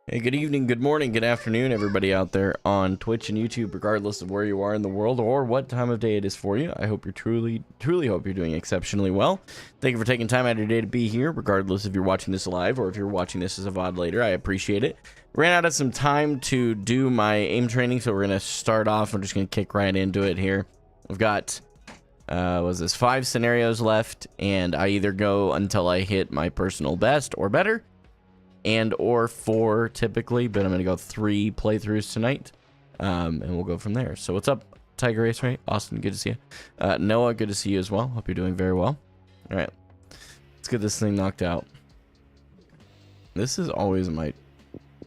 Hey, good evening, good morning, good afternoon, everybody out there on Twitch and YouTube, regardless of where you are in the world or what time of day it is for you. I hope you're truly hope you're doing exceptionally well. Thank you for taking time out of your day to be here, regardless if you're watching this live or if you're watching this as a VOD later. I appreciate it. Ran out of some time to do my aim training, so we're going to start off. I'm just going to kick right into it here. I've got, was this 5 scenarios left, and I either go until I hit my personal best or better, and or 4 typically, but I'm gonna go 3 playthroughs tonight, and we'll go from there. So what's up, Tiger Race Ray? Austin, good to see you. Noah, good to see you as well. Hope you're doing very well. All right, let's get this thing knocked out. This is always my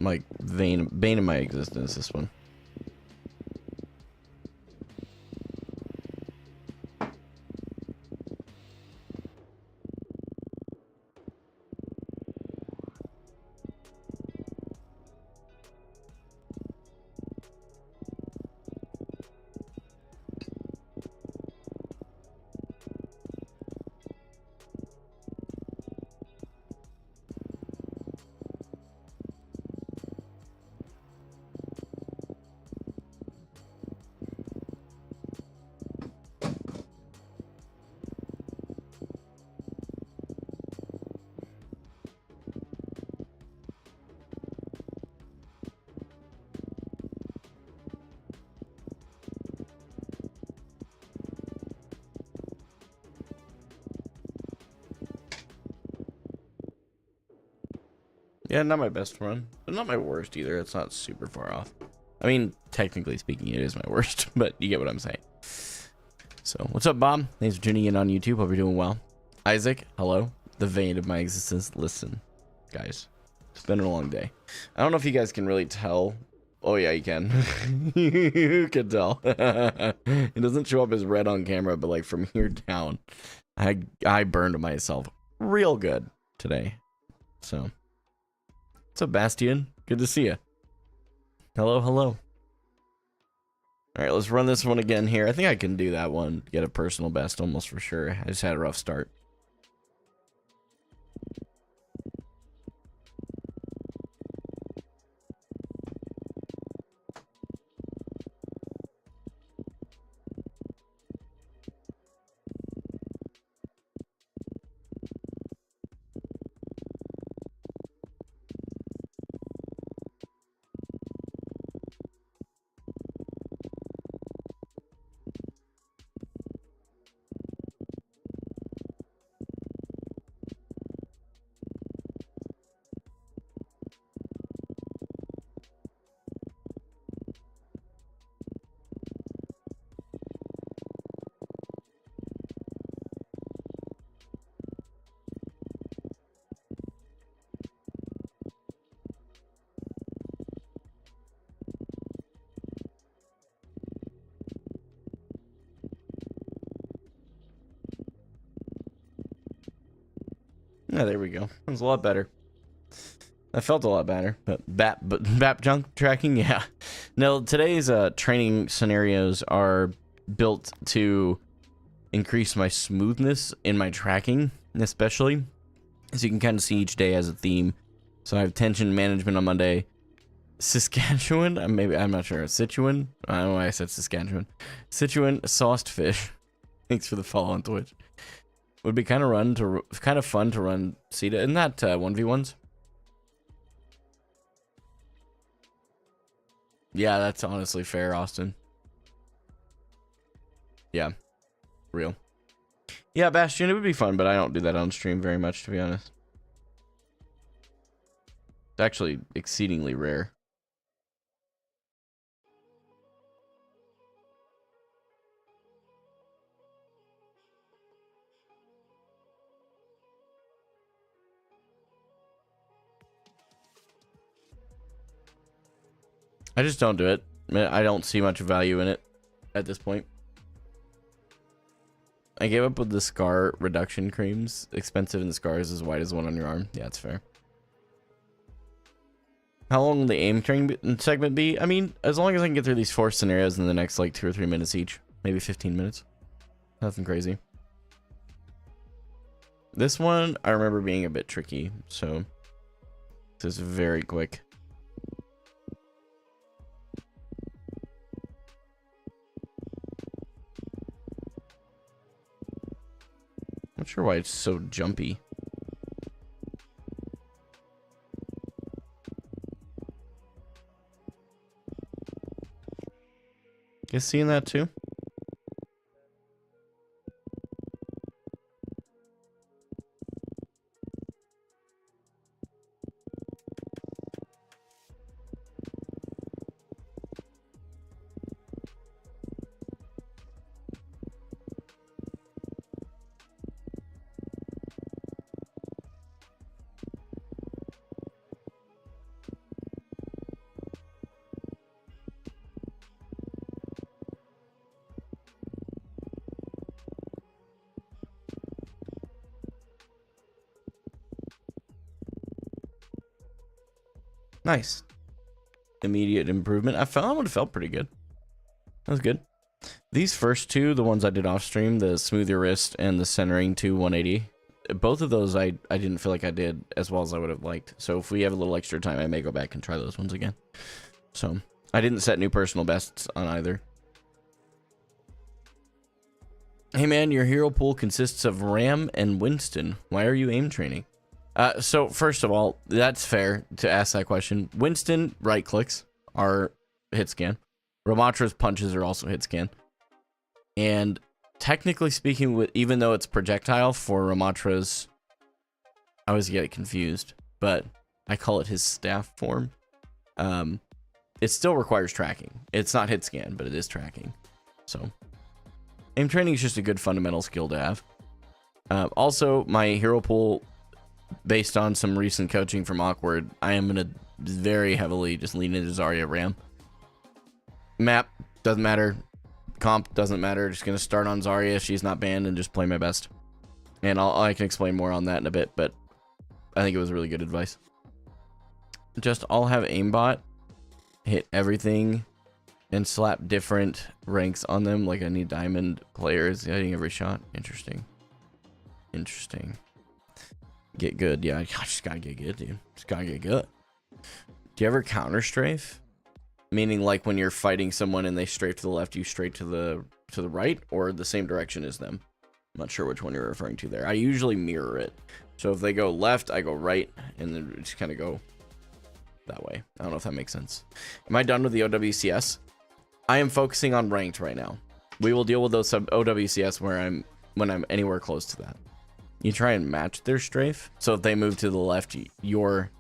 bane of my existence, this one. Yeah, not my best run, but not my worst either. It's not super far off. I mean, technically speaking, it is my worst, but you get what I'm saying. So, what's up, Bob? Thanks for tuning in on YouTube. Hope you're doing well. Isaac, hello. The vein of my existence. Listen, guys, it's been a long day. I don't know if you guys can really tell. Oh, yeah, you can. You can tell. It doesn't show up as red on camera, but like from here down, I burned myself real good today. So. What's up, Bastian? Good to see you. Hello, hello. All right, let's run this one again here. I think I can do that one. Get a personal best almost for sure. I just had a rough start. Yeah, there we go. It was a lot better. I felt a lot better, but BAP junk tracking, yeah. No, today's training scenarios are built to increase my smoothness in my tracking, especially. As you can kind of see, each day has a theme. So I have tension management on Monday. Saskatchewan, I'm not sure. Sichuan? I don't know why I said Saskatchewan. Sichuan sauced fish. Thanks for the follow on Twitch. Would be kind of fun to run CETA. Isn't that 1v1s? Yeah, that's honestly fair, Austin. Yeah, real. Yeah, Bastion, it would be fun, but I don't do that on stream very much, to be honest. It's actually exceedingly rare. I just don't do it. I don't see much value in it at this point. I gave up with the scar reduction creams. Expensive and the scar is as wide as one on your arm. Yeah, it's fair. How long will the aim training segment be? I mean, as long as I can get through these 4 scenarios in the next like 2 or 3 minutes each. Maybe 15 minutes. Nothing crazy. This one, I remember being a bit tricky, so this is very quick. Sure why it's so jumpy. You guys seeing that too? Nice. Immediate improvement. I found it felt pretty good. That was good. These first two, the ones I did off stream, the smooth your wrist and the centering to 180, both of those I didn't feel like I did as well as I would have liked. So if we have a little extra time, I may go back and try those ones again. So I didn't set new personal bests on either. Hey man, your hero pool consists of Ram and Winston. Why are you aim training? So first of all, that's fair to ask that question. Winston right clicks are hit scan. Ramatra's punches are also hit scan. And technically speaking, even though it's projectile for Ramatra's, I always get it confused, but I call it his staff form. It still requires tracking. It's not hit scan, but it is tracking. So aim training is just a good fundamental skill to have. Also, my hero pool, based on some recent coaching from Awkward, I am going to very heavily just lean into Zarya Ram. Map doesn't matter. Comp doesn't matter. Just going to start on Zarya. She's not banned and just play my best. And I can explain more on that in a bit, but I think it was really good advice. Just I'll have aimbot hit everything and slap different ranks on them. Like I need diamond players hitting every shot. Interesting. Interesting. Get good. Yeah, I just gotta get good, dude. Just gotta get good. Do you ever counter strafe? Meaning like when you're fighting someone and they strafe to the left, you straight to the right, or the same direction as them? I'm not sure which one you're referring to there. I usually mirror it. So if they go left, I go right, and then just kind of go that way. I don't know if that makes sense. Am I done with the OWCS? I am focusing on ranked right now. We will deal with those sub OWCS when I'm anywhere close to that. You try and match their strafe. So if they move to the left, you're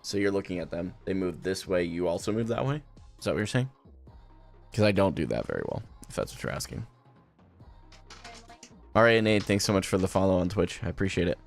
looking at them. They move this way, you also move that way. Is that what you're saying? Because I don't do that very well, if that's what you're asking. All right, Nate, thanks so much for the follow on Twitch. I appreciate it.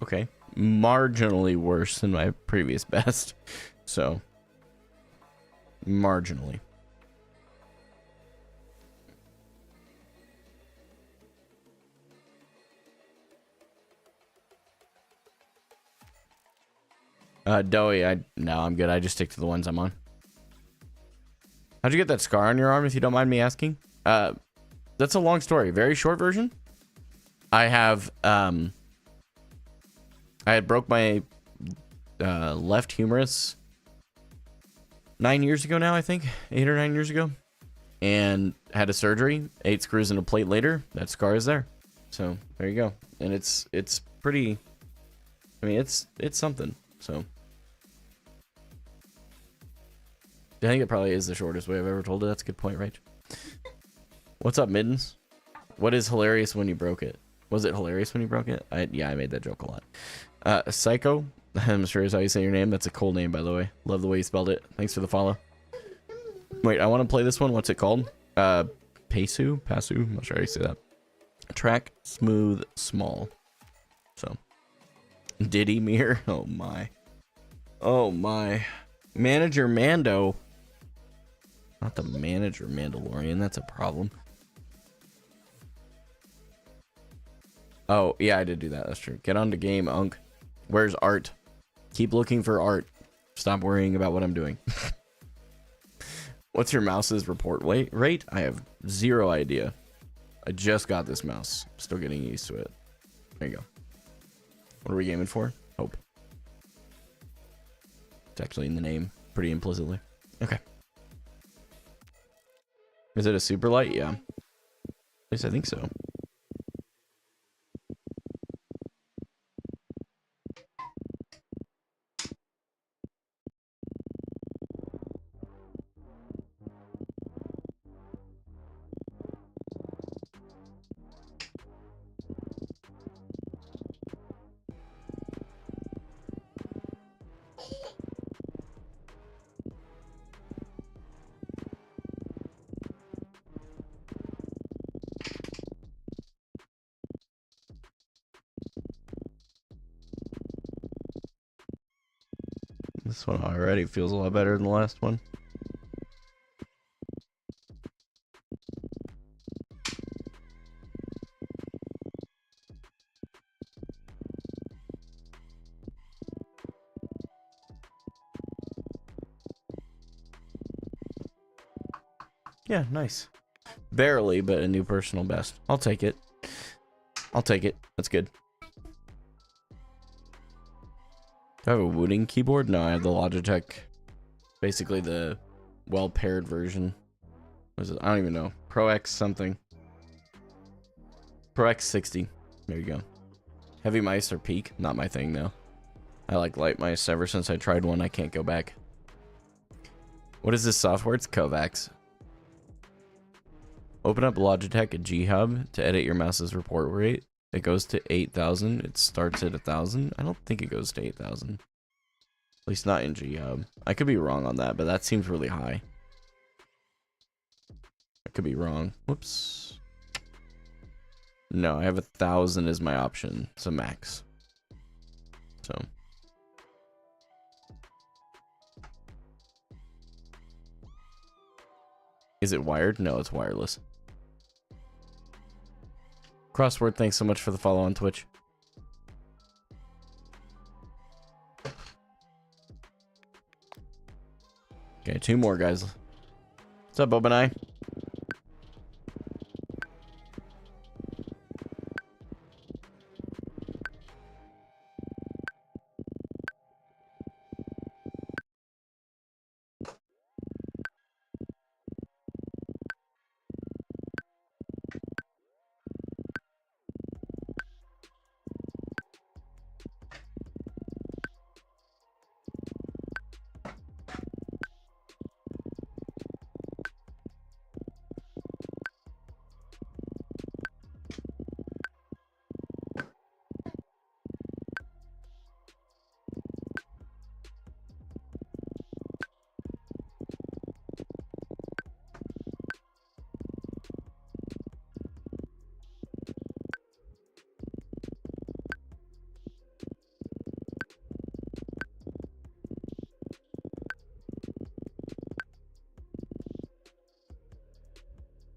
Okay, marginally worse than my previous best, so marginally. Doey, no, I'm good. I just stick to the ones I'm on. How'd you get that scar on your arm, if you don't mind me asking? That's a long story. Very short version. I have I had broke my left humerus 9 years ago now, I think. 8 or 9 years ago. And had a surgery. 8 screws and a plate later, that scar is there. So, there you go. And it's pretty... I mean, it's something. So... I think it probably is the shortest way I've ever told it. That's a good point, right? What's up, Middens? What is hilarious when you broke it? Was it hilarious when you broke it? Yeah, I made that joke a lot. Psycho, I'm sure is how you say your name. That's a cool name, by the way. Love the way you spelled it. Thanks for the follow. Wait, I want to play this one. What's it called? Pasu? I'm not sure how you say that. Track, smooth, small. So, Diddy Mirror. Oh my. Oh my. Manager Mando. Not the manager Mandalorian. That's a problem. Oh, yeah, I did do that. That's true. Get on the game, Unk. Where's art? Keep looking for art. Stop worrying about what I'm doing. What's your mouse's report rate? I have zero idea. I just got this mouse. Still getting used to it. There you go. What are we gaming for? Hope. It's actually in the name pretty implicitly. Okay. Is it a super light? Yeah. At least I think so. This one already feels a lot better than the last one. Yeah, nice. Barely, but a new personal best. I'll take it. I'll take it. That's good. Do I have a wooden keyboard? No, I have the Logitech. Basically the well-paired version. What is it? I don't even know. Pro X something. Pro X60. There you go. Heavy mice or peak? Not my thing, though. I like light mice. Ever since I tried one, I can't go back. What is this software? It's Kovacs. Open up Logitech G Hub to edit your mouse's report rate. It goes to 8,000. It starts at 1,000. I don't think it goes to 8,000. At least not in G Hub. I could be wrong on that, but that seems really high. I could be wrong. Whoops. No, I have 1,000 as my option. It's a max. So. Is it wired? No, it's wireless. Crossword, thanks so much for the follow on Twitch. Okay, 2 more, guys. What's up, Bob and I?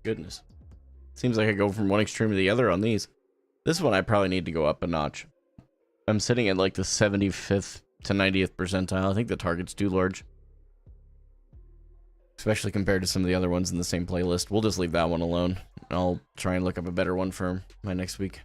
Goodness. Seems like I go from one extreme to the other on these. This one I probably need to go up a notch. I'm sitting at like the 75th to 90th percentile. I think the target's too large. Especially compared to some of the other ones in the same playlist. We'll just leave that one alone. I'll try and look up a better one for my next week.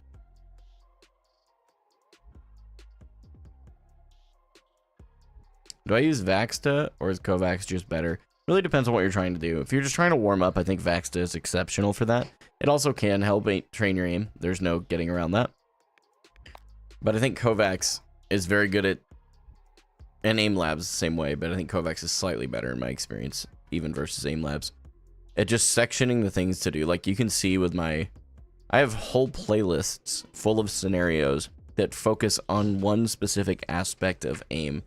Do I use Vaxta or is Kovacs just better? Really depends on what you're trying to do. If you're just trying to warm up, I think Vaxta is exceptional for that. It also can help train your aim. There's no getting around that. But I think Kovacs is very good at... And Aim Labs the same way, but I think Kovacs is slightly better in my experience, even versus Aim Labs. At just sectioning the things to do. Like, you can see with my I have whole playlists full of scenarios that focus on one specific aspect of aim.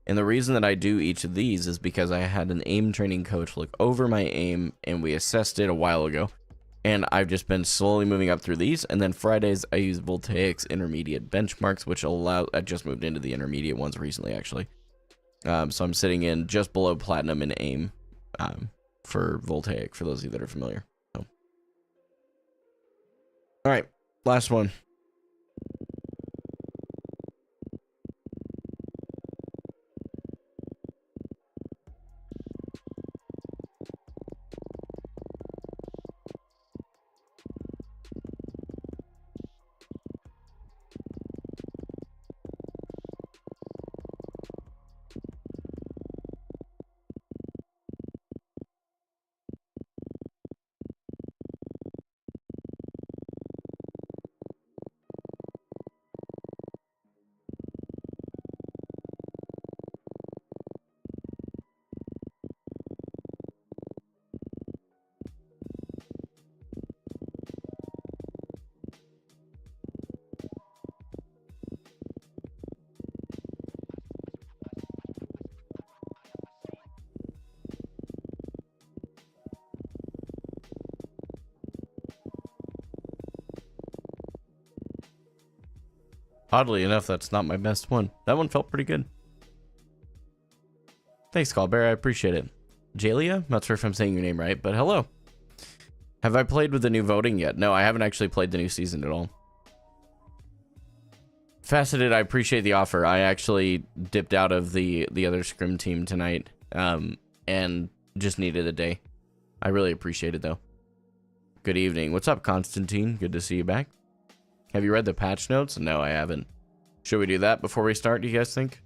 And the reason that I do each of these is because I had an aim training coach look over my aim and we assessed it a while ago. And I've just been slowly moving up through these. And then Fridays, I use Voltaic's intermediate benchmarks, which I just moved into the intermediate ones recently, actually. So I'm sitting in just below platinum in aim for Voltaic, for those of you that are familiar. So. All right, last one. Oddly enough, that's not my best one. That one felt pretty good. Thanks, Callbear. I appreciate it. Jalia? Not sure if I'm saying your name right, but hello. Have I played with the new voting yet? No, I haven't actually played the new season at all. Faceted, I appreciate the offer. I actually dipped out of the other scrim team tonight and just needed a day. I really appreciate it, though. Good evening. What's up, Constantine? Good to see you back. Have you read the patch notes? No, I haven't. Should we do that before we start, do you guys think?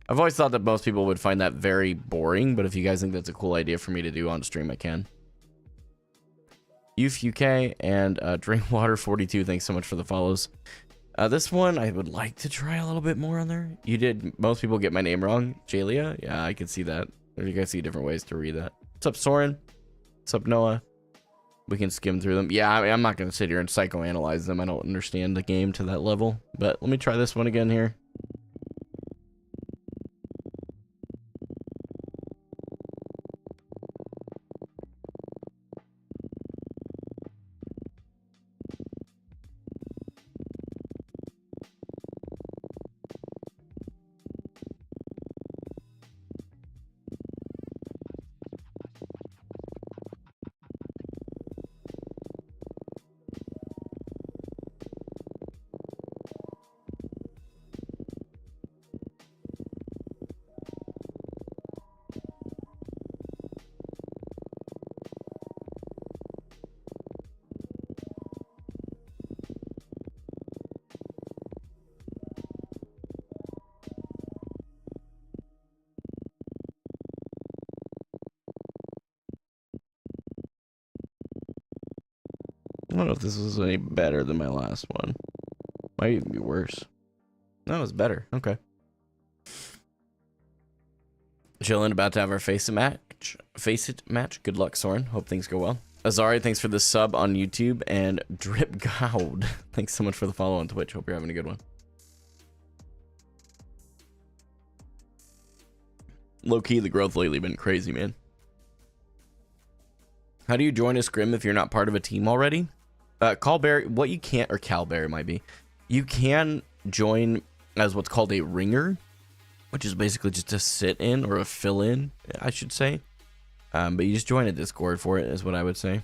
I've always thought that most people would find that very boring, but if you guys think that's a cool idea for me to do on stream, I can. Youth UK and Drinkwater42, thanks so much for the follows. This one, I would like to try a little bit more on there. Most people get my name wrong. Jalia? Yeah, I can see that. You guys see different ways to read that. What's up, Soren? What's up, Noah? We can skim through them. Yeah, I'm not going to sit here and psychoanalyze them. I don't understand the game to that level. But let me try this one again here. I don't know if this is any better than my last one. Might even be worse. No, it's better. Okay. Chillin', about to have our Face It match. Good luck, Soren. Hope things go well. Azari, thanks for the sub on YouTube. And Drip Goud, thanks so much for the follow on Twitch. Hope you're having a good one. Low-key, the growth lately been crazy, man. How do you join a scrim if you're not part of a team already? Callberry, what you can't, or Calberry might be, you can join as what's called a ringer, which is basically just a sit-in or a fill-in, I should say. But you just join a Discord for it, is what I would say.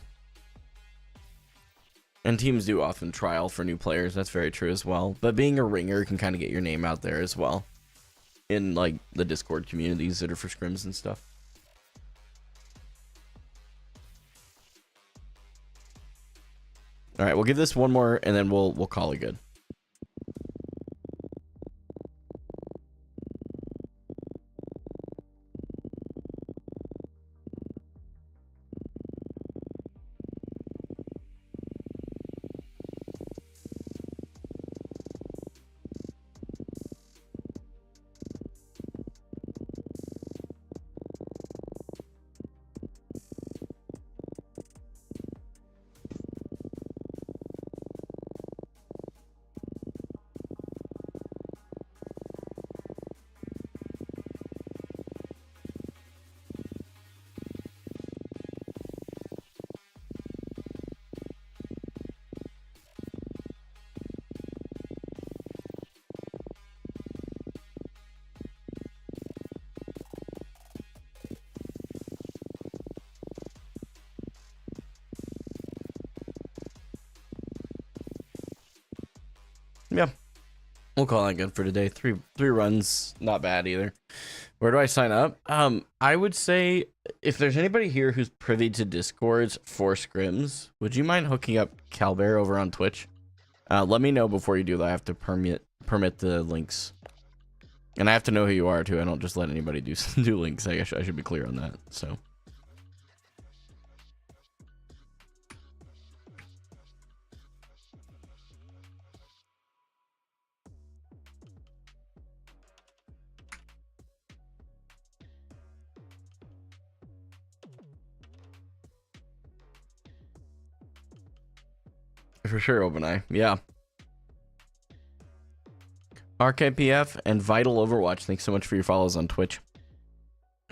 And teams do often trial for new players, that's very true as well. But being a ringer can kind of get your name out there as well, in like the Discord communities that are for scrims and stuff. All right, we'll give this one more, and then we'll call it good. Yeah, we'll call that good for today. Three runs, not bad either. Where do I sign up? I would say if there's anybody here who's privy to Discords for scrims, would you mind hooking up Calbear over on Twitch? Let me know before you do that. I have to permit the links, and I have to know who you are too. I don't just let anybody do links. I guess I should be clear on that. So. For sure, OpenEye. Yeah. RKPF and Vital Overwatch, thanks so much for your follows on Twitch.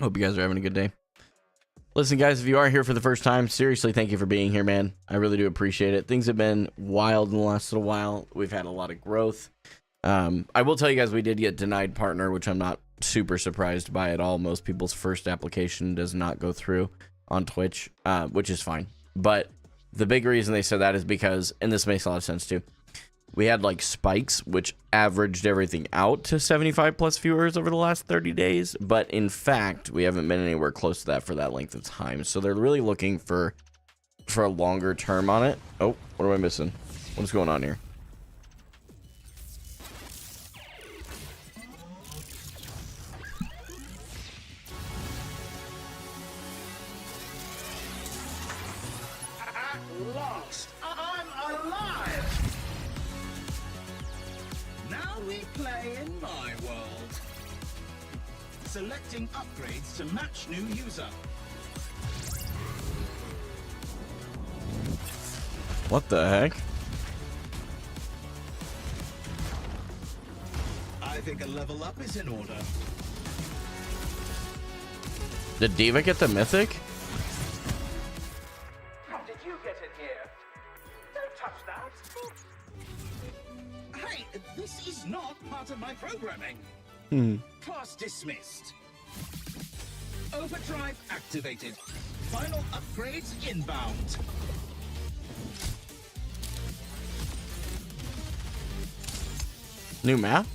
Hope you guys are having a good day. Listen, guys, if you are here for the first time, seriously, thank you for being here, man. I really do appreciate it. Things have been wild in the last little while. We've had a lot of growth. I will tell you guys, we did get denied partner, which I'm not super surprised by at all. Most people's first application does not go through on Twitch, which is fine. But the big reason they said that is because, and this makes a lot of sense too, we had like spikes, which averaged everything out to 75 plus viewers over the last 30 days. But in fact, we haven't been anywhere close to that for that length of time. So they're really looking for a longer term on it. Oh, what am I missing? What's going on here? Lost. I'm alive. Now we play in my world. Selecting upgrades to match new user. What the heck? I think a level up is in order. Did Diva get the mythic? How did you get in here? Don't touch that. Hey, this is not part of my programming. Class dismissed. Overdrive activated. Final upgrades inbound. New map?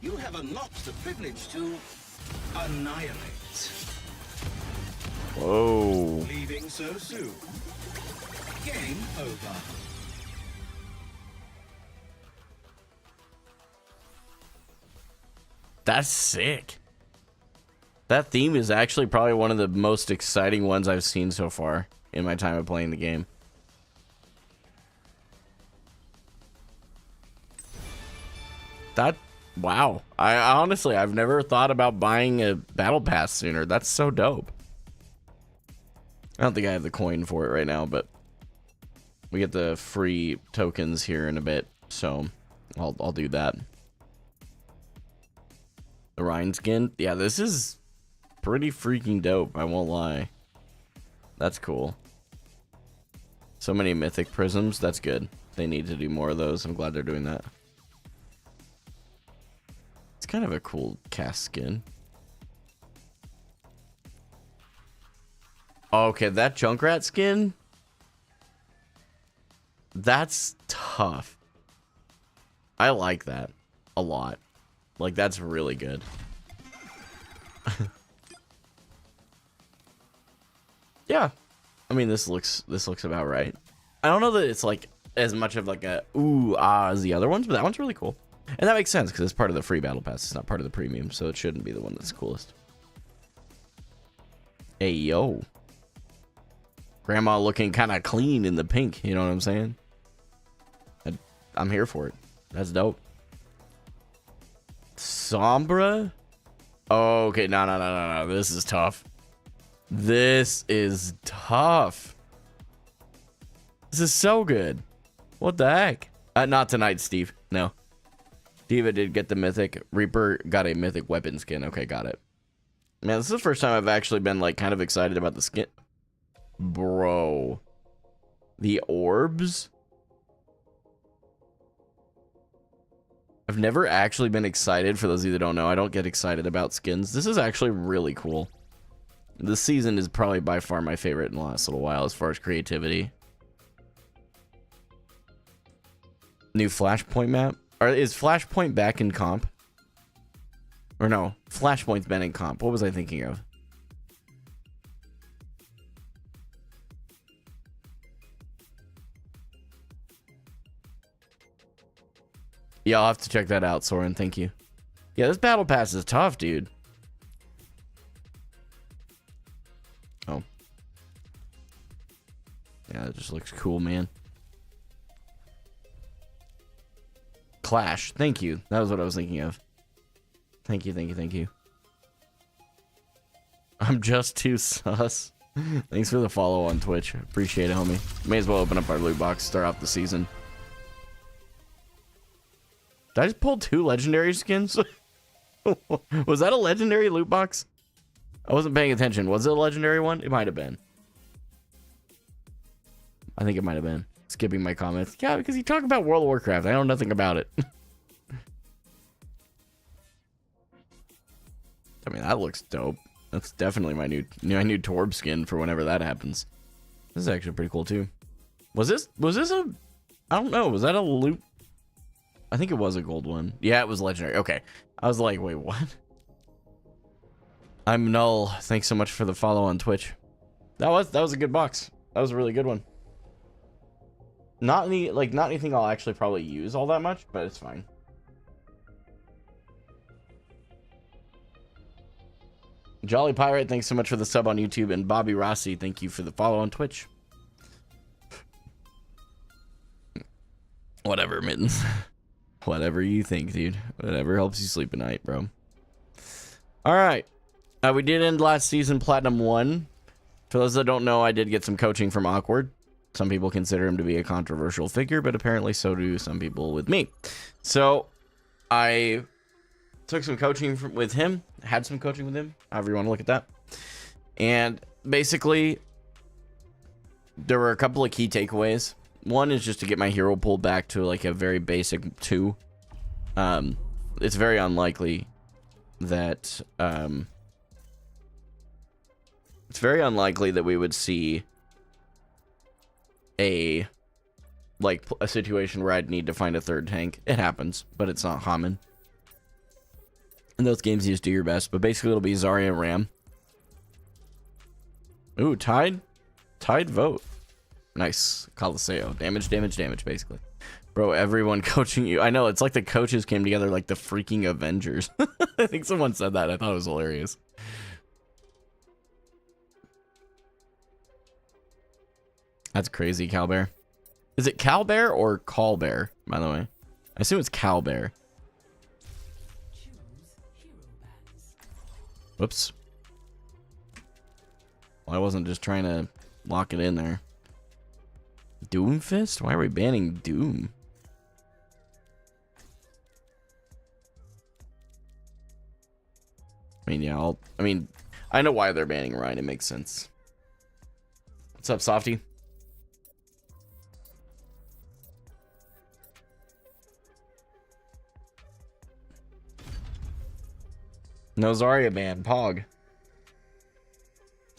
You have unlocked the privilege to annihilate. Whoa. Leaving so soon. Game over. That's sick. That theme is actually probably one of the most exciting ones I've seen so far in my time of playing the game. Wow. I honestly, I've never thought about buying a battle pass sooner. That's so dope. I don't think I have the coin for it right now, but we get the free tokens here in a bit, so I'll do that. The Rhine skin? Yeah, this is pretty freaking dope, I won't lie. That's cool. So many mythic prisms, that's good. They need to do more of those. I'm glad they're doing that. It's kind of a cool cast skin. Okay, that Junkrat skin? That's tough. I like that a lot. Like, that's really good. Yeah. I mean, this looks about right. I don't know that it's like as much of like a ooh ah as the other ones, but that one's really cool. And that makes sense because it's part of the free battle pass. It's not part of the premium, so it shouldn't be the one that's coolest. Hey, yo. Grandma looking kind of clean in the pink, you know what I'm saying? I'm here for it. That's dope. Sombra? Oh, okay, no. This is tough. This is tough. This is so good. What the heck? Not tonight, Steve. No. Diva did get the mythic. Reaper got a mythic weapon skin. Okay, got it. Man, this is the first time I've actually been like kind of excited about the skin. Bro. The orbs? I've never actually been excited. For those of you that don't know, I don't get excited about skins. This is actually really cool. This season is probably by far my favorite in the last little while as far as creativity. New Flashpoint map? Or is Flashpoint back in comp? Or no, Flashpoint's been in comp. What was I thinking of? Yeah, I'll have to check that out, Soren. Thank you. Yeah, this battle pass is tough, dude. Oh. Yeah, it just looks cool, man. Clash. Thank you. That was what I was thinking of. Thank you, thank you, thank you. I'm just too sus. Thanks for the follow on Twitch. Appreciate it, homie. May as well open up our loot box, start off the season. Did I just pull 2 legendary skins? Was that a legendary loot box? I wasn't paying attention. Was it a legendary one? It might have been. I think it might have been. Skipping my comments. Yeah, because you talk about World of Warcraft. I know nothing about it. I mean, that looks dope. That's definitely my new Torb skin for whenever that happens. This is actually pretty cool too. Was this a, I don't know, was that a loot? I think it was a gold one. Yeah, it was legendary. Okay. I was like, wait, what? I'm Null. Thanks so much for the follow on Twitch. That was a good box. That was a really good one. Not anything I'll actually probably use all that much, but it's fine. Jolly Pirate, thanks so much for the sub on YouTube, and Bobby Rossi, thank you for the follow on Twitch. Whatever, Mittens. Whatever you think, dude. Whatever helps you sleep at night, bro. Alright. We did end last season Platinum 1. For those that don't know, I did get some coaching from Awkward. Some people consider him to be a controversial figure, but apparently so do some people with me. So, I took some coaching with him. Had some coaching with him. However you want to look at that. And basically, there were a couple of key takeaways. One is just to get my hero pool back to like a very basic 2. It's very unlikely that we would see a situation where I'd need to find a 3rd tank. It happens, but it's not common. In those games, you just do your best. But basically, it'll be Zarya and Ram. Ooh, tied vote. Nice. Coliseo. Damage, basically. Bro, everyone coaching you. I know, it's like the coaches came together like the freaking Avengers. I think someone said that. I thought it was hilarious. That's crazy, Calbear. Is it Calbear or Callbear, by the way? I assume it's Calbear. Whoops. Well, I wasn't just trying to lock it in there. Doomfist? Why are we banning Doom? I mean, yeah, I know why they're banning Ryan. It makes sense. What's up, Softy? No Zarya ban. Pog.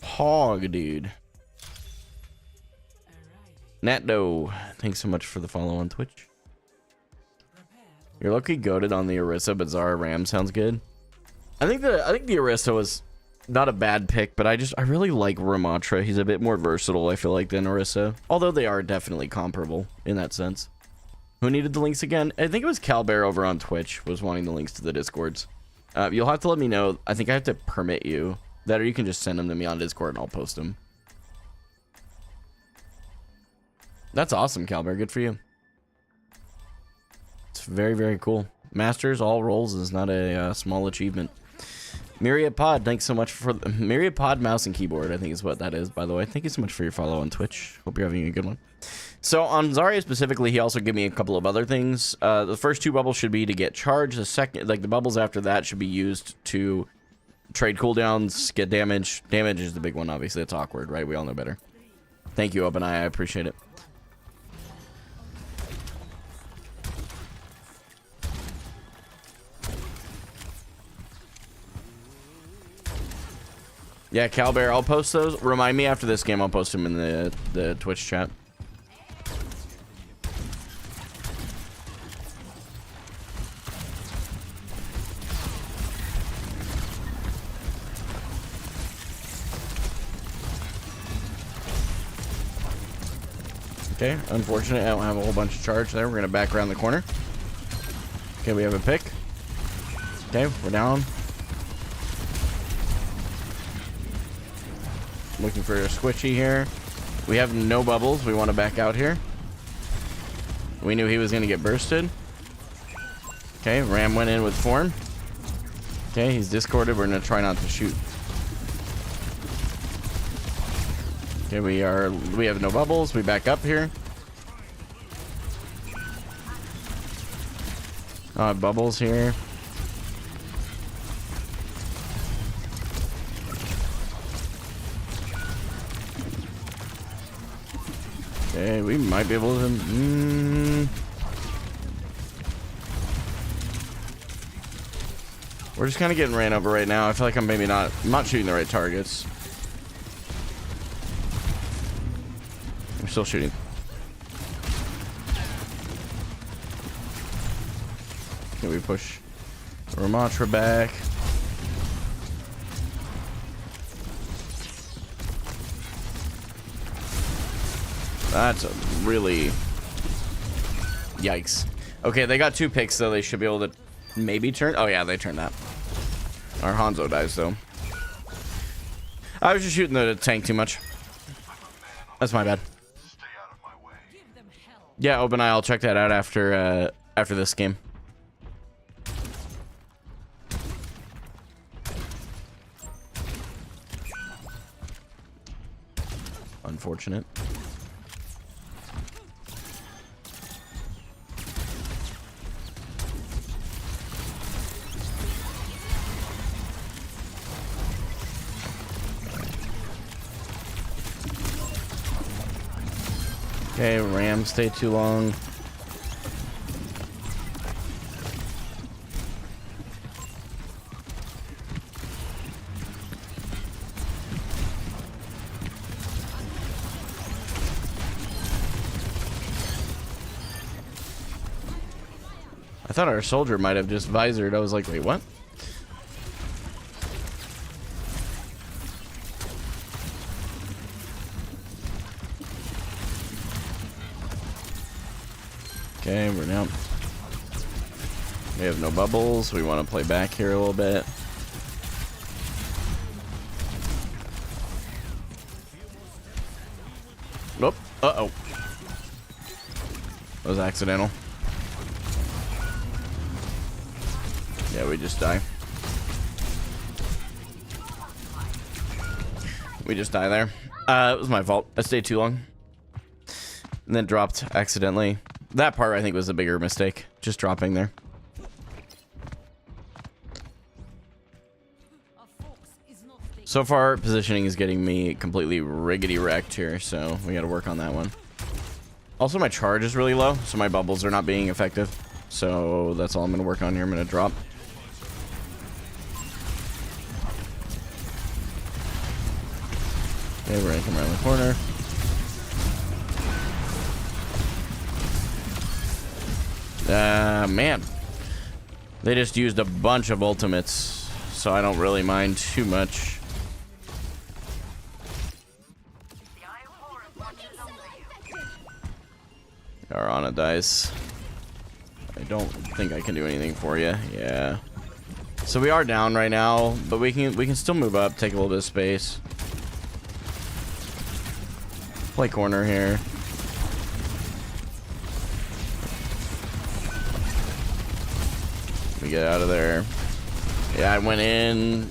Pog, dude. Natdo, thanks so much for the follow on Twitch. You're lucky goated on the Orisa, but Zarya Ram sounds good. I think the Orisa was not a bad pick, but I really like Ramatra. He's a bit more versatile, I feel like, than Orisa. Although they are definitely comparable in that sense. Who needed the links again? I think it was Calbear over on Twitch was wanting the links to the Discords. You'll have to let me know. I think I have to permit you that, or you can just send them to me on Discord and I'll post them. That's awesome, Calbear. Good for you. It's very, very cool. Masters all roles is not a small achievement. Myriad Pod, thanks so much for the Myriad Pod mouse and keyboard. I think is what that is, by the way. Thank you so much for your follow on Twitch. Hope you're having a good one. So on Zarya specifically, he also gave me a couple of other things. The first 2 bubbles should be to get charged. The second, the bubbles after that should be used to trade cooldowns, get damage. Damage is the big one, obviously. It's awkward, right? We all know better. Thank you, OpenEye. I appreciate it. Yeah, Calbear, I'll post those. Remind me after this game, I'll post them in the Twitch chat. Okay, unfortunate. I don't have a whole bunch of charge there. We're gonna back around the corner. Okay, we have a pick. Okay, we're down. Looking for a squishy here. We have no bubbles. We want to back out here. We knew he was gonna get bursted. Okay, Ram went in with form. Okay, he's discorded. We're gonna try not to shoot. Okay, we have no bubbles. We back up here. Bubbles here. Okay, we might be able to. We're just kind of getting ran over right now. I feel like I'm not shooting the right targets. I'm still shooting. Can we push Ramatra back? That's a really... Yikes. Okay, they got 2 picks, so they should be able to maybe turn... Oh, yeah, they turned that. Our Hanzo dies, though. I was just shooting the tank too much. That's my bad. Yeah, open eye. I'll check that out after this game. Unfortunate. Okay, Ram, stay too long. I thought our soldier might have just visored. I was like, wait, what? Okay, we're down. We have no bubbles. We want to play back here a little bit. Nope. Uh-oh. That was accidental. Yeah, we just die. We just die there. It was my fault. I stayed too long. And then dropped accidentally. That part, I think, was a bigger mistake. Just dropping there. So far, positioning is getting me completely riggedy wrecked here, so we got to work on that one. Also, my charge is really low, so my bubbles are not being effective. So that's all I'm going to work on here. I'm going to drop. Okay, we're going to come around the corner. Man. They just used a bunch of ultimates, so I don't really mind too much. Arana dies. I don't think I can do anything for you. Yeah. So we are down right now, but we can still move up, take a little bit of space. Play corner here. We get out of there. Yeah, I went in.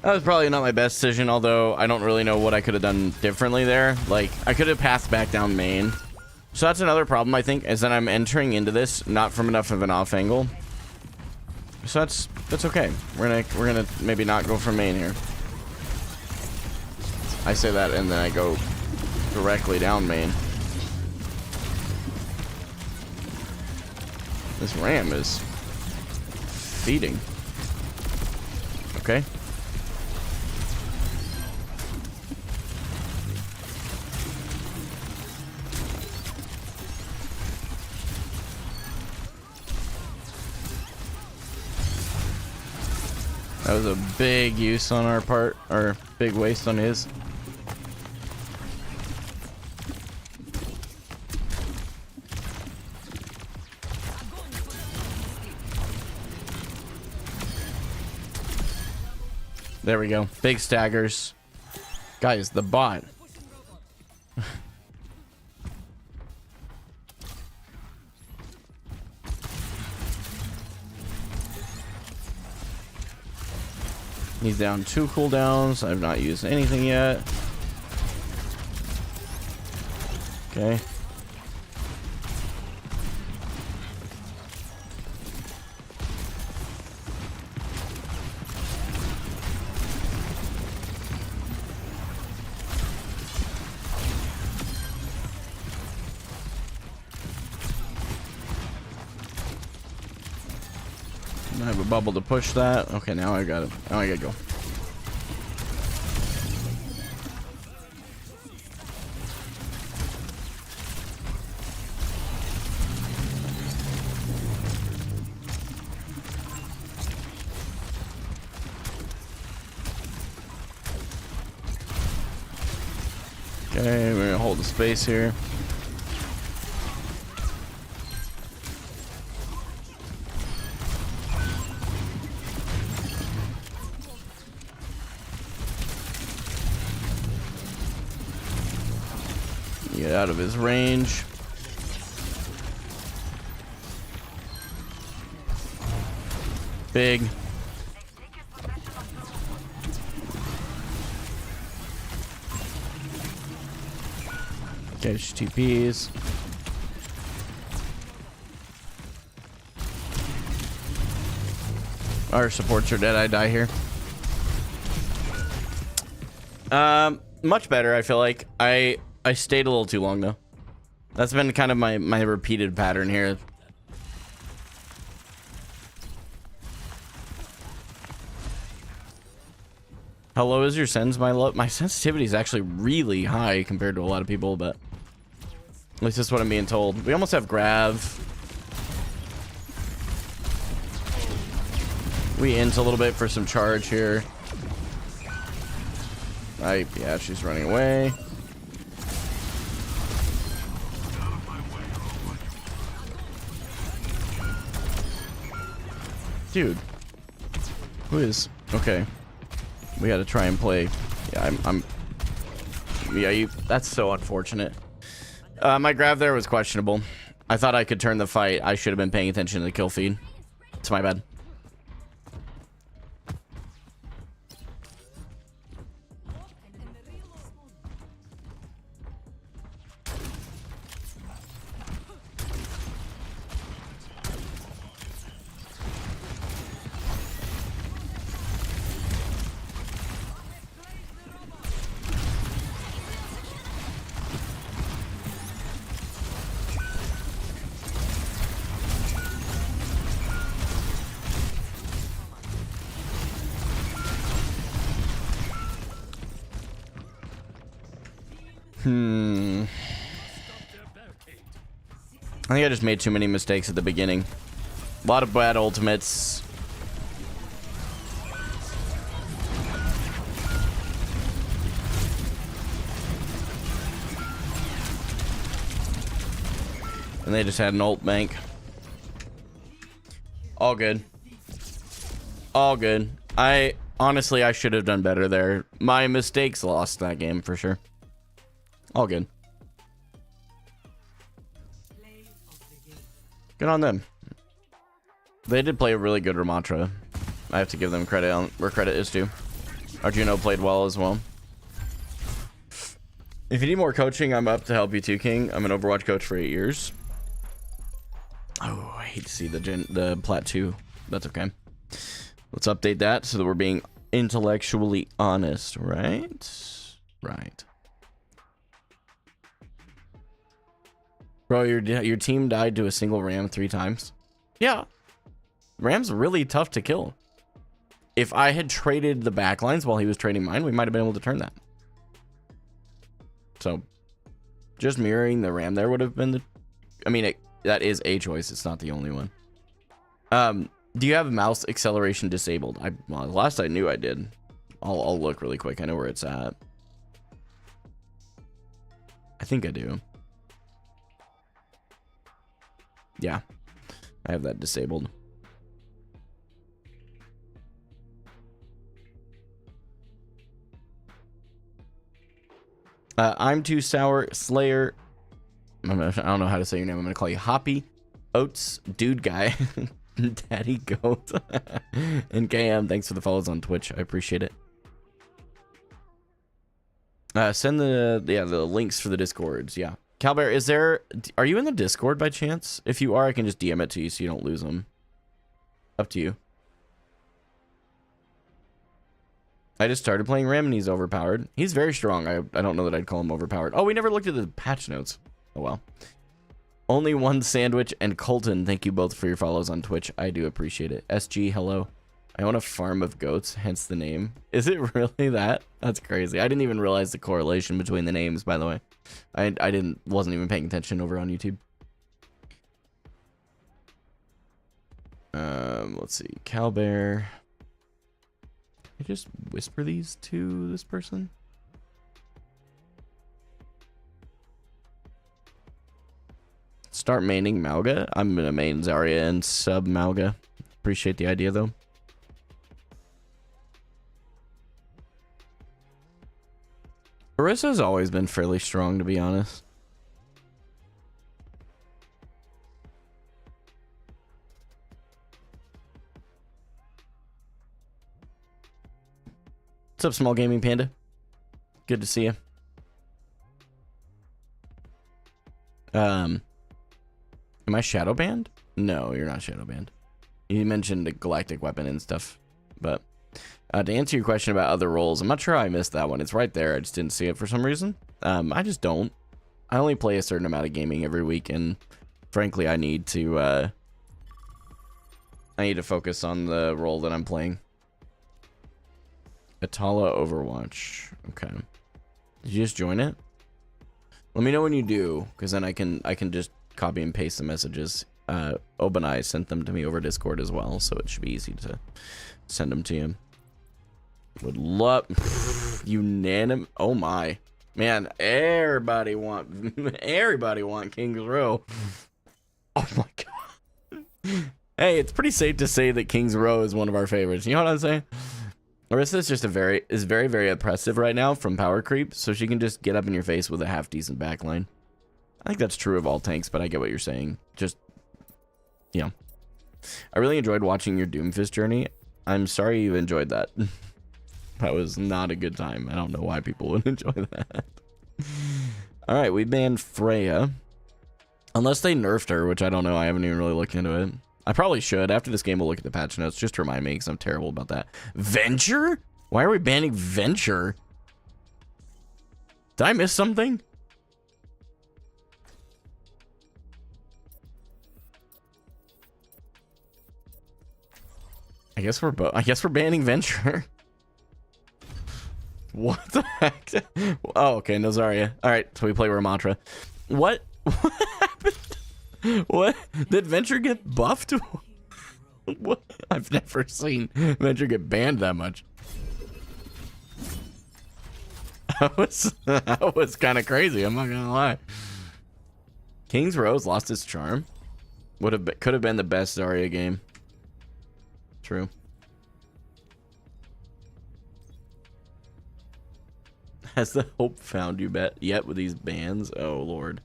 That was probably not my best decision, although I don't really know what I could have done differently there. Like, I could have passed back down main. So that's another problem, I think, is that I'm entering into this not from enough of an off angle. So that's okay. We're gonna maybe not go from main here. I say that and then I go directly down main. This Ram is feeding. Okay. That was a big use on our part, or big waste on his. There we go. Big staggers. Guys, the bot. He's down 2 cooldowns. I've not used anything yet. Okay. I have a bubble to push that. Okay, now I got it. Now I gotta go. Okay, we're gonna hold the space here. Get out of his range. Big. Okay, TPs. Our supports are dead. I die here. Much better, I feel like. I stayed a little too long though. That's been kind of my repeated pattern here. How low is your sens? My sensitivity is actually really high compared to a lot of people, but at least that's what I'm being told. We almost have grav. We int a little bit for some charge here. Yeah, she's running away. Dude, who is okay? We got to try and play. Yeah, yeah, that's so unfortunate. My grab there was questionable. I thought I could turn the fight. I should have been paying attention to the kill feed. It's my bad. I think I just made too many mistakes at the beginning. A lot of bad ultimates. And they just had an ult bank. All good. All good. Honestly, I should have done better there. My mistakes lost that game for sure. All good. Good on them. They did play a really good Ramatra. I have to give them credit on where credit is due. Arjuno played well as well. If you need more coaching, I'm up to help you too, King. I'm an Overwatch coach for 8 years. Oh, I hate to see the Plat 2. That's okay. Let's update that so that we're being intellectually honest, right? Right. Bro, your team died to a single ram 3 times. Yeah. Ram's really tough to kill. If I had traded the backlines while he was trading mine, we might have been able to turn that. So, just mirroring the ram there would have been the... I mean, that is a choice. It's not the only one. Do you have mouse acceleration disabled? Well, last I knew I did. I'll look really quick. I know where it's at. I think I do. Yeah, I have that disabled. I'm Too Sour, Slayer. I don't know how to say your name. I'm going to call you Hoppy, Oats, Dude Guy, Daddy Goat, and KM. Thanks for the follows on Twitch. I appreciate it. Send the links for the Discords. Yeah. Calbear, are you in the Discord by chance? If you are, I can just DM it to you so you don't lose them. Up to you. I just started playing Ram and he's overpowered. He's very strong. I don't know that I'd call him overpowered. Oh, we never looked at the patch notes. Oh, well. Only one sandwich and Colton. Thank you both for your follows on Twitch. I do appreciate it. SG, hello. I own a farm of goats, hence the name. Is it really that? That's crazy. I didn't even realize the correlation between the names, by the way. I wasn't even paying attention over on YouTube. Let's see. Calbear. I just whisper these to this person. Start maining Mauga. I'm gonna main Zarya and sub Mauga. Appreciate the idea though. Orissa's always been fairly strong, to be honest. What's up, Small Gaming Panda? Good to see you. Am I shadow banned? No, you're not shadow banned. You mentioned the galactic weapon and stuff, but to answer your question about other roles, I'm not sure I missed that one. It's right there. I just didn't see it for some reason. I just don't. I only play a certain amount of gaming every week, and frankly, I need to focus on the role that I'm playing. Atala Overwatch. Okay. Did you just join it? Let me know when you do, because then I can just copy and paste the messages. Obanai sent them to me over Discord as well, so it should be easy to send them to you. Would love unanimous. Oh my, man! Everybody want King's Row. Oh my god. Hey, it's pretty safe to say that King's Row is one of our favorites. You know what I'm saying? Orisa is just very oppressive right now from power creep, so she can just get up in your face with a half decent backline. I think that's true of all tanks, but I get what you're saying. Just, yeah. I really enjoyed watching your Doomfist journey. I'm sorry you enjoyed that. That was not a good time. I don't know why people would enjoy that. All right, we banned Freya. Unless they nerfed her, which I don't know. I haven't even really looked into it. I probably should. After this game, we'll look at the patch notes just to remind me, because I'm terrible about that. Venture? Why are we banning Venture? Did I miss something? I guess we're banning Venture. What the heck? Oh, okay, no Zarya. All right, so we play Ramattra. What happened? What? Did Venture get buffed? What? I've never seen Venture get banned that much. That was kind of crazy. I'm not gonna lie. King's Rose lost its charm. Could have been the best Zarya game. True. Has the hope found you yet with these bans? Oh lord.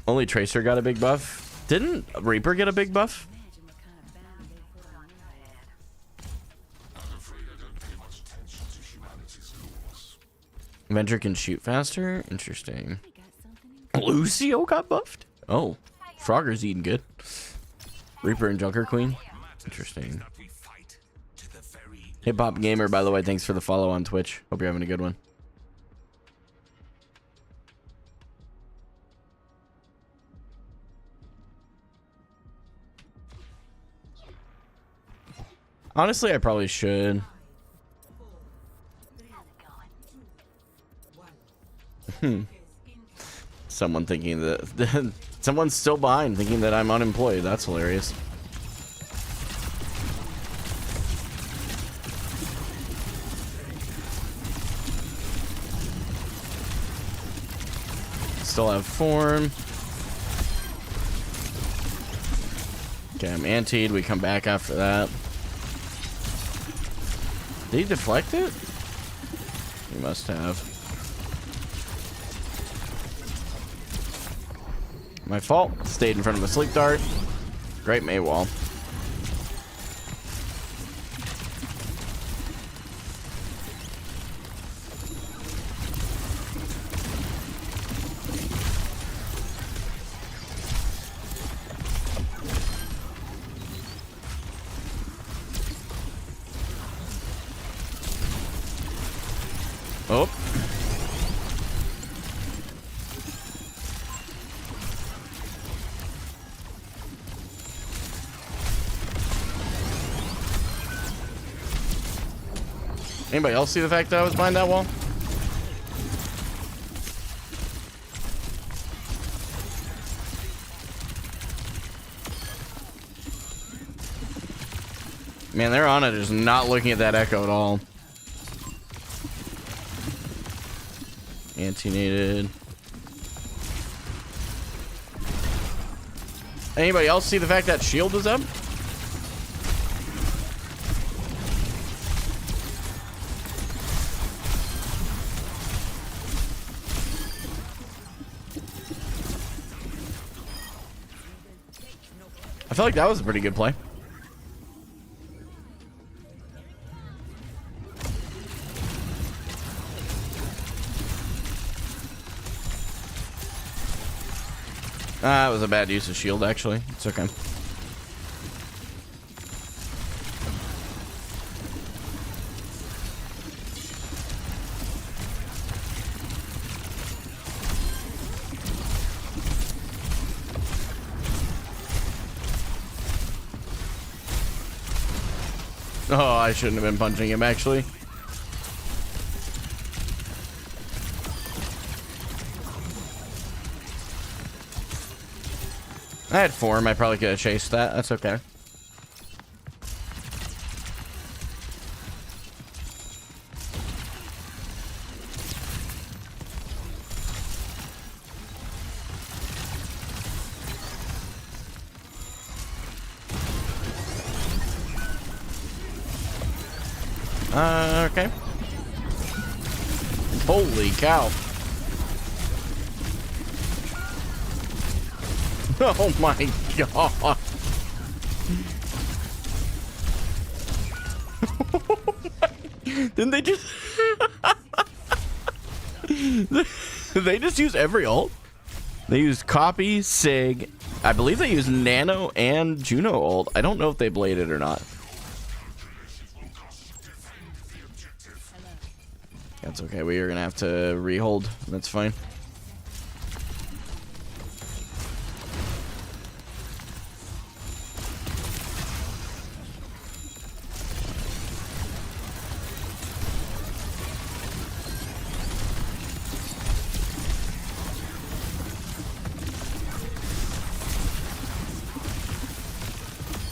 Only Tracer got a big buff. Didn't Reaper get a big buff? Venture can shoot faster. Interesting. Lucio got buffed? Oh, Frogger's eating good. Reaper and Junker Queen. Interesting. Hip Hop Gamer, by the way, thanks for the follow on Twitch. Hope you're having a good one. Honestly, I probably should. Someone thinking that someone's still behind, thinking that I'm unemployed. That's hilarious. Still have form. Okay, I'm antied. We come back after that. Did he deflect it? We must have. My fault. Stayed in front of a sleep dart. Great Maywall. Oh. Anybody else see the fact that I was behind that wall? Man, they're on it, just not looking at that echo at all. Anti-nated. Anybody else see the fact that shield is up? I feel like that was a pretty good play. That was a bad use of shield, actually. It's okay. Oh, I shouldn't have been punching him, actually. I had form. I probably could have chased that. That's okay. Okay. Holy cow. Oh my god. Didn't they just... they just use every ult? They used copy, sig. I believe they used nano and Juno ult. I don't know if they bladed or not. That's okay. We are going to have to rehold. That's fine.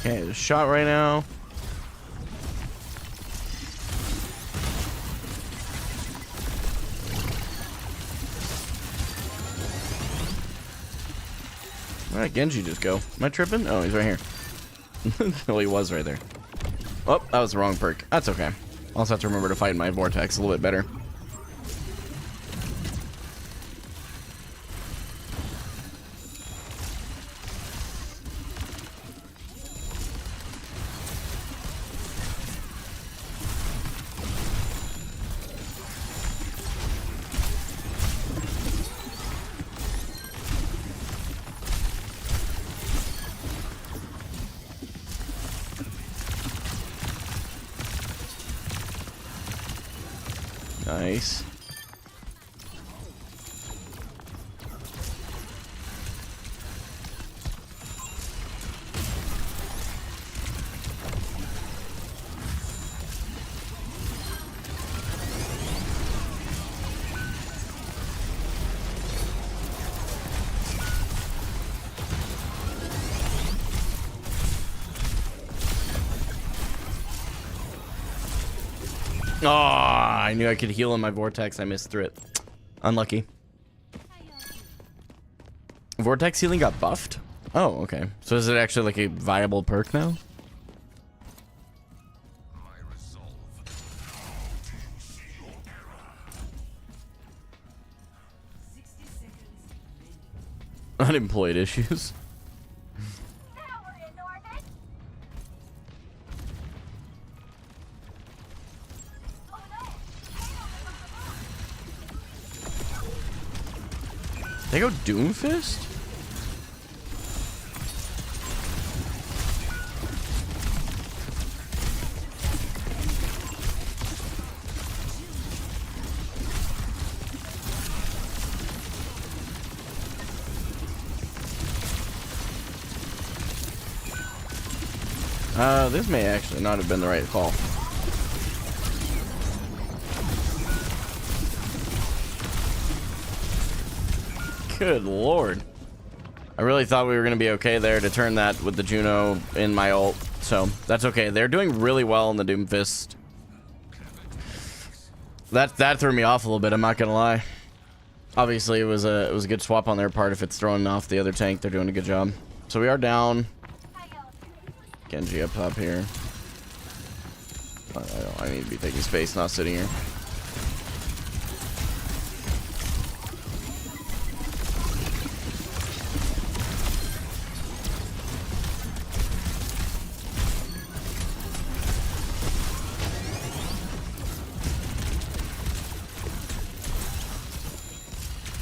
Okay, there's a shot right now. Where did Genji just go? Am I tripping? Oh, he's right here. No, he was right there. Oh, that was the wrong perk. That's okay. I'll also have to remember to fight my vortex a little bit better. Nice. Oh, I knew I could heal in my vortex. I missed through it. Unlucky. Vortex healing got buffed? Oh, okay. So is it actually like a viable perk now? Unemployed issues. They go Doomfist? This may actually not have been the right call. Good lord. I really thought we were going to be okay there to turn that with the Juno in my ult. So, that's okay. They're doing really well in the Doomfist. That threw me off a little bit, I'm not going to lie. Obviously, it was a good swap on their part. If it's throwing off the other tank, they're doing a good job. So, we are down. Genji up top here. I need to be taking space, not sitting here.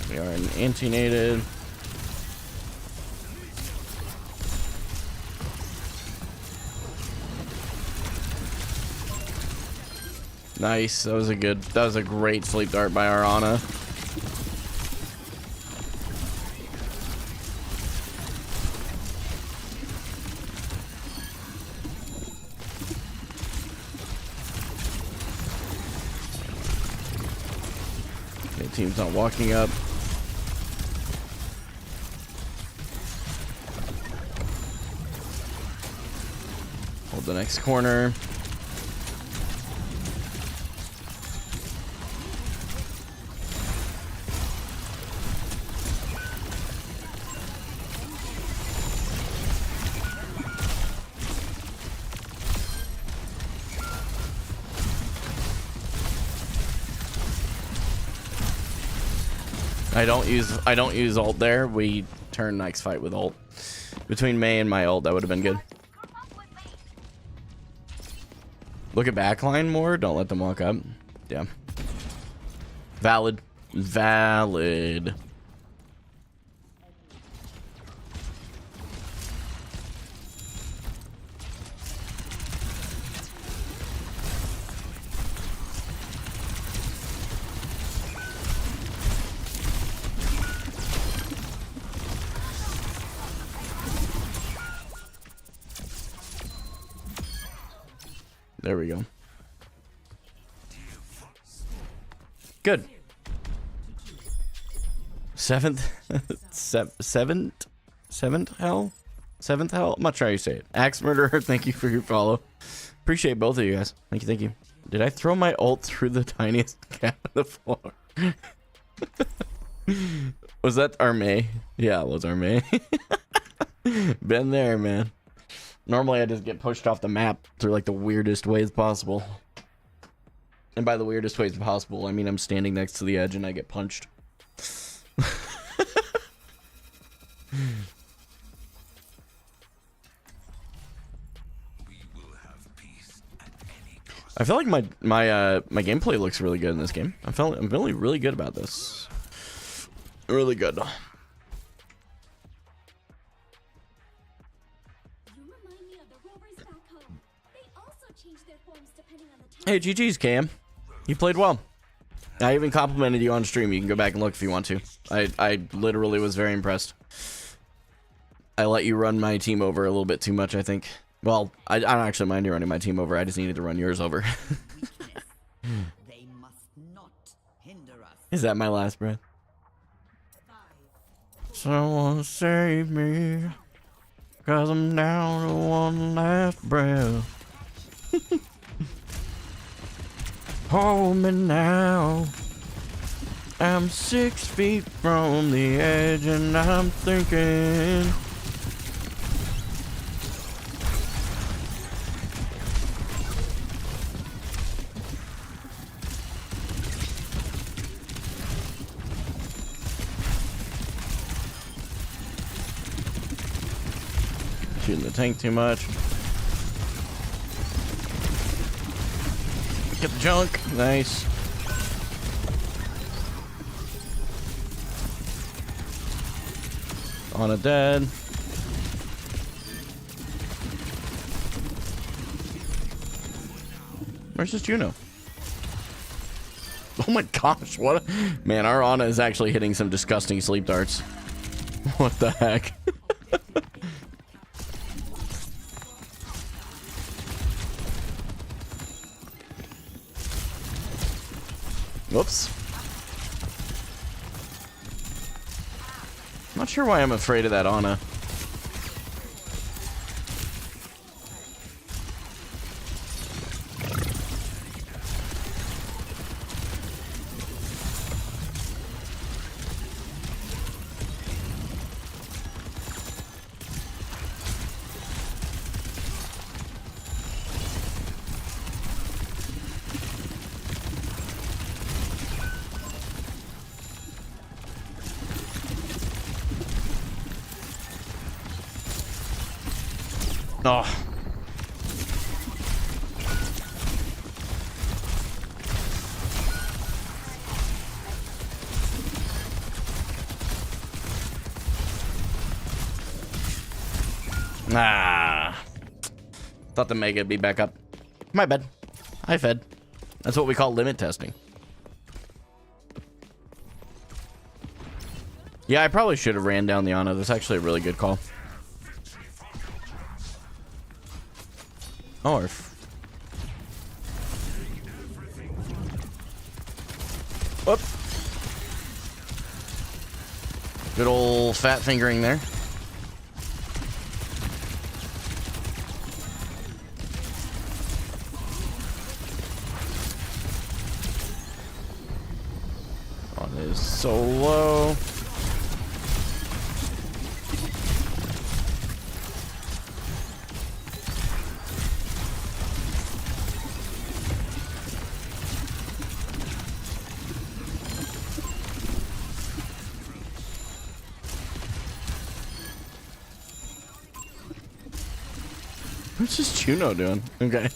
We are an anti-nated. Nice. That was a great sleep dart by our Ana. Okay, team's not walking up. Hold the next corner. I don't use ult there. We turn next fight with ult. Between Mei and my ult, that would have been good. Look at backline more. Don't let them walk up. Yeah. Valid. Valid. There we go. Good. Seventh hell? Seventh hell? I'm not sure how you say it. Axe Murderer, thank you for your follow. Appreciate both of you guys. Thank you, thank you. Did I throw my ult through the tiniest gap of the floor? Was that Arme? Yeah, it was Arme. Been there, man. Normally, I just get pushed off the map through like the weirdest ways possible. And by the weirdest ways possible, I mean I'm standing next to the edge and I get punched. I feel like my gameplay looks really good in this game. I'm feeling really good about this. Really good. Hey, GG's, Cam. You played well. I even complimented you on stream. You can go back and look if you want to. I literally was very impressed. I let you run my team over a little bit too much, I think. Well, I don't actually mind you running my team over. I just needed to run yours over. They must not hinder us. Is that my last breath? Someone save me, 'cause I'm down to one last breath. Hold me now. I'm 6 feet from the edge and I'm thinking. Shooting the tank too much. Get the junk. Nice. On a dead. Where's this Juno? Oh my gosh, what man, our Ana is actually hitting some disgusting sleep darts. What the heck? Whoops. Not sure why I'm afraid of that Ana. Oh. Ah. Thought the Mega would be back up. My bad. I fed. That's what we call limit testing. Yeah, I probably should have ran down the Ana. That's actually a really good call. Oh, whoop. Good old fat fingering there. On his solo. What's this Juno doing? Okay.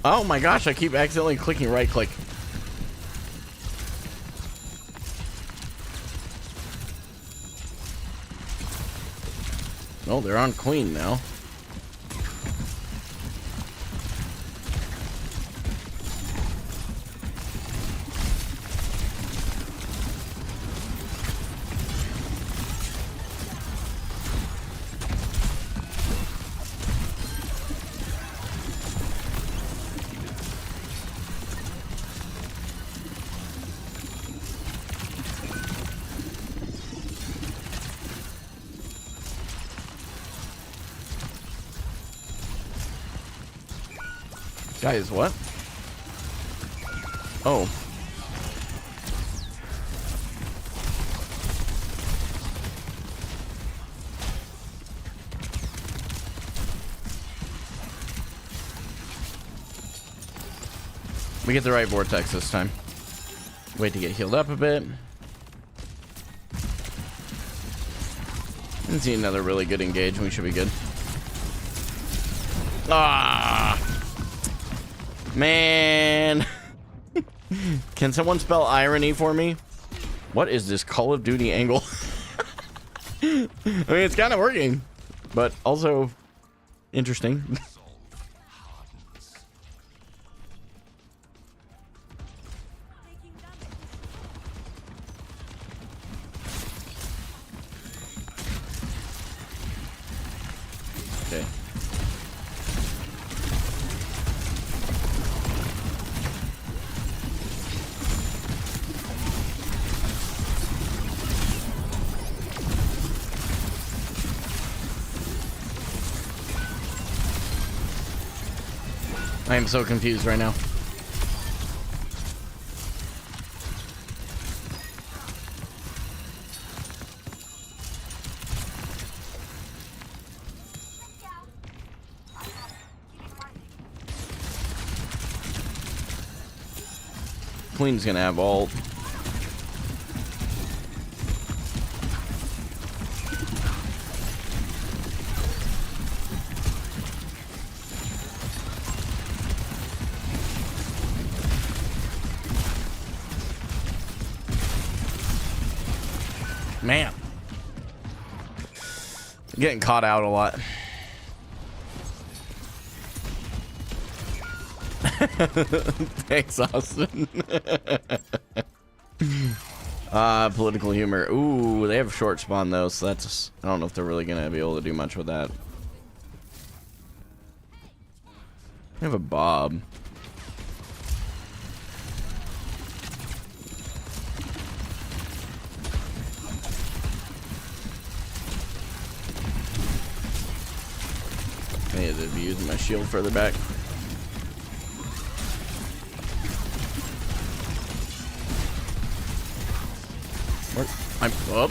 Oh my gosh, I keep accidentally clicking right click. Oh, they're on Queen now. Guys, what? Oh. We get the right vortex this time. Wait to get healed up a bit. And see another really good engage. We should be good. Ah! Man. Can someone spell irony for me? What is this Call of Duty angle? I mean, it's kind of working, but also interesting. Okay. I am so confused right now. Queen's gonna have ult. Man. Getting caught out a lot. Thanks, Austin. Political humor. Ooh, they have short spawn though, so that's, I don't know if they're really gonna be able to do much with that. They have a Bob. I need to be using my shield further back. I'm up.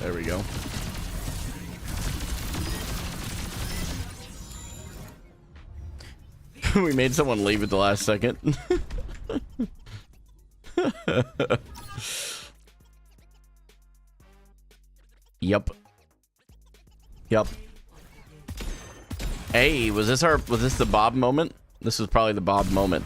There we go. We made someone leave at the last second. Yup. Yup. Hey, was this the Bob moment? This was probably the Bob moment.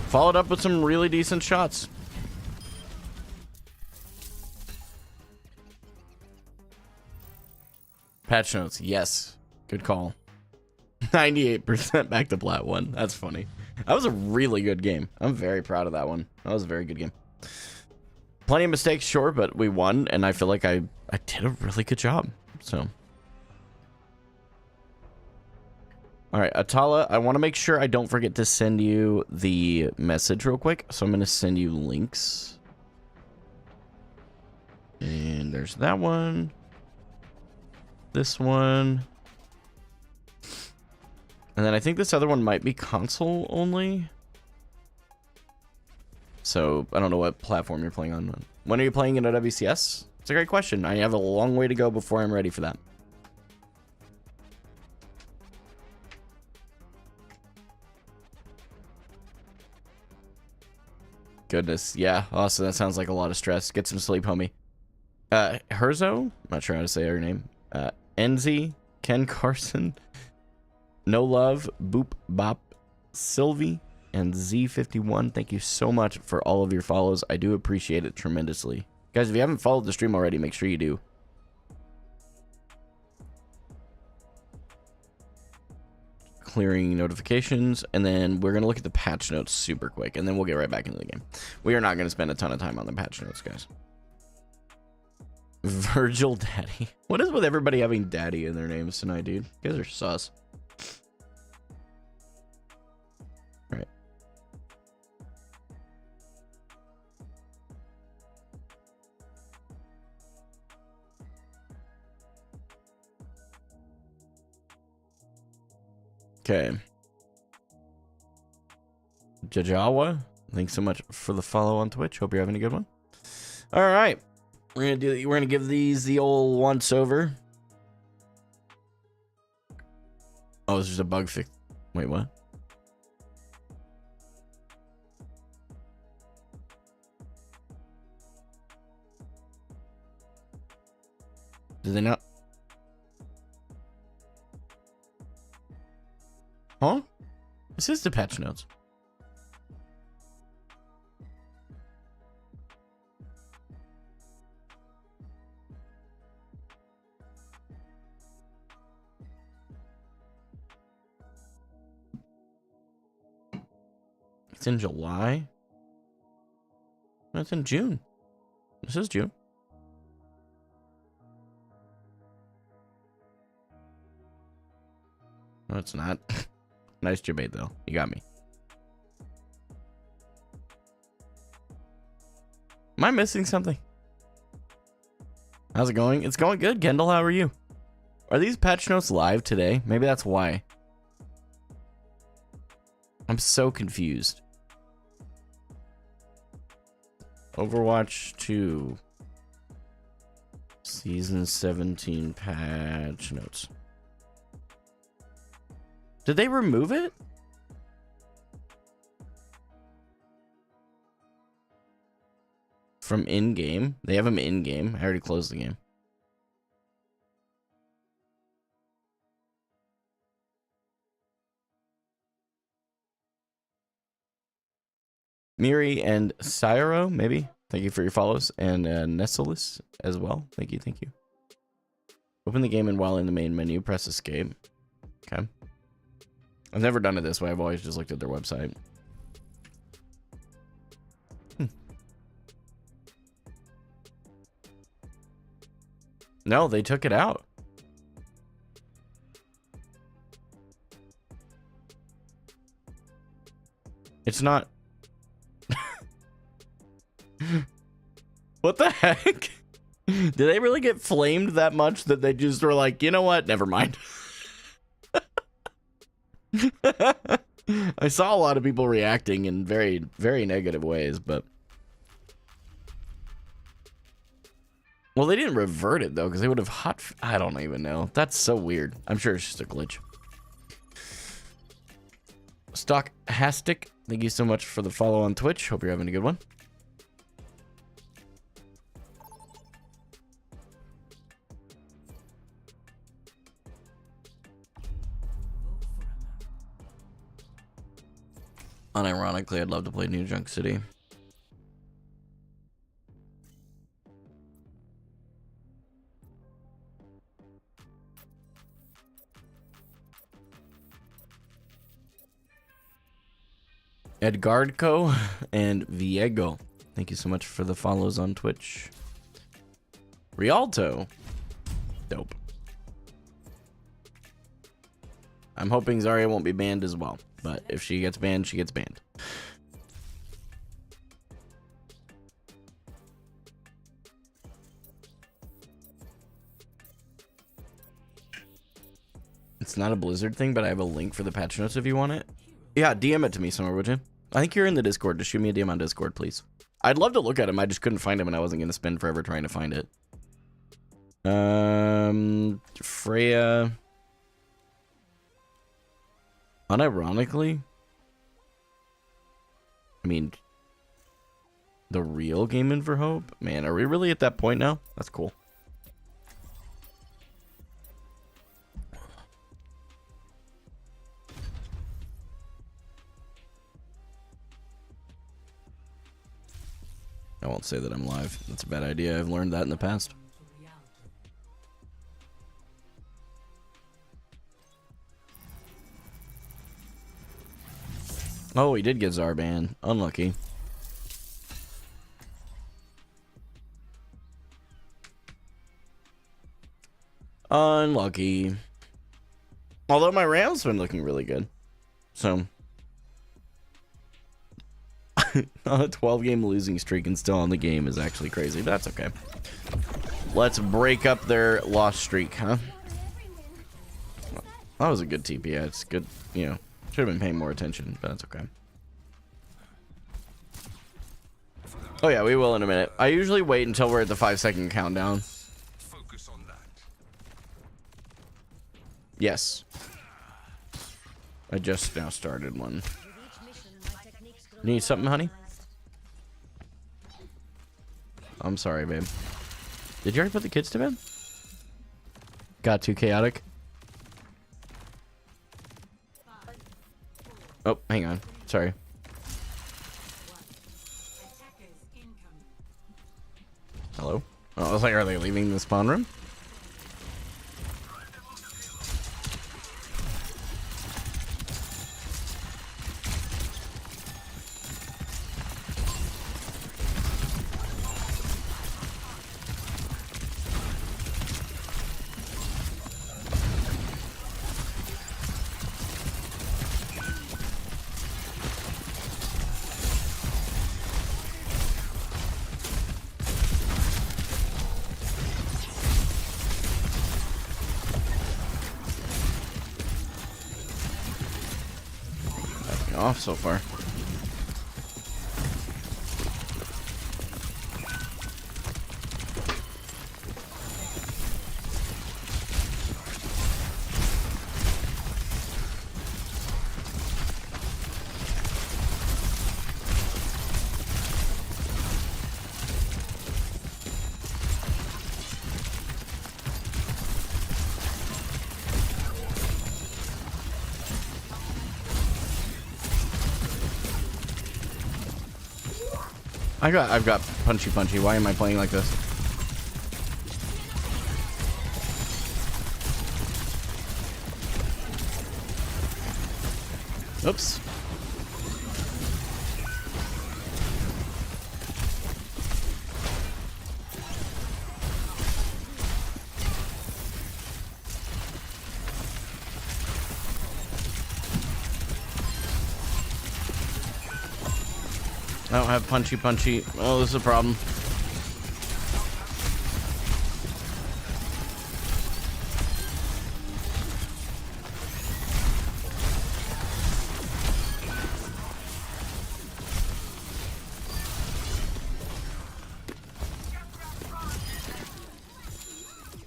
Followed up with some really decent shots. Patch notes, yes. Good call. 98% back to plat 1. That's funny. That was a really good game. I'm very proud of that one. That was a very good game. Plenty of mistakes, sure, but we won, and I feel like I did a really good job. So. All right, Atala, I want to make sure I don't forget to send you the message real quick. So I'm going to send you links. And there's that one. This one. And then I think this other one might be console only. So I don't know what platform you're playing on. When are you playing in a WCS? It's a great question. I have a long way to go before I'm ready for that. Goodness, yeah. Also, that sounds like a lot of stress. Get some sleep, homie. Herzo? Not sure how to say her name. Enzi, Ken Carson, No Love, Boop Bop, Sylvie, and Z51. Thank you so much for all of your follows. I do appreciate it tremendously. Guys, if you haven't followed the stream already, make sure you do. Clearing notifications, and then we're gonna look at the patch notes super quick, and then we'll get right back into the game. We are not gonna spend a ton of time on the patch notes, guys. Virgil Daddy. What is with everybody having daddy in their names tonight, dude? You guys are sus. All right. Okay. Jajawa, thanks so much for the follow on Twitch. Hope you're having a good one. All right, we're gonna give these the old once over. Oh, this is a bug fix. Wait, what? Did they not? Huh? This is the patch notes. It's in July. No, it's in June. This is June. No, it's not. Nice debate, though. You got me. Am I missing something? How's it going? It's going good, Kendall. How are you? Are these patch notes live today? Maybe that's why. I'm so confused. Overwatch 2. Season 17 patch notes. Did they remove it? From in-game? They have them in-game. I already closed the game. Miri and Syro, maybe. Thank you for your follows. And Nessalus as well. Thank you, thank you. Open the game and while in the main menu, press escape. Okay. I've never done it this way. I've always just looked at their website. No, they took it out. It's not. What the heck? Did they really get flamed that much that they just were like, you know what? Never mind. I saw a lot of people reacting in very, very negative ways, but. Well, they didn't revert it, though, because they would have I don't even know. That's so weird. I'm sure it's just a glitch. Stochastic, thank you so much for the follow on Twitch. Hope you're having a good one. Unironically, I'd love to play New Junk City. Edgardco and Viego, thank you so much for the follows on Twitch. Rialto, dope. I'm hoping Zarya won't be banned as well, but if she gets banned, she gets banned. It's not a Blizzard thing, but I have a link for the patch notes if you want it. Yeah, DM it to me somewhere, would you? I think you're in the Discord. Just shoot me a DM on Discord, please. I'd love to look at him. I just couldn't find him, and I wasn't going to spend forever trying to find it. Freya. Unironically, I mean, the real Game In for Hope? Man, are we really at that point now? That's cool. I won't say that I'm live. That's a bad idea. I've learned that in the past. Oh, he did get Zarban. Unlucky. Unlucky. Although my round's been looking really good. So. On a 12-game losing streak and still on the game is actually crazy. That's okay. Let's break up their loss streak, huh? That was a good TP. Yeah, it's good. You know, should have been paying more attention, but that's okay. Oh yeah, we will in a minute. I usually wait until we're at the 5-second countdown. Focus on that. Yes. I just now started one. Need something, honey? I'm sorry, babe. Did you already put the kids to bed? Got too chaotic? Oh, hang on. Sorry. Hello? Oh, I was like, are they leaving the spawn room? Off so far. I've got punchy punchy. Why am I playing like this? Oops. I don't have punchy punchy. Oh, this is a problem.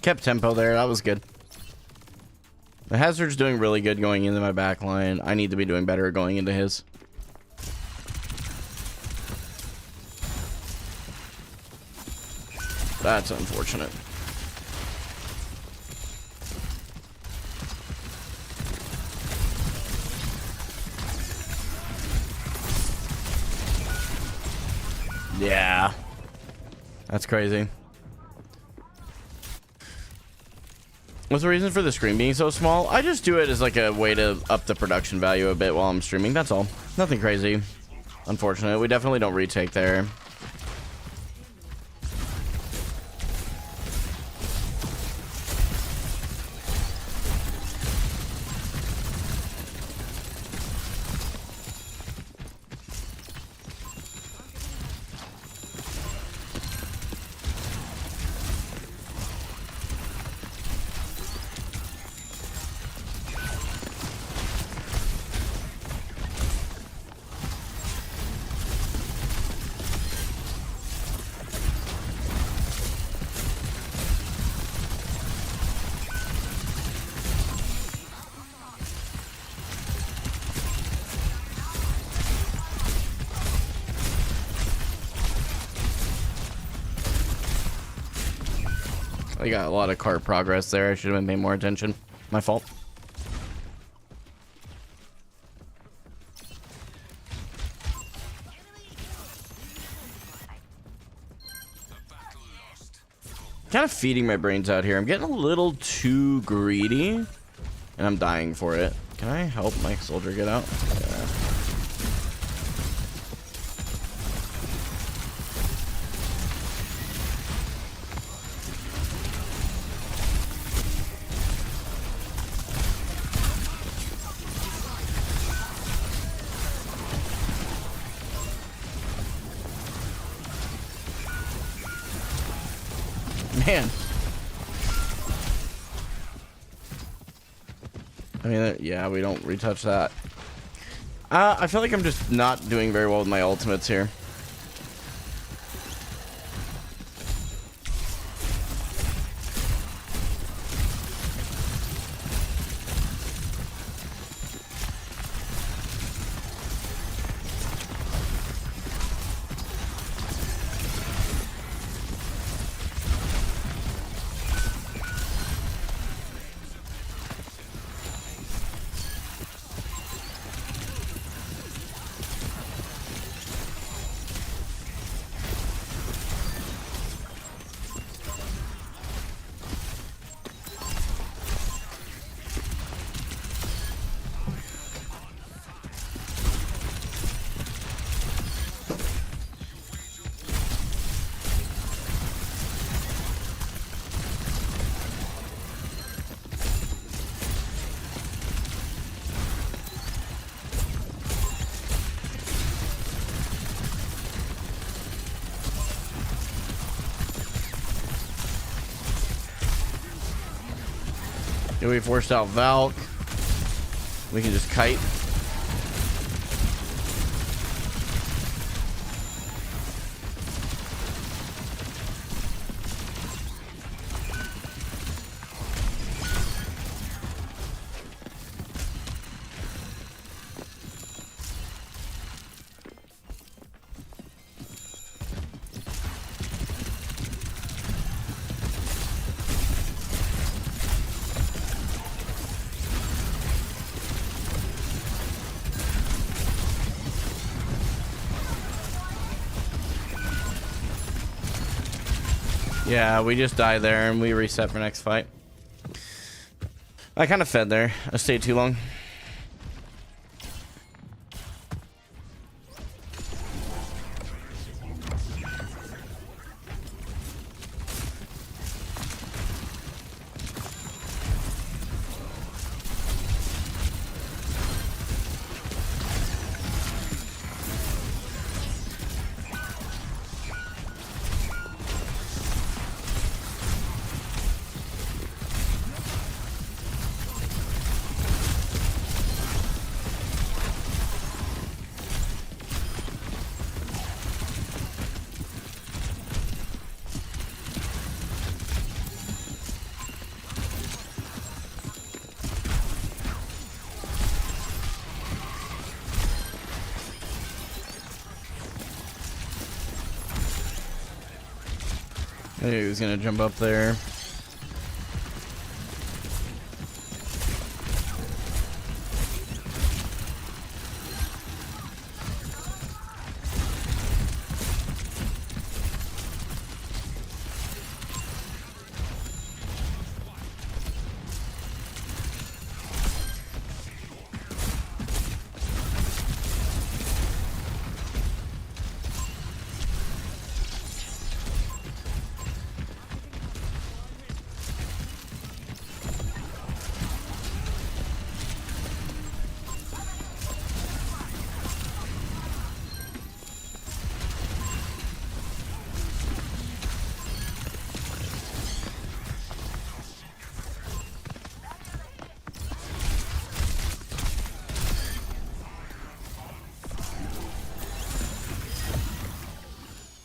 Kept tempo there. That was good. The Hazard's doing really good going into my back line. I need to be doing better going into his. That's unfortunate. Yeah. That's crazy. What's the reason for the screen being so small? I just do it as like a way to up the production value a bit while I'm streaming. That's all. Nothing crazy. Unfortunate. We definitely don't retake there. I got a lot of cart progress there. I should have been paying more attention. My fault. Kind of feeding my brains out here. I'm getting a little too greedy, and I'm dying for it. Can I help my soldier get out? Yeah. Man. I mean, yeah, we don't retouch that. I feel like I'm just not doing very well with my ultimates here. If we forced out Valk, we can just kite. Yeah, we just died there and we reset for next fight. I kind of fed there. I stayed too long. I knew he was gonna jump up there.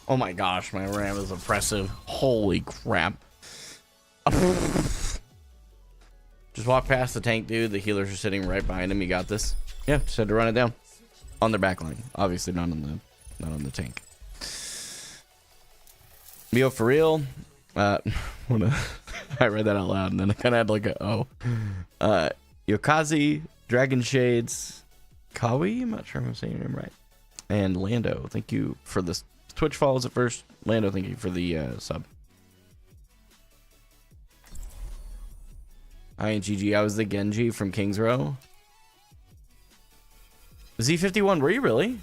Oh my gosh, my RAM is oppressive. Holy crap. Just walk past the tank, dude. The healers are sitting right behind him. You got this. Yeah, just had to run it down. On their back line. Obviously not on the tank. Yo, for real. I read that out loud and then I kinda had like a Yokazi, Dragon Shades, Kawi, I'm not sure if I'm saying your name right. And Lando, thank you for this. Twitch follows at first. Lando, thank you for the sub. INGG, I was the Genji from Kings Row. Z51, were you really? I'm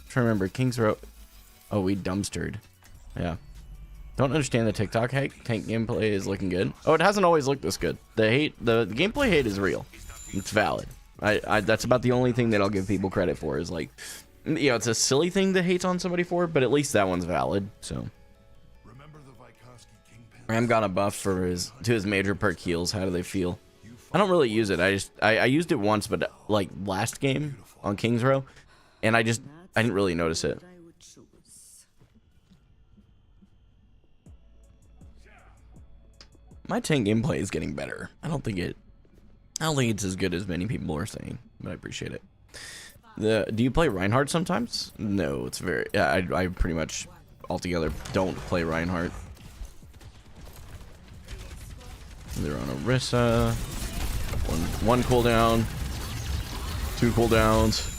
trying to remember. Kings Row. Oh, we dumpstered. Yeah. Don't understand the TikTok hate. Tank gameplay is looking good. Oh, it hasn't always looked this good. The gameplay hate is real. It's valid. That's about the only thing that I'll give people credit for is like, you know, it's a silly thing to hate on somebody for, but at least that one's valid. So Ram got a buff for his major perk heals. How do they feel? I don't really use it. I used it once, but like last game on Kings Row, and I didn't really notice it. My tank gameplay is getting better. I don't think it's as good as many people are saying, but I appreciate it. Do you play Reinhardt sometimes? No, it's very. Yeah, I pretty much altogether don't play Reinhardt. They're on Orisa. One cooldown. 2 cooldowns.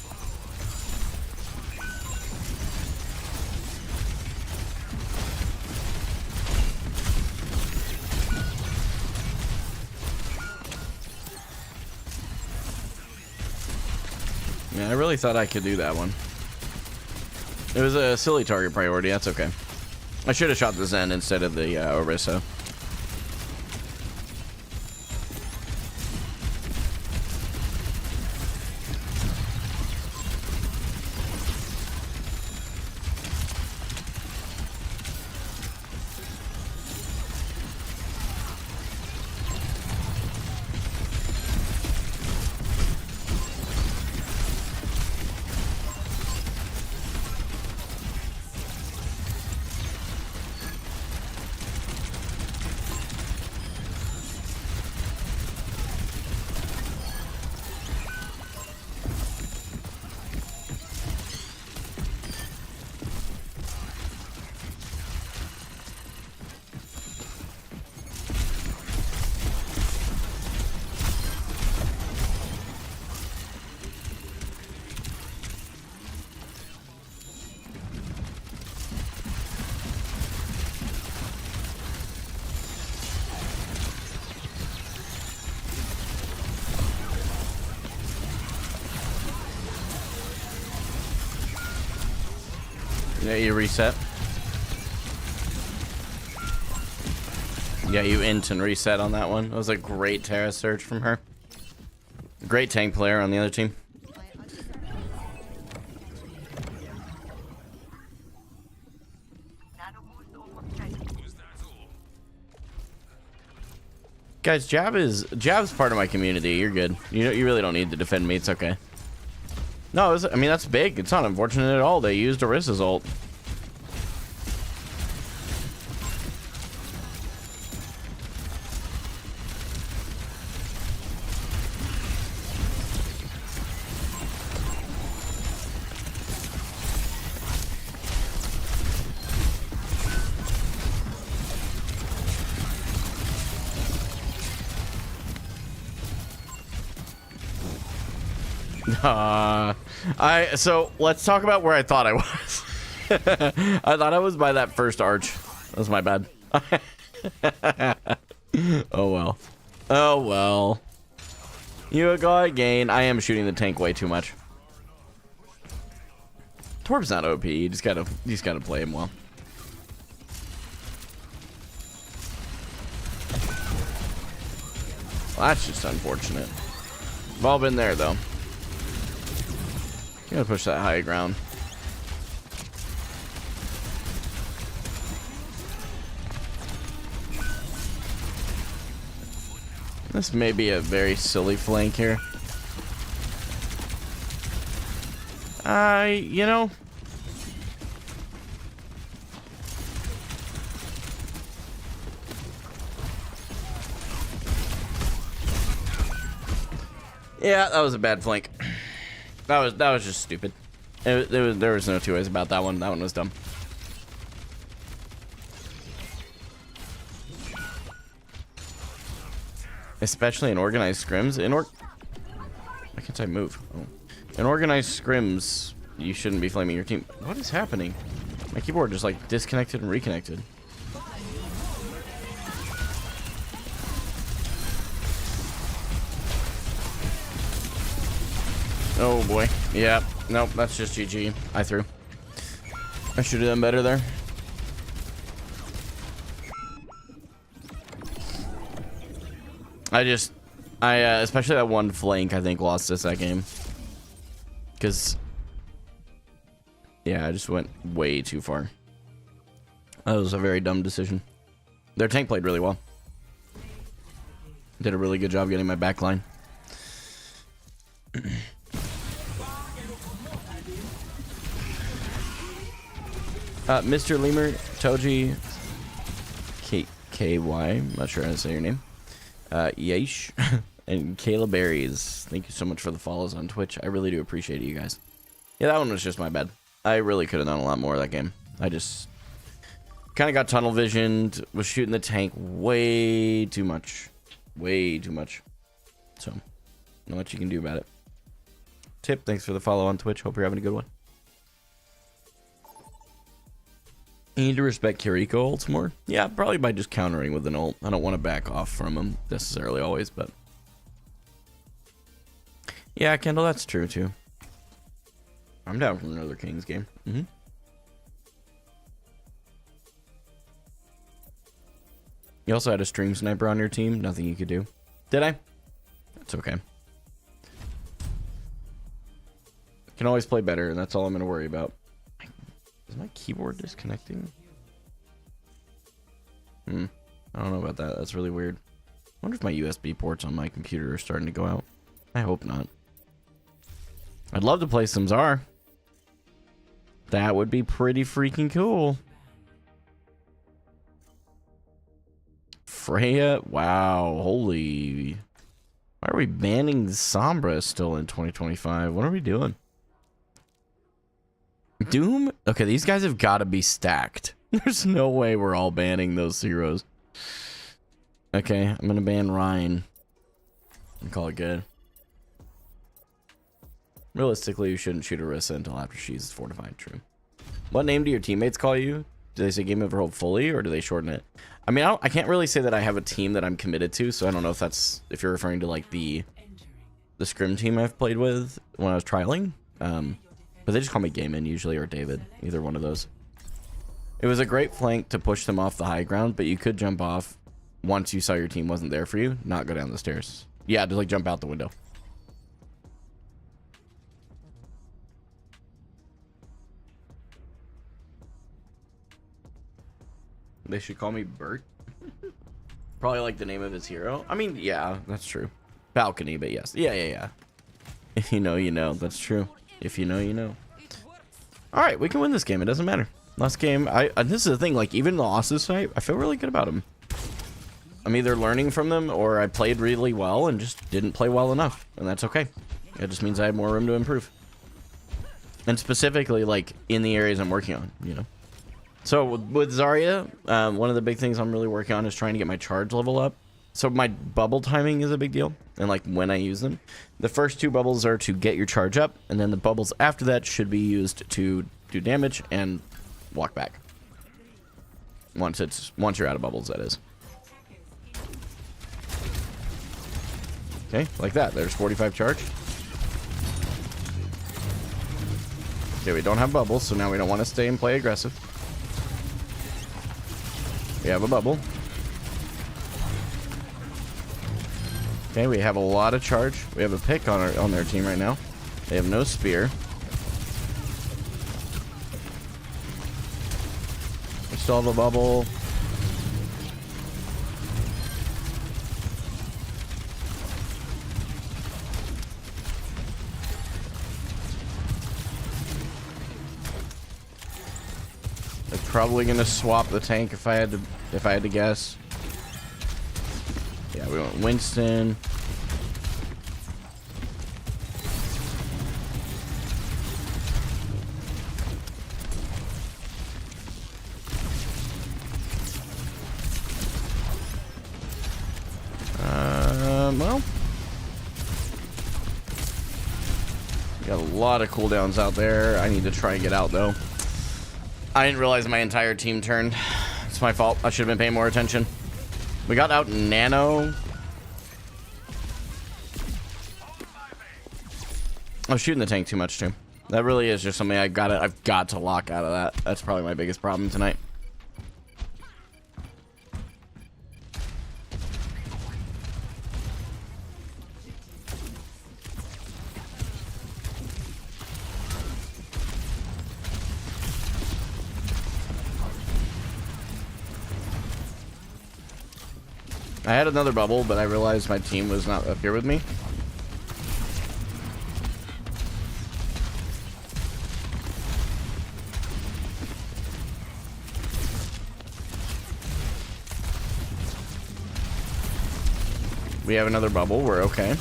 Yeah, I really thought I could do that one. It was a silly target priority. That's okay. I should have shot the Zen instead of the Orisa. Yeah, you reset. Yeah, you int and reset on that one. That was a great Terra surge from her. Great tank player on the other team. Guys, Jab's part of my community. You're good. You really don't need to defend me. It's okay. No, I mean, that's big. It's not unfortunate at all. They used Orissa's ult. So let's talk about where I thought I was. I thought I was by that first arch. That was my bad. Oh well. Oh well. You got gain. I am shooting the tank way too much. Torb's not OP. You just gotta play him well. Well, that's just unfortunate. We've all been there though. You gotta push that high ground. This may be a very silly flank here. You know. Yeah, that was a bad flank. That was just stupid. There was no two ways about that one. That one was dumb. Especially in organized scrims. Why can't I move? Oh. In organized scrims, you shouldn't be flaming your team. What is happening? My keyboard just like disconnected and reconnected. Oh boy. Yeah. Nope, that's just GG. I threw. I should have done better there. Especially that one flank, I think lost us that game. Because, yeah, I just went way too far. That was a very dumb decision. Their tank played really well. Did a really good job getting my back line. Mr. Lemur, Toji, KY, I'm not sure how to say your name. Yesh, and Kayla Berries. Thank you so much for the follows on Twitch. I really do appreciate it, you guys. Yeah, that one was just my bad. I really could have done a lot more of that game. I just kind of got tunnel visioned, was shooting the tank way too much. Way too much. So, not much you can do about it. Tip, thanks for the follow on Twitch. Hope you're having a good one. You need to respect Kiriko ults more. Yeah, probably by just countering with an ult. I don't want to back off from him necessarily always, but yeah, Kendall, that's true too. I'm down for another Kings game. You also had a stream sniper on your team. Nothing you could do. Did I? That's okay. Can always play better, and that's all I'm going to worry about. Is my keyboard disconnecting? I don't know about that. That's really weird. I wonder if my USB ports on my computer are starting to go out. I hope not. I'd love to play some Czar. That would be pretty freaking cool. Freya? Wow. Holy. Why are we banning Sombra still in 2025? What are we doing? Doom? Okay, these guys have got to be stacked. There's no way we're all banning those heroes. Okay, I'm going to ban Ryan and call it good. Realistically, you shouldn't shoot Orisa until after she's fortified. True. What name do your teammates call you? Do they say Game Over Hope fully, or do they shorten it? I mean, I can't really say that I have a team that I'm committed to, so I don't know if you're referring to like the scrim team I've played with when I was trialing. But they just call me Gaiman usually, or David. Either one of those. It was a great flank to push them off the high ground, but you could jump off once you saw your team wasn't there for you, not go down the stairs. Yeah, just like jump out the window. They should call me Bert. Probably like the name of his hero. I mean, yeah, that's true. Balcony, but yes. Yeah. If you know, you know. That's true. If you know, you know. Alright, we can win this game. It doesn't matter. Last game, this is the thing, like, even the losses tonight, I feel really good about them. I'm either learning from them, or I played really well and just didn't play well enough. And that's okay. It just means I have more room to improve. And specifically, like, in the areas I'm working on, you know. So, with Zarya, one of the big things I'm really working on is trying to get my charge level up. So, my bubble timing is a big deal, and, like, when I use them. The first 2 bubbles are to get your charge up, and then the bubbles after that should be used to do damage and walk back. Once you're out of bubbles, that is. Okay, like that. There's 45 charge. Okay, we don't have bubbles, so now we don't want to stay and play aggressive. We have a bubble. Okay, we have a lot of charge. We have a pick on their team right now. They have no spear. We still have a bubble. They're probably gonna swap the tank if I had to guess. Yeah, we want Winston. Well, got a lot of cooldowns out there. I need to try and get out though. I didn't realize my entire team turned. It's my fault. I should have been paying more attention. We got out Nano. I was shooting the tank too much too. That really is just something I've got to lock out of that. That's probably my biggest problem tonight. I had another bubble, but I realized my team was not up here with me. We have another bubble. We're okay.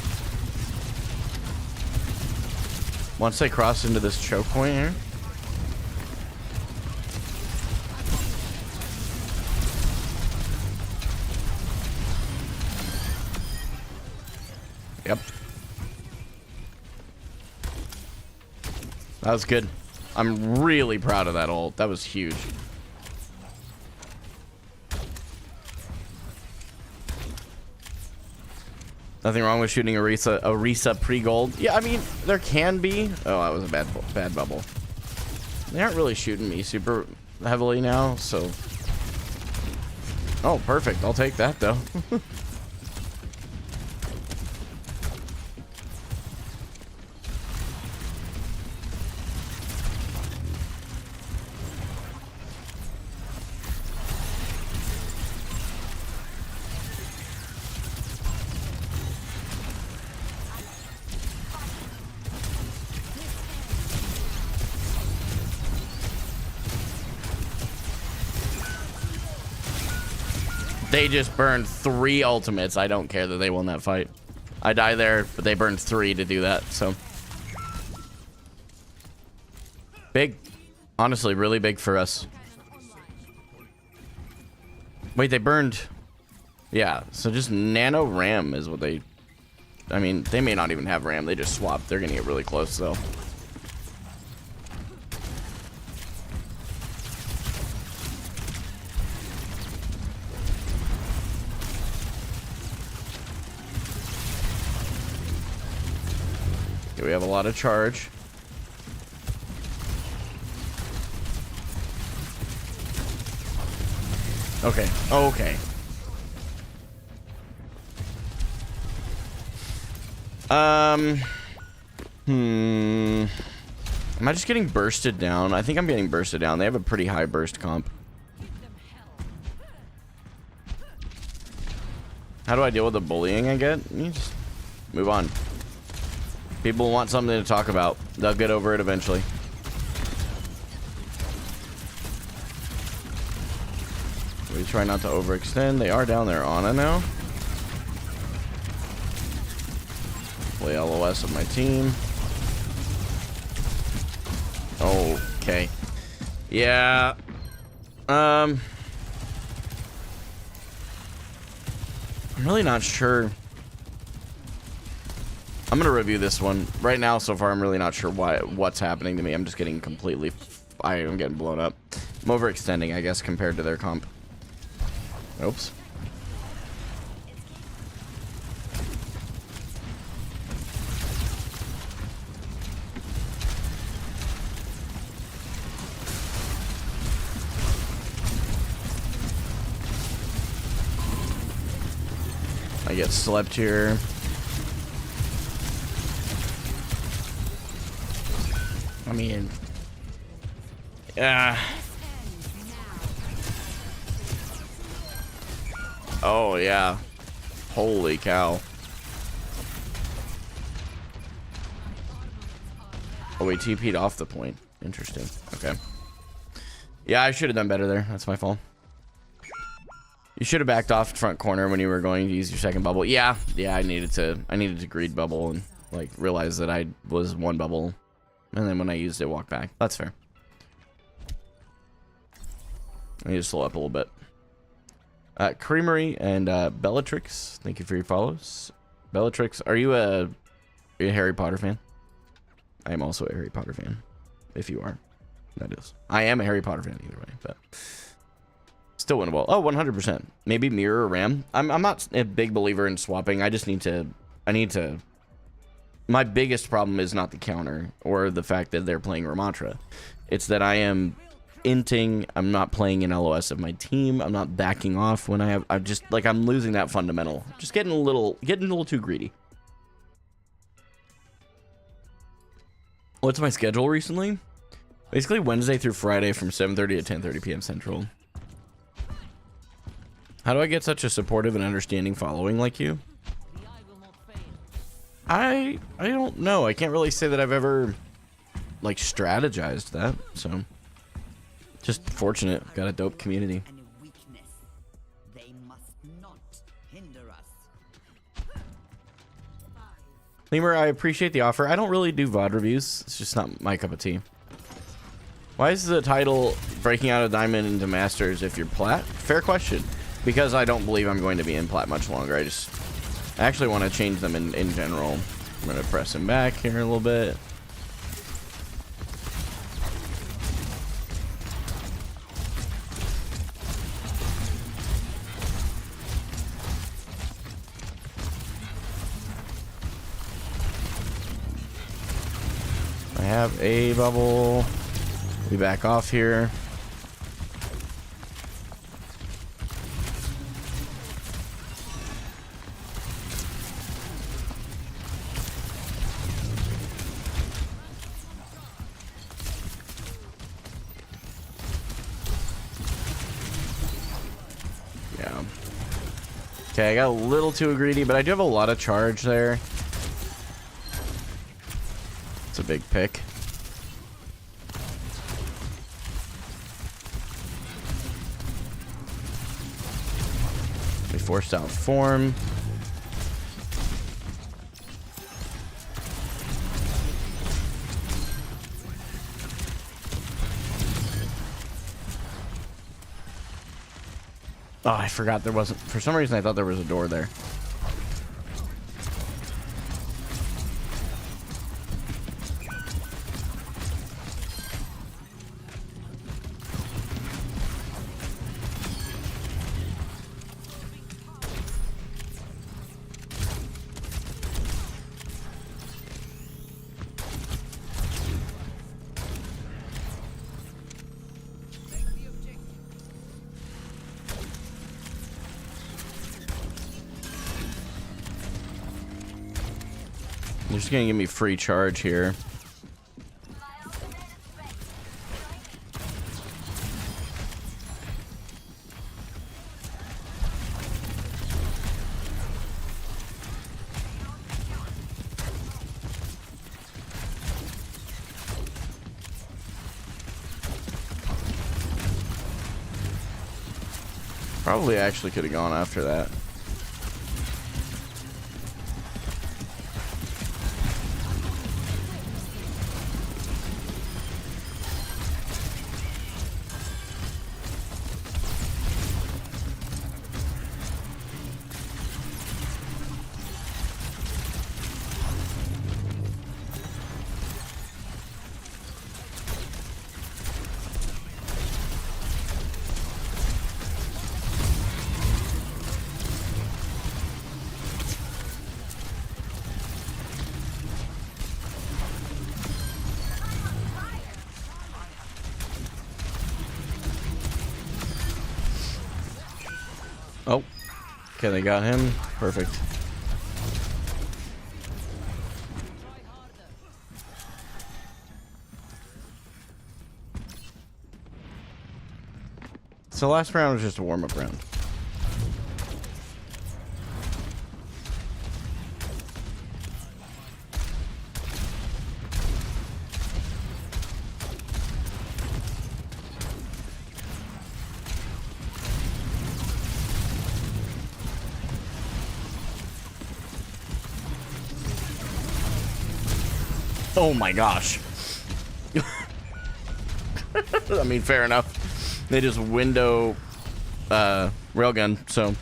Once they cross into this choke point here. Yep. That was good. I'm really proud of that ult. That was huge. Nothing wrong with shooting a Risa pre-gold. Yeah, I mean, there can be. Oh, that was a bad bubble. They aren't really shooting me super heavily now, so. Oh, perfect. I'll take that, though. They just burned 3 ultimates. I don't care that they won that fight. I die there, but they burned 3 to do that, so. Big. Honestly, really big for us. Wait, they burned. Yeah, so just nano RAM is what they. I mean, they may not even have RAM. They just swapped. They're going to get really close, though. We have a lot of charge. Okay. Okay. Am I just getting bursted down? I think I'm getting bursted down. They have a pretty high burst comp. How do I deal with the bullying I get? You just move on. People want something to talk about. They'll get over it eventually. We try not to overextend. They are down there. Ana now. Play LOS of my team. Okay. Yeah. I'm really not sure. I'm gonna review this one right now. So far, I'm really not sure what's happening to me. I'm just getting completely. I am getting blown up. I'm overextending, I guess, compared to their comp. Oops. I get slept here. I mean, yeah. Oh, yeah. Holy cow. Oh, we TP'd off the point. Interesting. Okay. Yeah, I should have done better there. That's my fault. You should have backed off front corner when you were going to use your second bubble. Yeah, I needed to greed bubble and like realize that I was one bubble. And then when I used it, walk back. That's fair. I need to slow up a little bit. Creamery and Bellatrix, thank you for your follows. Bellatrix, are you a Harry Potter fan? I am also a Harry Potter fan. If you are, that is. I am a Harry Potter fan either way, but still winnable. Oh, 100%. Maybe mirror or ram. I'm not a big believer in swapping. I just need to. My biggest problem is not the counter or the fact that they're playing Ramatra. It's that I am inting. I'm not playing in LOS of my team. I'm not backing off when I'm just like I'm losing that fundamental. Just getting a little too greedy. What's my schedule recently? Basically Wednesday through Friday from 7:30 to 10:30 p.m. Central. How do I get such a supportive and understanding following like you? I don't know. I can't really say that I've ever like strategized that, so just fortunate. Got a dope community. They must not hinder us. Lemur, I appreciate the offer. I don't really do VOD reviews. It's just not my cup of tea. Why is the title breaking out of Diamond into Masters if you're Plat? Fair question. Because I don't believe I'm going to be in Plat much longer. I actually want to change them in general. I'm going to press him back here a little bit. I have a bubble. We back off here. Yeah. Okay, I got a little too greedy, but I do have a lot of charge there. It's a big pick. We forced out form. Oh, I forgot there wasn't. For some reason, I thought there was a door there. They're just gonna give me free charge here. Probably actually could have gone after that. Oh, okay, they got him. Perfect. So last round was just a warm-up round. Oh my gosh. I mean, fair enough. They just window railgun, so.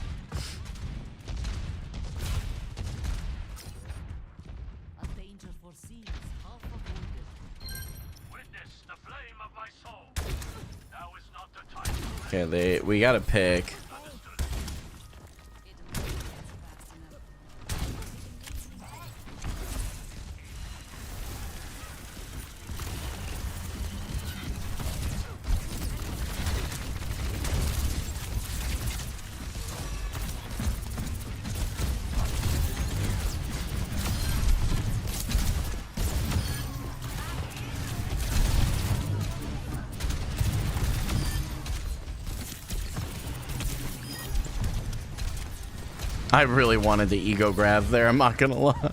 Okay, we gotta pick. I really wanted the ego grab there, I'm not gonna lie.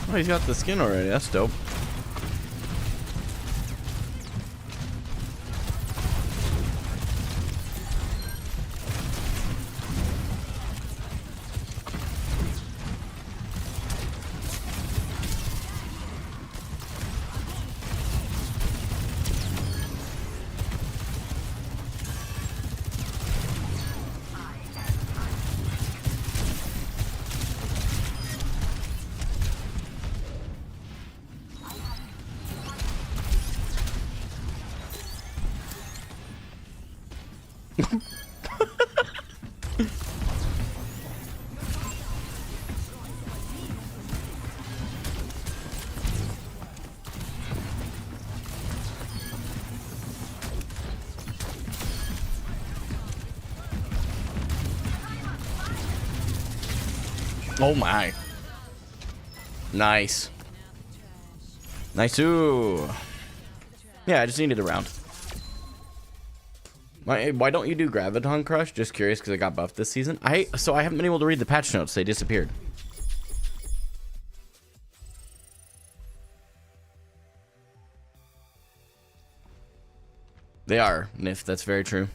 Oh, he's got the skin already, that's dope. Oh my. Nice. Nice-oo. Yeah, I just needed a round. Why don't you do Graviton Crush? Just curious because I got buffed this season. So I haven't been able to read the patch notes. They disappeared. They are, Nif. That's very true.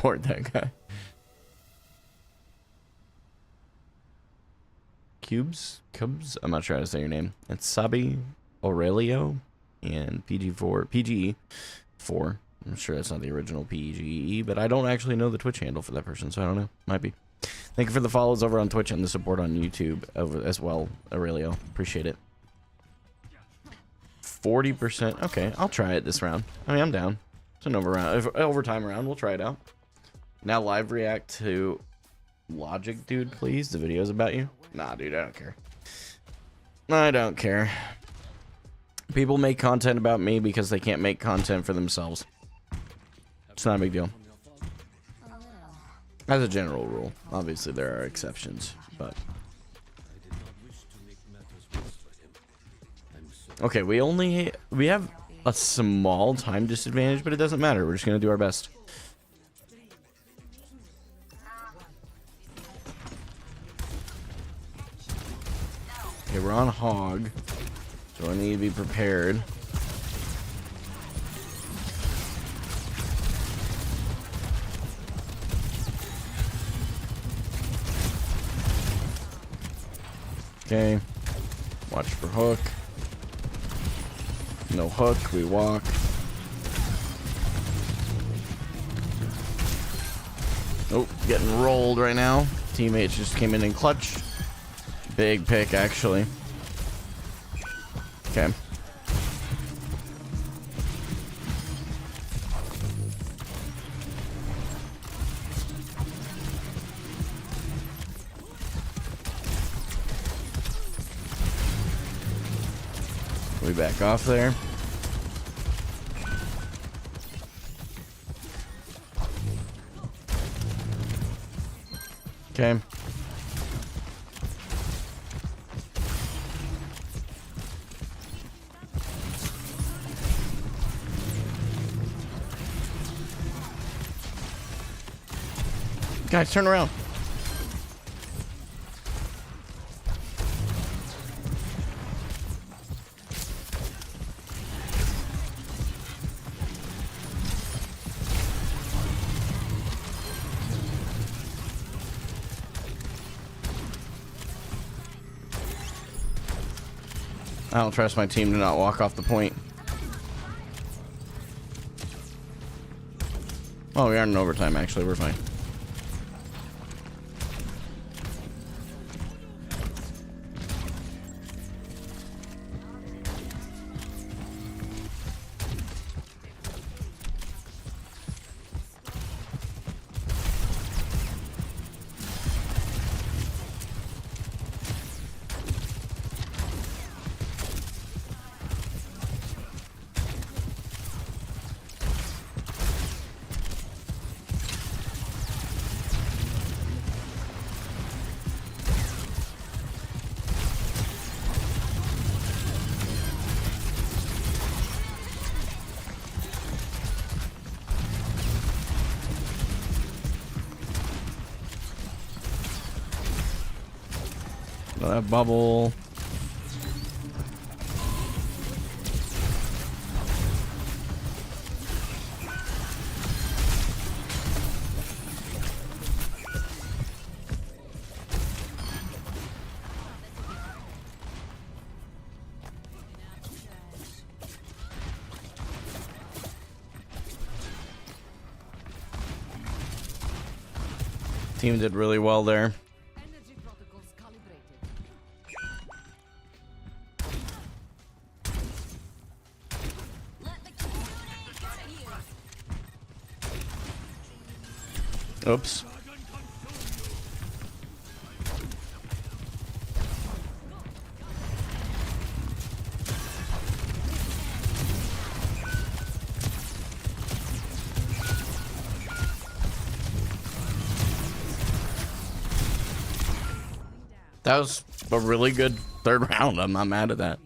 Bored that guy. Cubes? I'm not sure how to say your name. It's Sabi Aurelio and PGE4. I'm sure that's not the original PGE, but I don't actually know the Twitch handle for that person, so I don't know. Might be. Thank you for the follows over on Twitch and the support on YouTube as well, Aurelio. Appreciate it. 40%. Okay, I'll try it this round. I mean, I'm down. It's an overtime round. We'll try it out. Now live react to Logic, dude, please. The video's about you. Nah, dude, I don't care. I don't care. People make content about me because they can't make content for themselves. It's not a big deal. As a general rule. Obviously, there are exceptions, but... Okay, we have a small time disadvantage, but it doesn't matter. We're just gonna do our best. Okay, we're on hog, so I need to be prepared. Okay, watch for hook. No hook, we walk. Oh, getting rolled right now. Teammates just came in and clutched. Big pick, actually. Okay. We back off there. Okay. Guys, turn around. I don't trust my team to not walk off the point. Oh, we aren't in overtime, actually. We're fine. That bubble. Team did really well there. Oops. That was a really good third round. I'm not mad at that.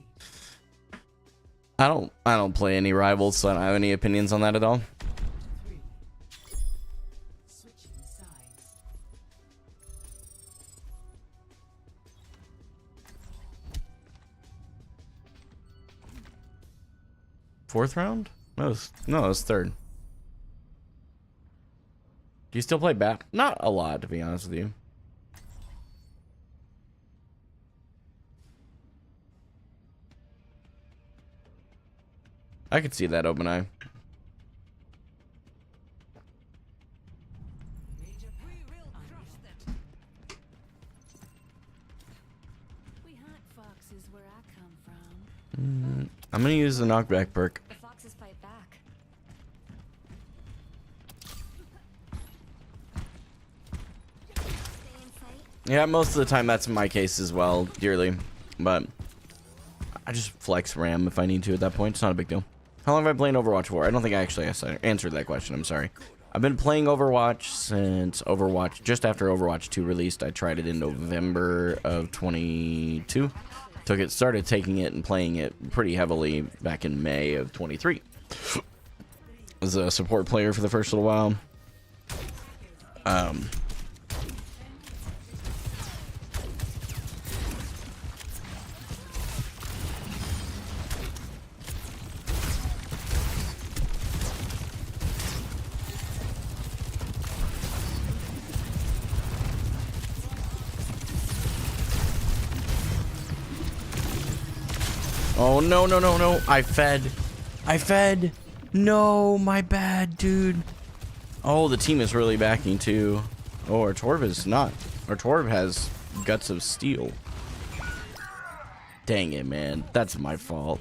I don't play any rivals, so I don't have any opinions on that at all. Fourth round? No, it was third. Do you still play BAP? Not a lot, to be honest with you. I could see that open eye. I'm gonna use the knockback perk. The foxes fight back. Yeah, most of the time that's my case as well, dearly. But I just flex RAM if I need to at that point. It's not a big deal. How long have I been playing Overwatch for? I don't think I actually answered that question. I'm sorry. I've been playing Overwatch since Overwatch, just after Overwatch 2 released. I tried it in November of 22. Started taking it and playing it pretty heavily back in May of 23. Was a support player for the first little while. Oh, no, no, no, no. I fed. No, my bad, dude. Oh, the team is really backing, too. Oh, our Torv is not. Our Torv has guts of steel. Dang it, man. That's my fault.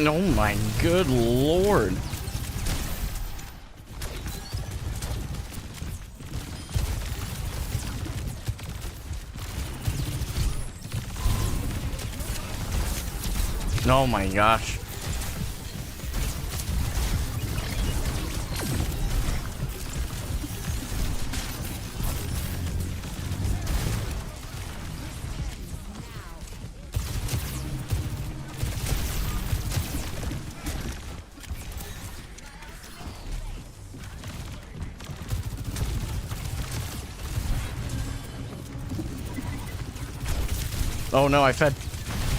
Oh my good lord. Oh my gosh. Oh no, I fed.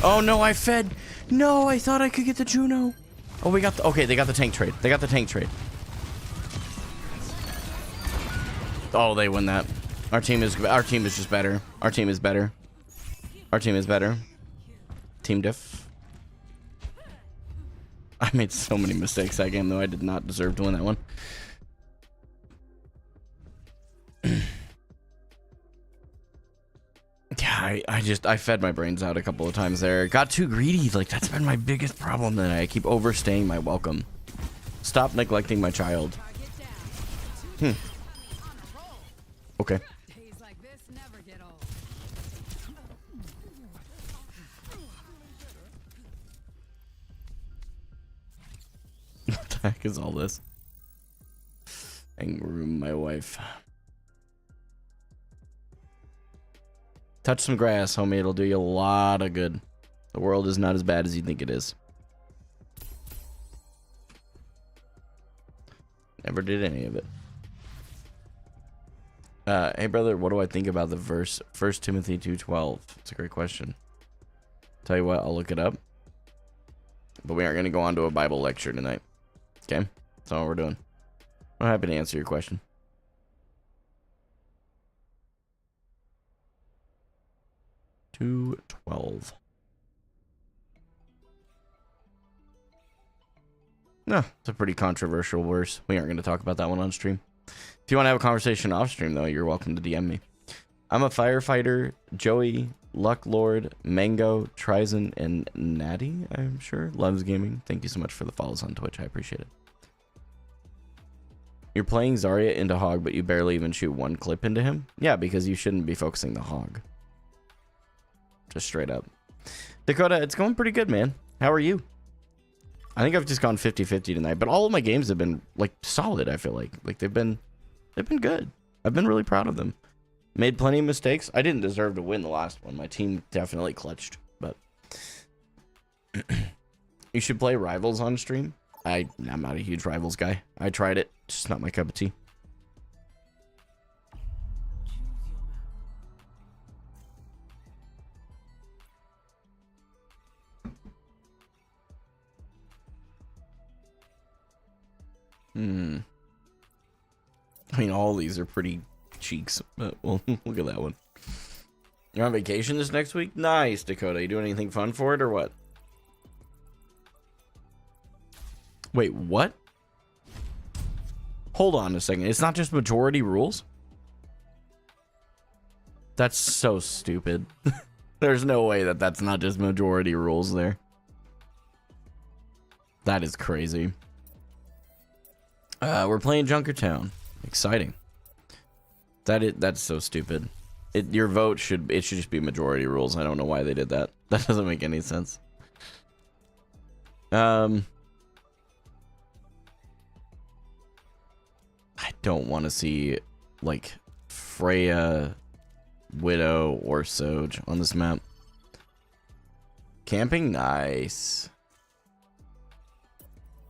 Oh no, I fed. No, I thought I could get the Juno. Oh, we got the, okay, they got the tank trade. They got the tank trade. Oh, they win that. Our team is just better. Our team is better. Our team is better. Team diff. I made so many mistakes that game, though. I did not deserve to win that one. Yeah, I fed my brains out a couple of times there. Got too greedy. Like, that's been my biggest problem tonight. I keep overstaying my welcome. Stop neglecting my child. Okay. What the heck is all this? Anger room, my wife. Touch some grass, homie. It'll do you a lot of good. The world is not as bad as you think it is. Never did any of it. Hey, brother, what do I think about the verse 1 Timothy 2:12? It's a great question. Tell you what, I'll look it up. But we aren't going to go on to a Bible lecture tonight. Okay? That's all we're doing. I'm happy to answer your question. 2:12. No, it's a pretty controversial verse. We aren't going to talk about that one on stream. If you want to have a conversation off stream, though, you're welcome to DM me. I'm a firefighter. Joey, Luck Lord, Mango, Trizen, and Natty, I'm sure, loves gaming. Thank you so much for the follows on Twitch. I appreciate it. You're playing Zarya into Hog, but you barely even shoot one clip into him? Yeah, because you shouldn't be focusing the Hog. Just straight up. Dakota, it's going pretty good, man. How are you? I think I've just gone 50-50 tonight, but all of my games have been like solid, I feel like. Like they've been good. I've been really proud of them. Made plenty of mistakes. I didn't deserve to win the last one. My team definitely clutched, but you should play Rivals on stream. I'm not a huge Rivals guy. I tried it. Just not my cup of tea. Hmm. I mean, all these are pretty cheeks, but well, look at that one. You're on vacation this next week? Nice, Dakota. You doing anything fun for it or what? Wait, what? Hold on a second. It's not just majority rules? That's so stupid. There's no way that that's not just majority rules there. That is crazy. We're playing Junkertown. Exciting. That's so stupid. Your vote should just be majority rules. I don't know why they did that. That doesn't make any sense. I don't want to see like Freya, Widow, or Soj on this map. Camping, nice.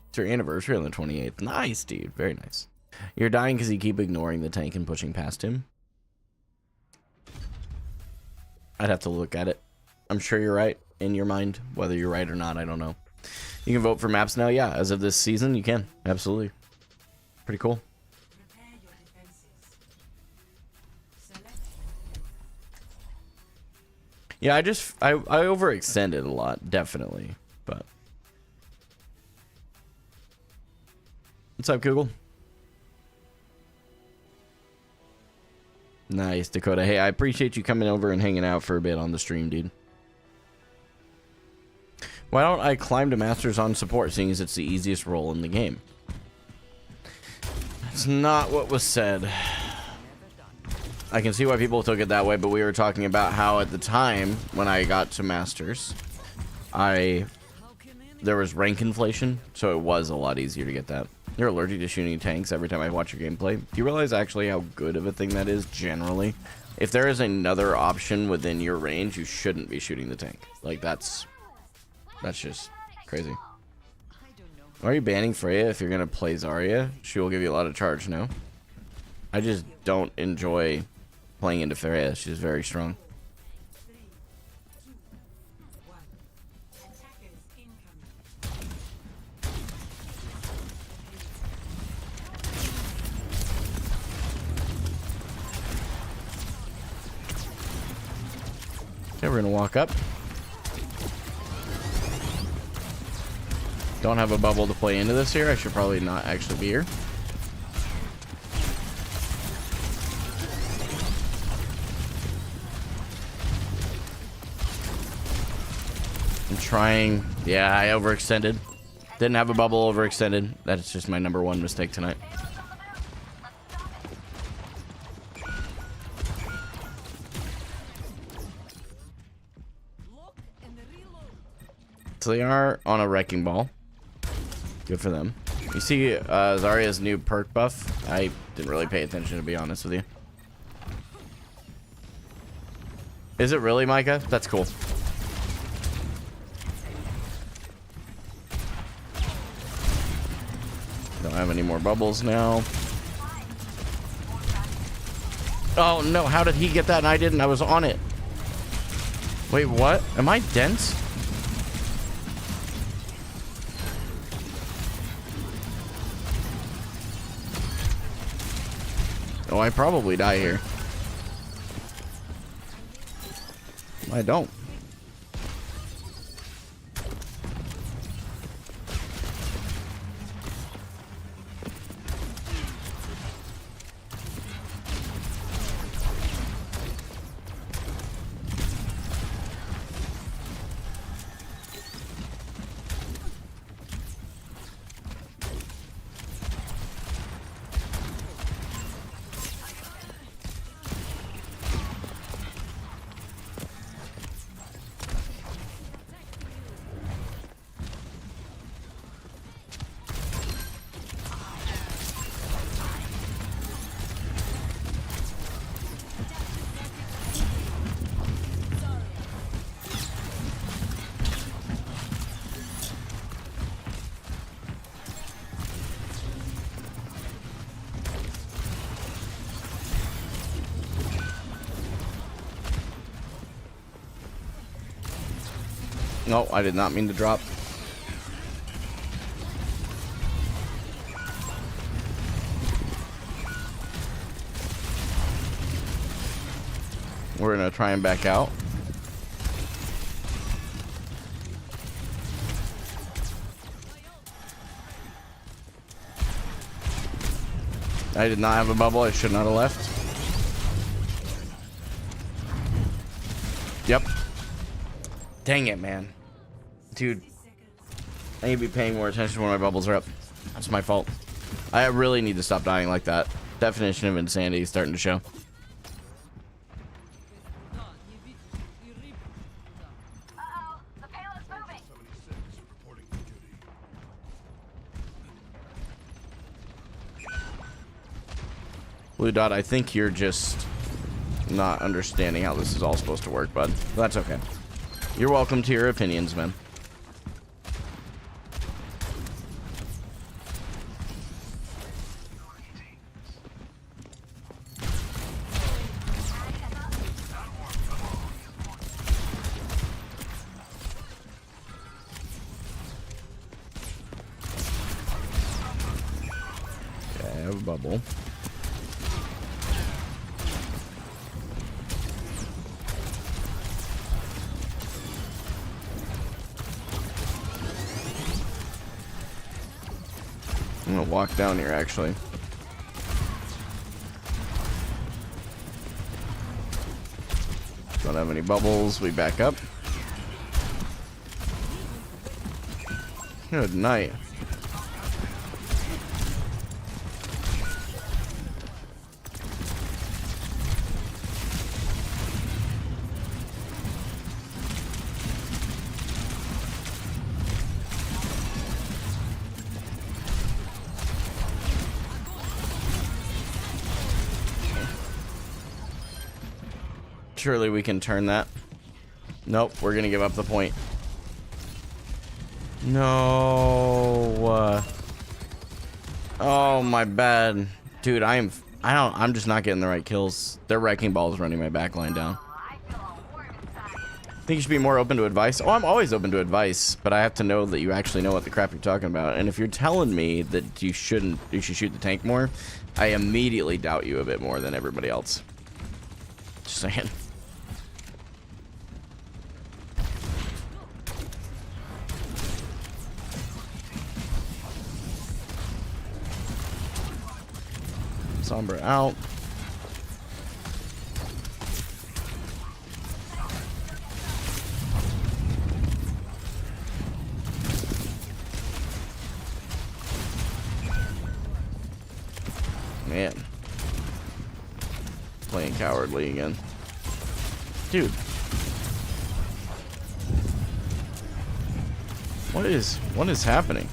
It's your anniversary on the 28th. Nice, dude. Very nice. You're dying because you keep ignoring the tank and pushing past him. I'd have to look at it. I'm sure you're right in your mind. Whether you're right or not, I don't know. You can vote for maps now. Yeah, as of this season, you can. Absolutely. Pretty cool. Yeah, I overextended a lot, definitely. But what's up, Google? Nice, Dakota. Hey, I appreciate you coming over and hanging out for a bit on the stream, dude. Why don't I climb to Masters on support, seeing as it's the easiest role in the game? That's not what was said. I can see why people took it that way, but we were talking about how at the time when I got to Masters, there was rank inflation, so it was a lot easier to get that. You're allergic to shooting tanks every time I watch your gameplay. Do you realize actually how good of a thing that is generally? If there is another option within your range, you shouldn't be shooting the tank. Like, that's just crazy. Why are you banning Freya if you're going to play Zarya? She will give you a lot of charge, no? I just don't enjoy playing into Freya. She's very strong. Okay, we're gonna walk up. Don't have a bubble to play into this here. I should probably not actually be here. I'm trying. Yeah, I overextended. Didn't have a bubble, overextended. That's just my #1 mistake tonight. So they are on a wrecking ball. Good for them. You see Zarya's new perk buff? I didn't really pay attention, to be honest with you. Is it really, Micah? That's cool. Don't have any more bubbles now. Oh no, how did he get that and I didn't? I was on it. Wait, what? Am I dense? Oh, I probably die here. I don't. No, I did not mean to drop. We're gonna try and back out. I did not have a bubble. I should not have left. Yep. Dang it, man. Dude. I need to be paying more attention when my bubbles are up. That's my fault. I really need to stop dying like that. Definition of insanity is starting to show. Uh-oh, the payload's moving. Blue Dot, I think you're just not understanding how this is all supposed to work, bud. That's okay. You're welcome to your opinions, man. Okay, I have a bubble. I'm gonna walk down here, actually. Don't have any bubbles. We back up. Good night. Surely we can turn that. Nope, we're gonna give up the point. No. Oh, my bad, dude. I'm just not getting the right kills. Their wrecking ball is running my backline down. I think you should be more open to advice. Oh, I'm always open to advice, but I have to know that you actually know what the crap you're talking about. And if you're telling me that you should shoot the tank more, I immediately doubt you a bit more than everybody else. Just saying. Sombra out. Man. Playing cowardly again. Dude. What is happening?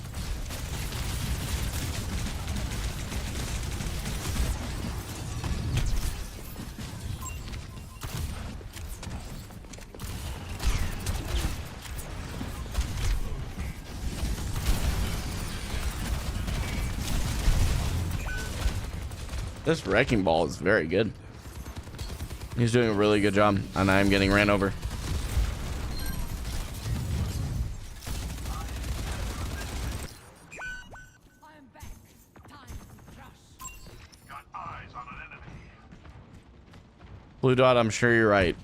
This wrecking ball is very good. He's doing a really good job, and I'm getting ran over. Blue Dot, I'm sure you're right.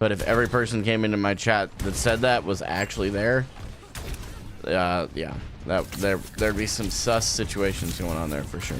But if every person came into my chat that said that was actually there, yeah, there'd be some sus situations going on there for sure.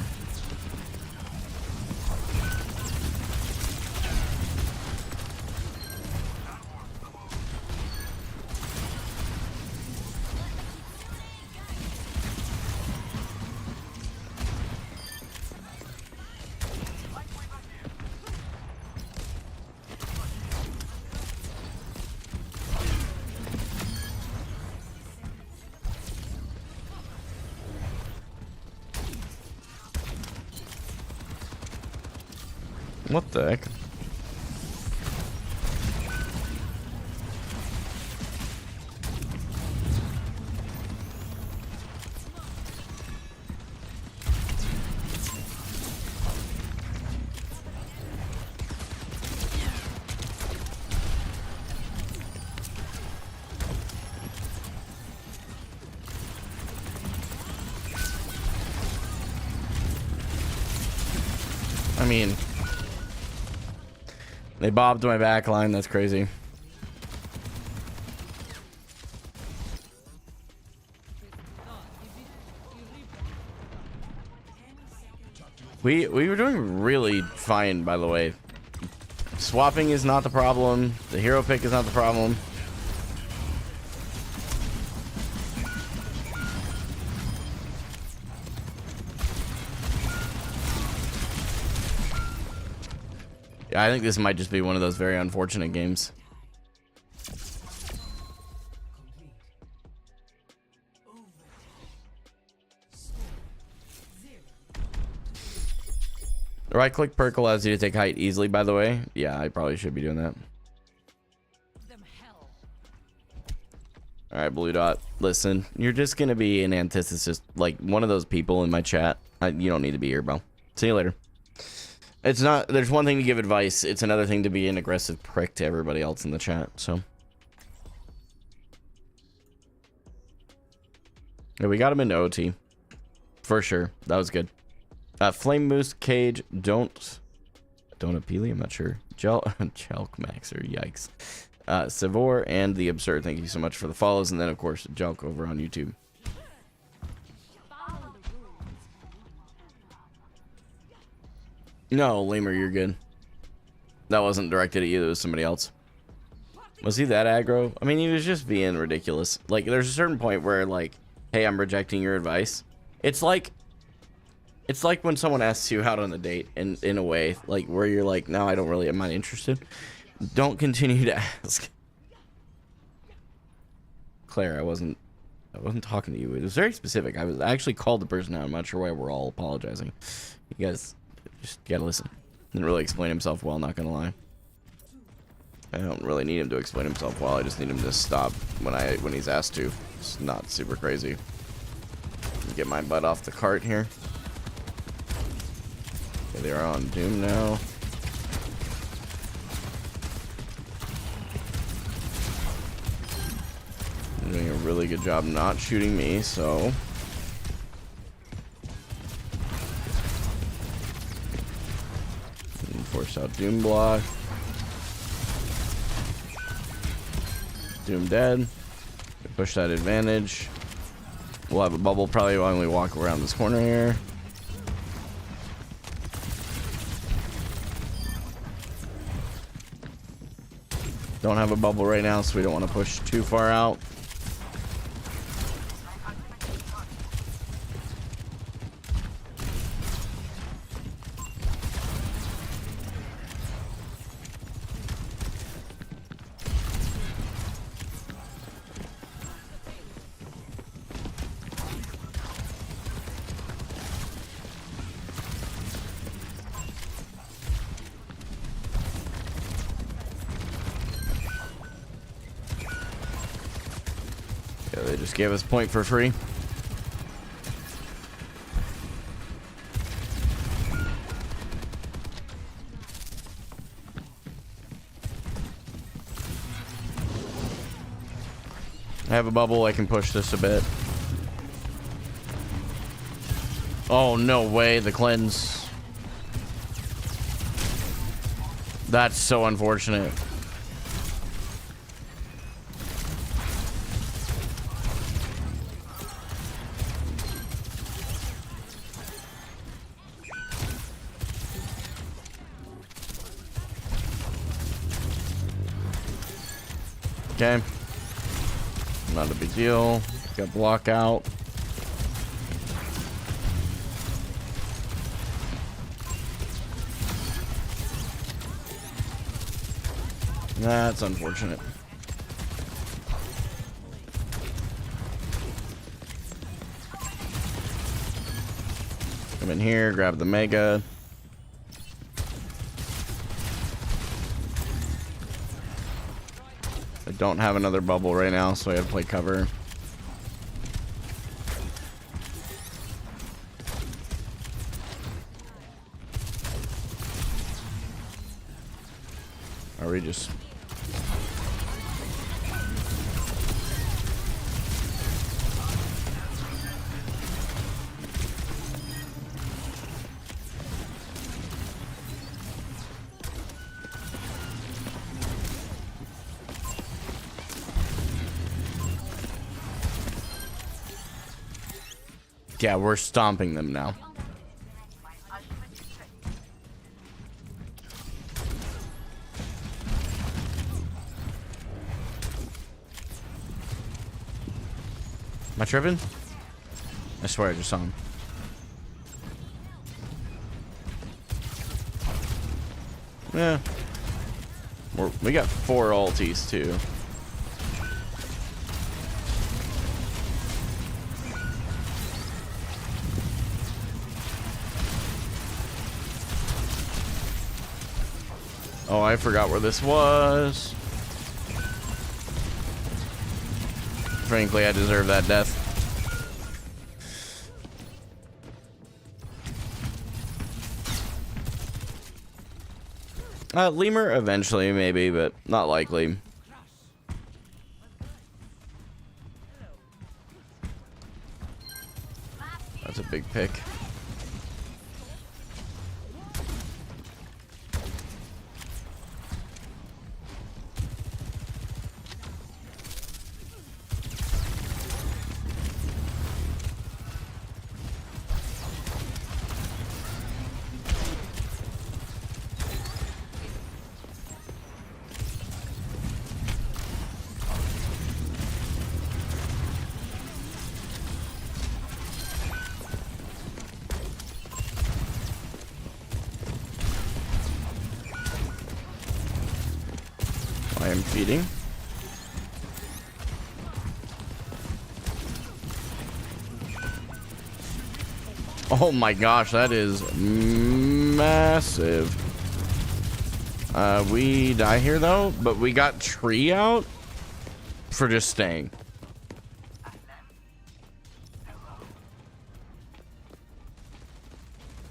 What the heck? I mean, They bobbed my back line. That's crazy. We were doing really fine, by the way. Swapping is not the problem. The hero pick is not the problem. Yeah, I think this might just be one of those very unfortunate games. The right click perk allows you to take height easily, by the way. Yeah, I probably should be doing that. Alright, Blue Dot. Listen, you're just going to be an antithesis, like one of those people in my chat. You don't need to be here, bro. See you later. It's not, there's one thing to give advice. It's another thing to be an aggressive prick to everybody else in the chat, so. Yeah, we got him into OT. For sure. That was good. Flame Moose, Cage, Don't Appeal, I'm not sure. Chalk Maxer, yikes. Savor, and The Absurd, thank you so much for the follows. And then, of course, Jelk over on YouTube. No, Lamer, you're good. That wasn't directed at you, it was somebody else. Was he that aggro? I mean, he was just being ridiculous. Like, there's a certain point where, like, hey, I'm rejecting your advice. It's like when someone asks you out on a date, and in a way, like, where you're like, no, I'm not interested. Don't continue to ask. Claire, I wasn't talking to you. It was very specific. I actually called the person out. I'm not sure why we're all apologizing. You guys just gotta listen. Didn't really explain himself well, not gonna lie. I don't really need him to explain himself well. I just need him to stop when he's asked to. It's not super crazy. Get my butt off the cart here. Okay, they're on Doom now. They're doing a really good job not shooting me, so. And force out Doom block. Doom dead. Push that advantage. We'll have a bubble probably while we walk around this corner here. Don't have a bubble right now, so we don't want to push too far out. They just gave us point for free. I have a bubble, I can push this a bit. Oh, no way, the cleanse. That's so unfortunate. Okay. Not a big deal. Got block out. That's unfortunate. Come in here, grab the mega. I don't have another bubble right now, so I gotta play cover. Are we just... Yeah, we're stomping them now. Am I tripping? I swear I just saw him. Yeah. We got 4 ultis too. Oh, I forgot where this was. Frankly, I deserve that death. Lemur eventually, maybe, but not likely. That's a big pick. I am feeding. Oh my gosh, that is massive. We die here though, but we got tree out for just staying.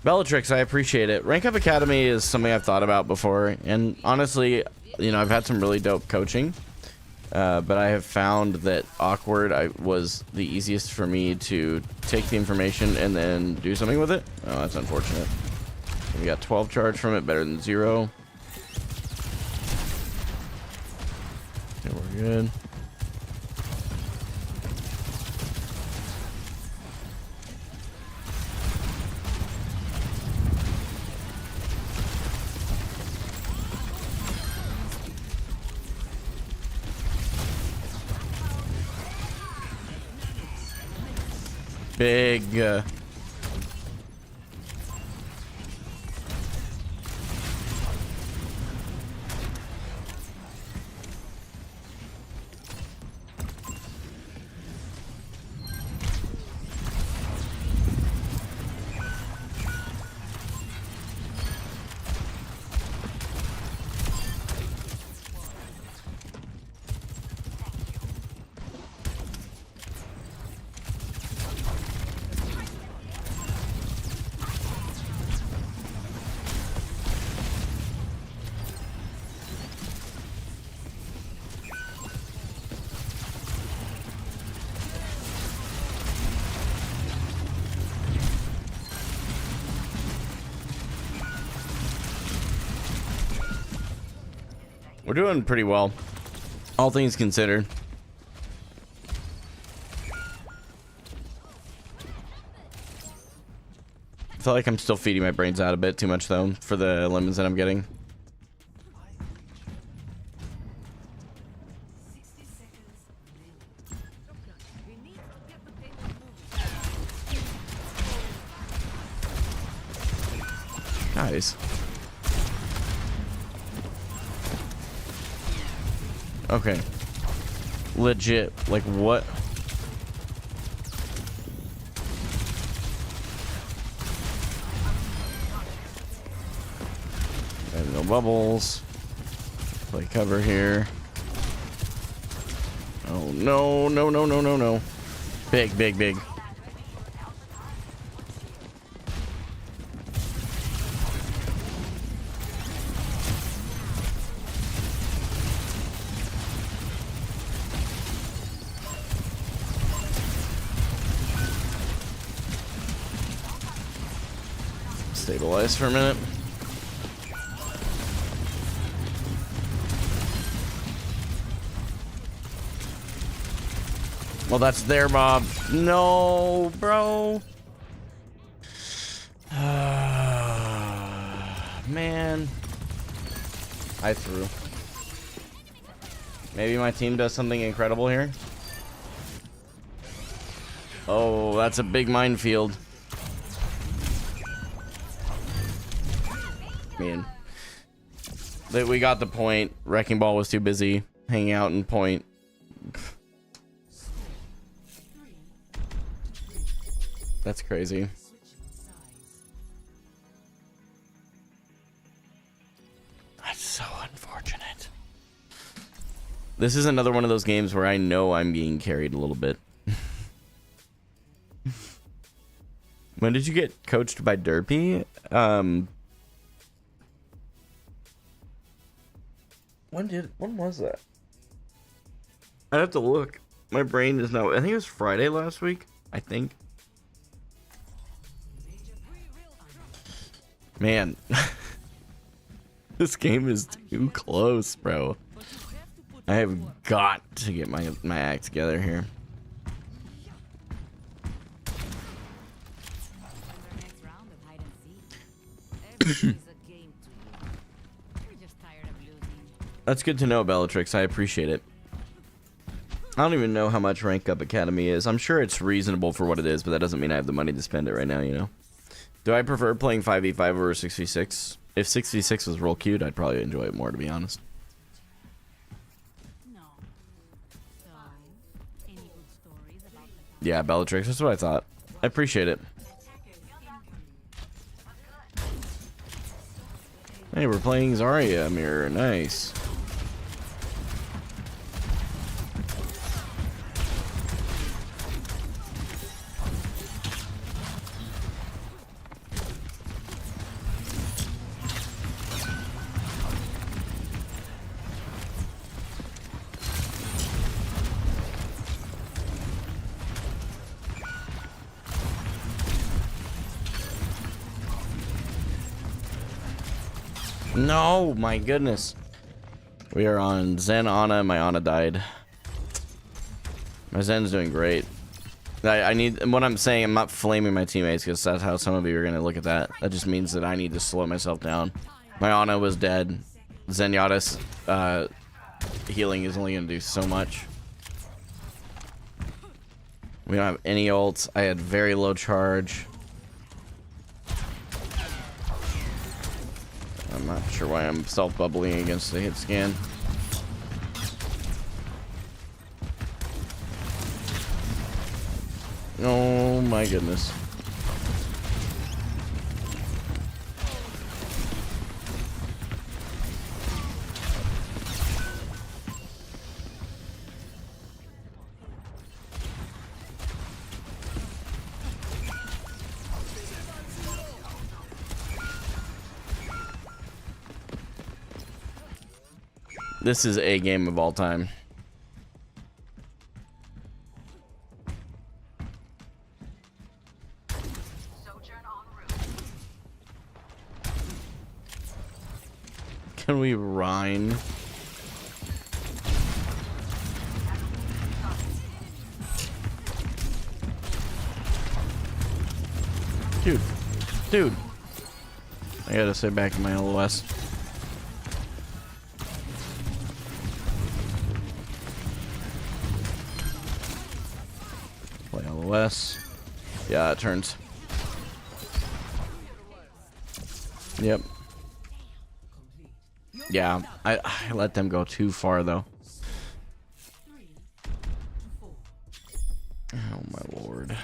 Bellatrix, I appreciate it. Rank Up Academy is something I've thought about before, and honestly, you know, I've had some really dope coaching, but I have found that Awkward was the easiest for me to take the information and then do something with it. Oh, that's unfortunate. We got 12 charge from it, better than 0. Okay, we're good. Big We're doing pretty well, all things considered. I feel like I'm still feeding my brains out a bit too much though for the lemons that I'm getting. Guys. Okay. Legit. Like, what? And no bubbles. Play cover here. Oh, no, no, no, no, no, no. Big, big, big. Stabilize for a minute. Well, that's their mob. No, bro. Man. I threw. Maybe my team does something incredible here. Oh, that's a big minefield. Man. We got the point. Wrecking Ball was too busy hanging out in point. That's crazy. That's so unfortunate. This is another one of those games where I know I'm being carried a little bit. When did you get coached by Derpy? When was that? I'd have to look. My brain is now. I think it was Friday last week. I think. Man. This game is too close, bro. I have got to get my act together here. That's good to know, Bellatrix. I appreciate it. I don't even know how much Rank Up Academy is. I'm sure it's reasonable for what it is, but that doesn't mean I have the money to spend it right now, you know? Do I prefer playing 5v5 over 6v6? If 6v6 was real cute, I'd probably enjoy it more, to be honest. Yeah, Bellatrix, that's what I thought. I appreciate it. Hey, we're playing Zarya Mirror. Nice. No, my goodness. We are on Zen Ana. My Ana died. My Zen's doing great. I need, what I'm saying, I'm not flaming my teammates because that's how some of you are going to look at that. That just means that I need to slow myself down. My Ana was dead. Zenyatta's healing is only going to do so much. We don't have any ults. I had very low charge. I'm not sure why I'm self-bubbling against the hit scan. Oh my goodness. This is a game of all time. Can we Rhine? Dude. I gotta sit back in my LOS. Play LOS. Yeah, it turns. Yep. Yeah, I let them go too far though. Oh my lord.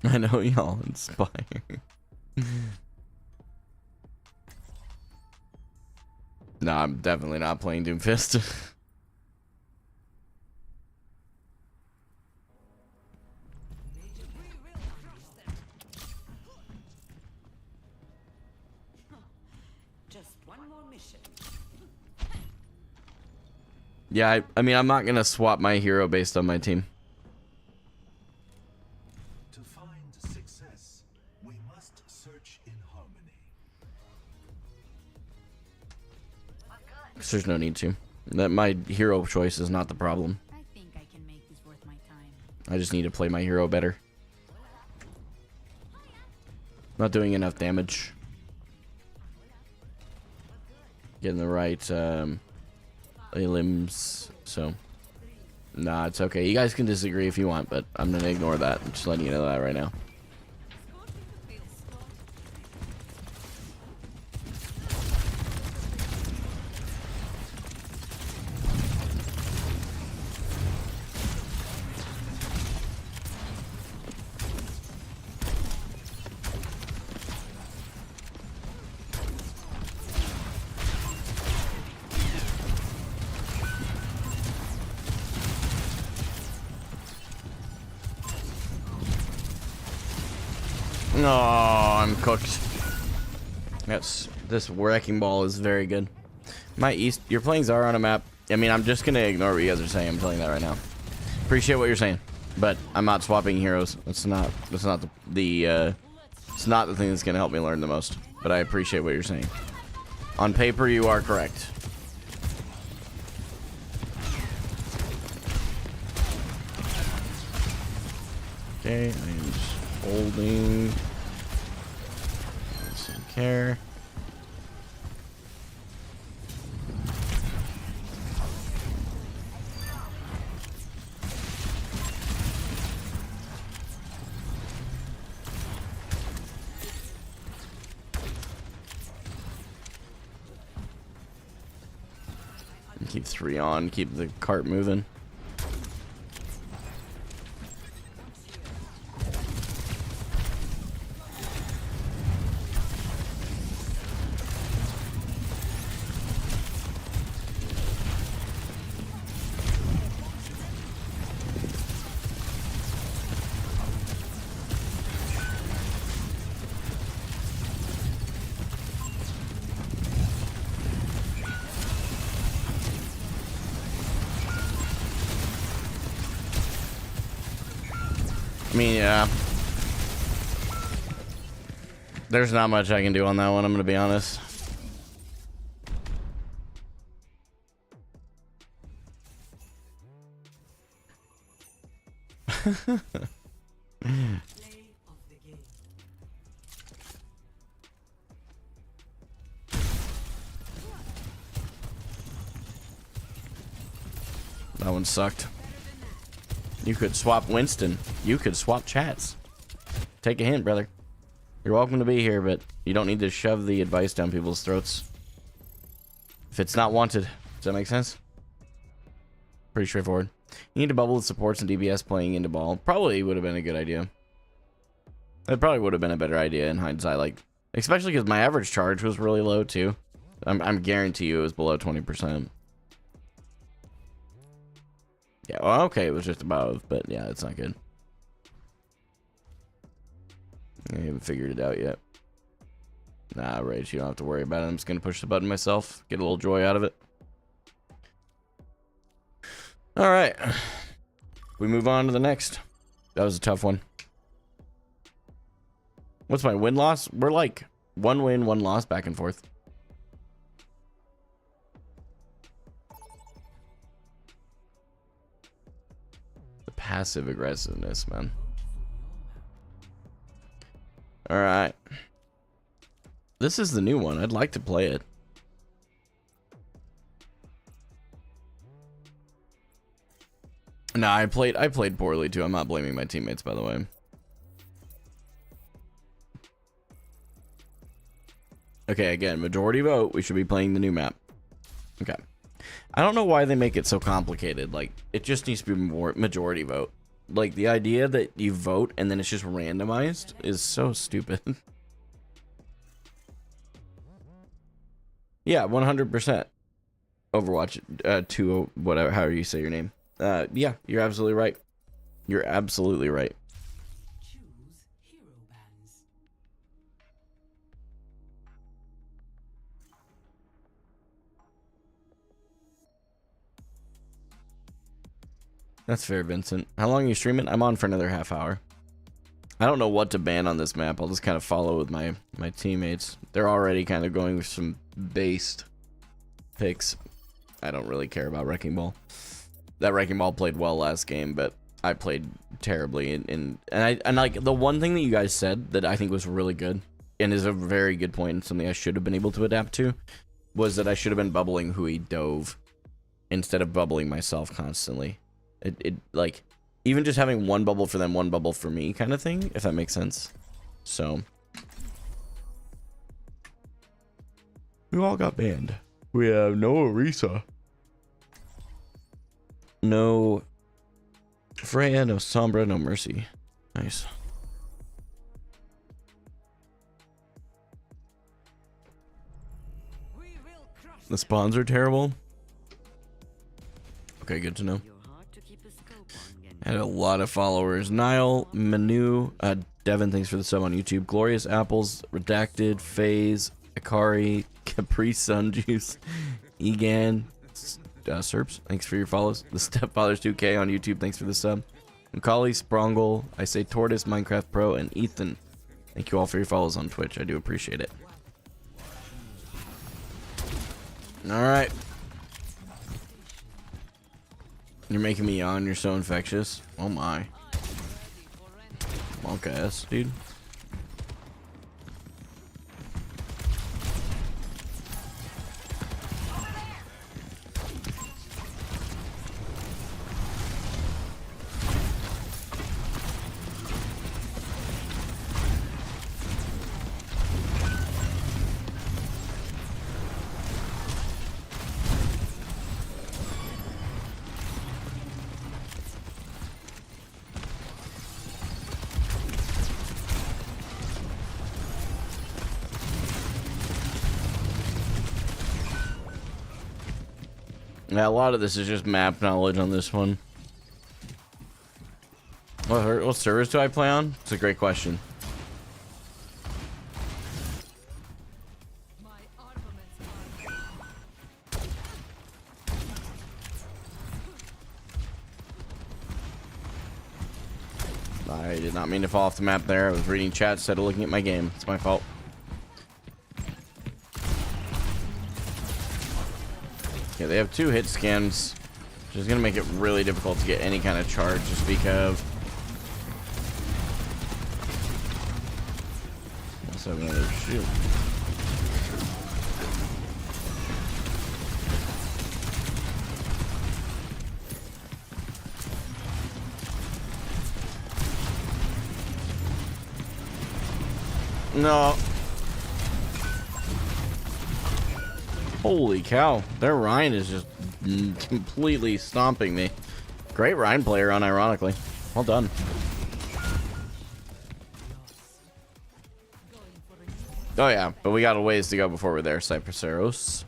I know y'all inspire. No, I'm definitely not playing Doomfist. Just one more mission. Yeah, I mean, I'm not gonna swap my hero based on my team. To find success, We must search in harmony. There's no need to. That my hero choice is not the problem. I think I can make this worth my time. I just need to play my hero better. Not doing enough damage. Getting the right limbs. So, nah, it's okay. You guys can disagree if you want, but I'm gonna ignore that. I'm just letting you know that right now. No, I'm cooked. Yes, this wrecking ball is very good. My East, you're playing Zara on a map. I mean, I'm just gonna ignore what you guys are saying. I'm telling you that right now. Appreciate what you're saying, but I'm not swapping heroes. It's not it's not the thing that's gonna help me learn the most. But I appreciate what you're saying. On paper, you are correct. Okay, I'm just holding. Some care. Keep 3 on, keep the cart moving. I mean, yeah. There's not much I can do on that one, I'm gonna be honest. That one sucked. You could swap Winston. You could swap chats. Take a hint, brother. You're welcome to be here, but you don't need to shove the advice down people's throats. If it's not wanted. Does that make sense? Pretty straightforward. You need to bubble the supports and DBS playing into ball. Probably would have been a good idea. It probably would have been a better idea in hindsight, like, especially because my average charge was really low too. I'm guarantee you it was below 20%. Yeah, well, okay, it was just above, but yeah, it's not good. I haven't figured it out yet. Nah, Rage, you don't have to worry about it. I'm just gonna push the button myself, get a little joy out of it. All right, we move on to the next. That was a tough one. What's my win-loss? We're like 1 win, 1 loss, back and forth. The passive aggressiveness, man. All right. This is the new one. I'd like to play it. No, I played poorly too. I'm not blaming my teammates, by the way. Okay, again, majority vote. We should be playing the new map. Okay. I don't know why they make it so complicated. Like, it just needs to be more majority vote. Like, the idea that you vote and then it's just randomized is so stupid. Yeah, 100%. Overwatch 2, whatever, however you say your name. Yeah, you're absolutely right. You're absolutely right. Choose hero bands. That's fair, Vincent. How long are you streaming? I'm on for another half hour. I don't know what to ban on this map. I'll just kind of follow with my teammates. They're already kind of going with some based picks. I don't really care about Wrecking Ball. That Wrecking Ball played well last game, but I played terribly. And like the one thing that you guys said that I think was really good and is a very good point and something I should have been able to adapt to was that I should have been bubbling Hui Dove instead of bubbling myself constantly. It like even just having one bubble for them, one bubble for me kind of thing, if that makes sense. So we all got banned. We have no Orisa, no Freya, no Sombra, no Mercy. Nice. The spawns are terrible. Okay, good to know. I had a lot of followers. Nile, Manu, Devin, thanks for the sub on YouTube. Glorious Apples, Redacted, FaZe, Akari, Capri Sun Juice, Egan, Serps, thanks for your follows. The Stepfathers 2K on YouTube, thanks for the sub. Macaulay, Sprongle, I say Tortoise, Minecraft Pro, and Ethan. Thank you all for your follows on Twitch. I do appreciate it. Alright. You're making me yawn. You're so infectious. Oh my. Monk ass, dude. Yeah, a lot of this is just map knowledge on this one. What servers do I play on? It's a great question. I did not mean to fall off the map there. I was reading chat instead of looking at my game. It's my fault. Yeah, they have 2 hit scans, which is going to make it really difficult to get any kind of charge just because. Let's have another shoot. No. Holy cow, their Ryan is just completely stomping me. Great Ryan player, unironically. Well done. Oh yeah, but we got a ways to go before we're there, Cypresseros.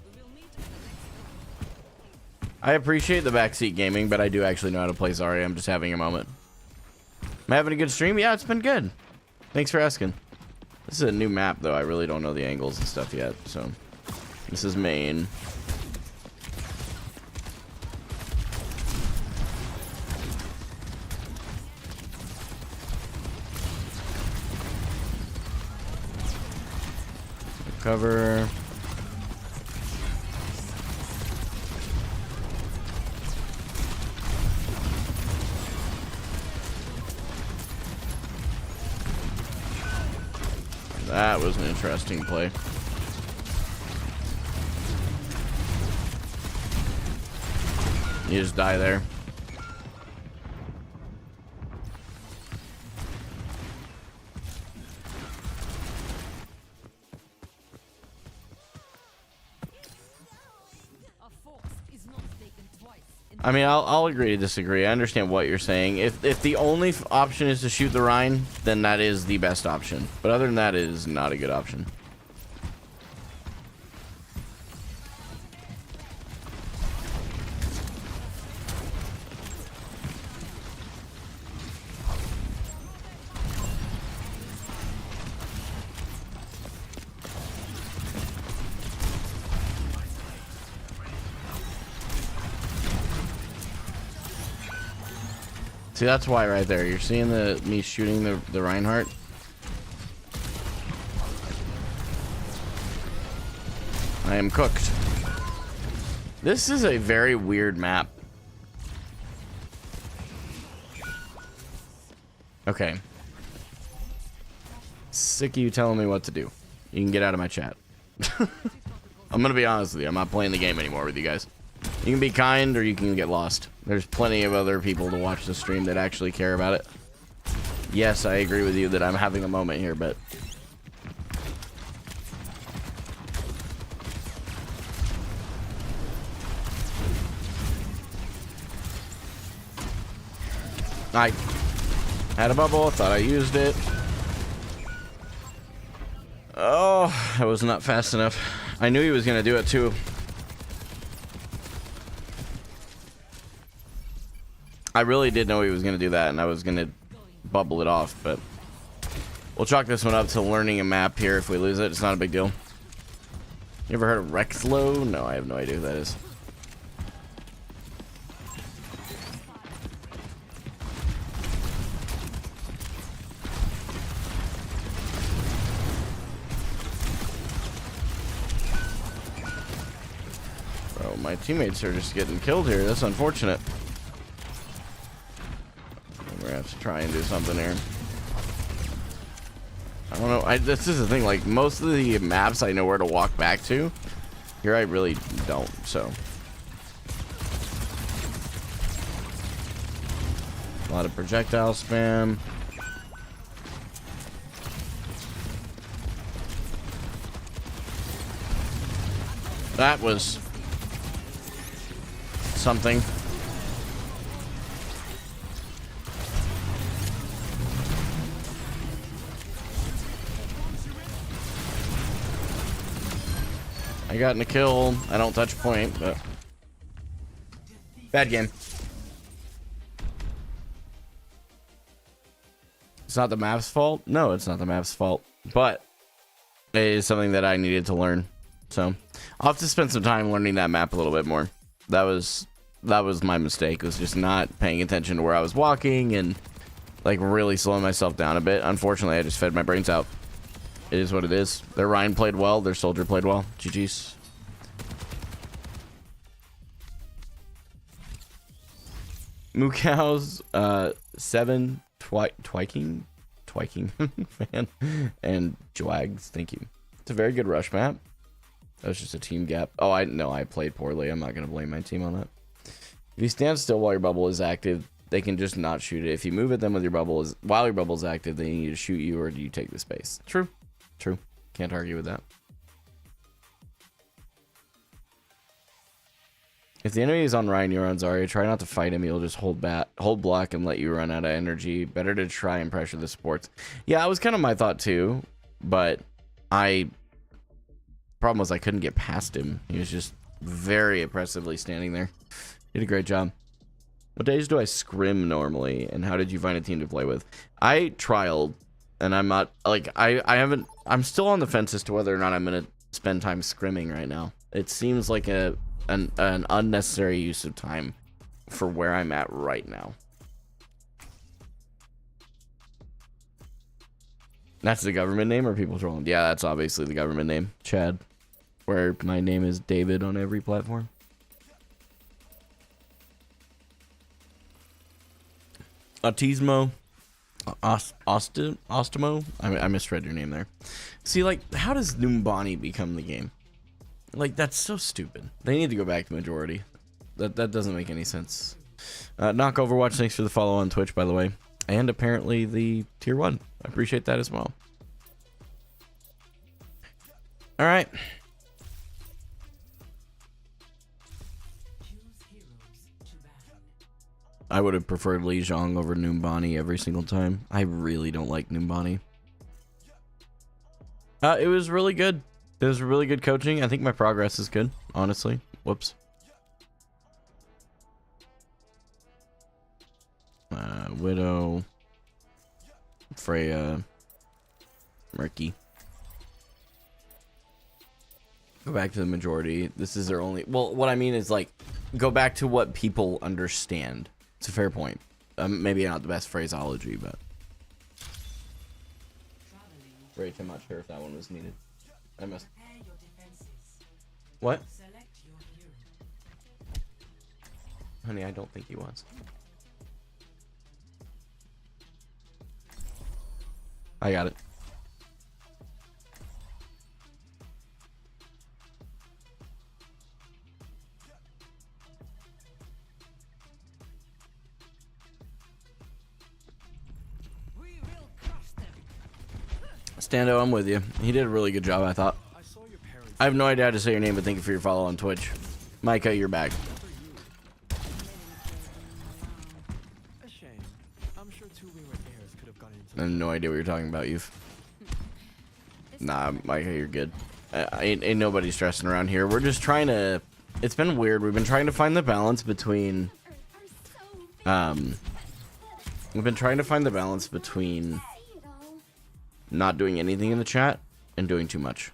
I appreciate the backseat gaming, but I do actually know how to play Zarya. I'm just having a moment. Am I having a good stream? Yeah, it's been good. Thanks for asking. This is a new map, though. I really don't know the angles and stuff yet, so... This is main. Cover. That was an interesting play. You just die there. I mean, I'll agree to disagree. I understand what you're saying. If the only option is to shoot the Rhine, then that is the best option. But other than that, it is not a good option. See, that's why right there. You're seeing me shooting the Reinhardt. I am cooked. This is a very weird map. Okay. Sick of you telling me what to do. You can get out of my chat. I'm gonna be honest with you. I'm not playing the game anymore with you guys. You can be kind or you can get lost. There's plenty of other people to watch the stream that actually care about it. Yes, I agree with you that I'm having a moment here, but... I had a bubble, thought I used it. Oh, I was not fast enough. I knew he was gonna do it too. I really did know he was gonna do that, and I was gonna bubble it off, but we'll chalk this one up to learning a map here. If we lose it, it's not a big deal. You ever heard of Rexlow? No, I have no idea who that is. Bro, my teammates are just getting killed here. That's unfortunate. We're gonna have to try and do something here. I don't know. This is the thing. Like, most of the maps I know where to walk back to. Here I really don't, so. A lot of projectile spam. That was something. I got in a kill. I don't touch point, but bad game. It's not the map's fault. No, it's not the map's fault, but it is something that I needed to learn. So I'll have to spend some time learning that map a little bit more. That was my mistake. Was just not paying attention to where I was walking and like really slowing myself down a bit. Unfortunately, I just fed my brains out. It is what it is. Their Ryan played well. Their Soldier played well. GG's. Mookow's 7 Twiking fan and Jwags. Thank you. It's a very good rush map. That was just a team gap. Oh, I played poorly. I'm not gonna blame my team on that. If you stand still while your bubble is active, they can just not shoot it. If you move at them with your bubble while your bubble is active, they need to shoot you, or do you take the space? True. True. Can't argue with that. If the enemy is on Ryan, you're on Zarya, try not to fight him. He'll just hold block and let you run out of energy. Better to try and pressure the supports. Yeah, that was kind of my thought too, but problem was I couldn't get past him. He was just very oppressively standing there. Did a great job. What days do I scrim normally, and how did you find a team to play with? I trialed, and I'm not like I'm still on the fence as to whether or not I'm gonna spend time scrimming right now. It seems like an unnecessary use of time for where I'm at right now. That's the government name, or people trolling? Yeah, that's obviously the government name, Chad. Where my name is David on every platform. Autismo. Ostimo? I misread your name there. See, like, how does Numbani become the game? Like, that's so stupid. They need to go back to majority. That doesn't make any sense. Knock Overwatch, thanks for the follow on Twitch, by the way. And apparently the tier 1. I appreciate that as well. Alright. I would have preferred Li Zhang over Numbani every single time. I really don't like Numbani. It was really good. It was really good coaching. I think my progress is good, honestly. Whoops. Widow. Freya. Murky. Go back to the majority. This is their only... Well, what I mean is, like, go back to what people understand. It's a fair point. maybe not the best phraseology, but Rach, I'm not sure if that one was needed. I must. What? Honey, I don't think he was. I got it. Stando, I'm with you. He did a really good job, I thought. I have no idea how to say your name, but thank you for your follow on Twitch. Micah, you're back. A shame. I'm sure two wayward heirs could have gotten into I have no idea what you're talking about, you've. Nah, Micah, you're good. Ain't nobody stressing around here. We're just trying to. It's been weird. We've been trying to find the balance between. We've been trying to find the balance between not doing anything in the chat and doing too much.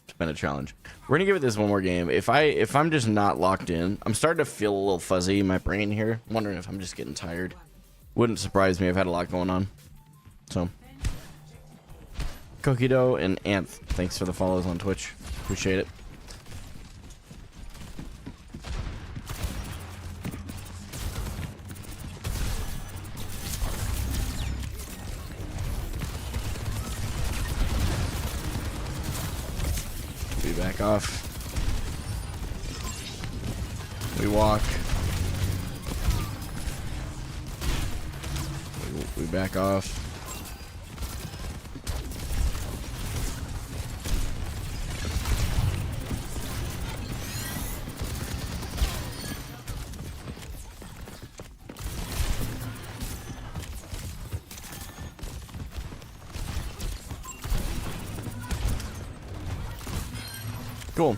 It's been a challenge. We're gonna give it this one more game. If I'm just not locked in, I'm starting to feel a little fuzzy in my brain here. I'm wondering if I'm just getting tired. Wouldn't surprise me. I've had a lot going on. So, Cookie Dough and Anth, thanks for the follows on Twitch. Appreciate it. We back off. We walk. We back off. Cool.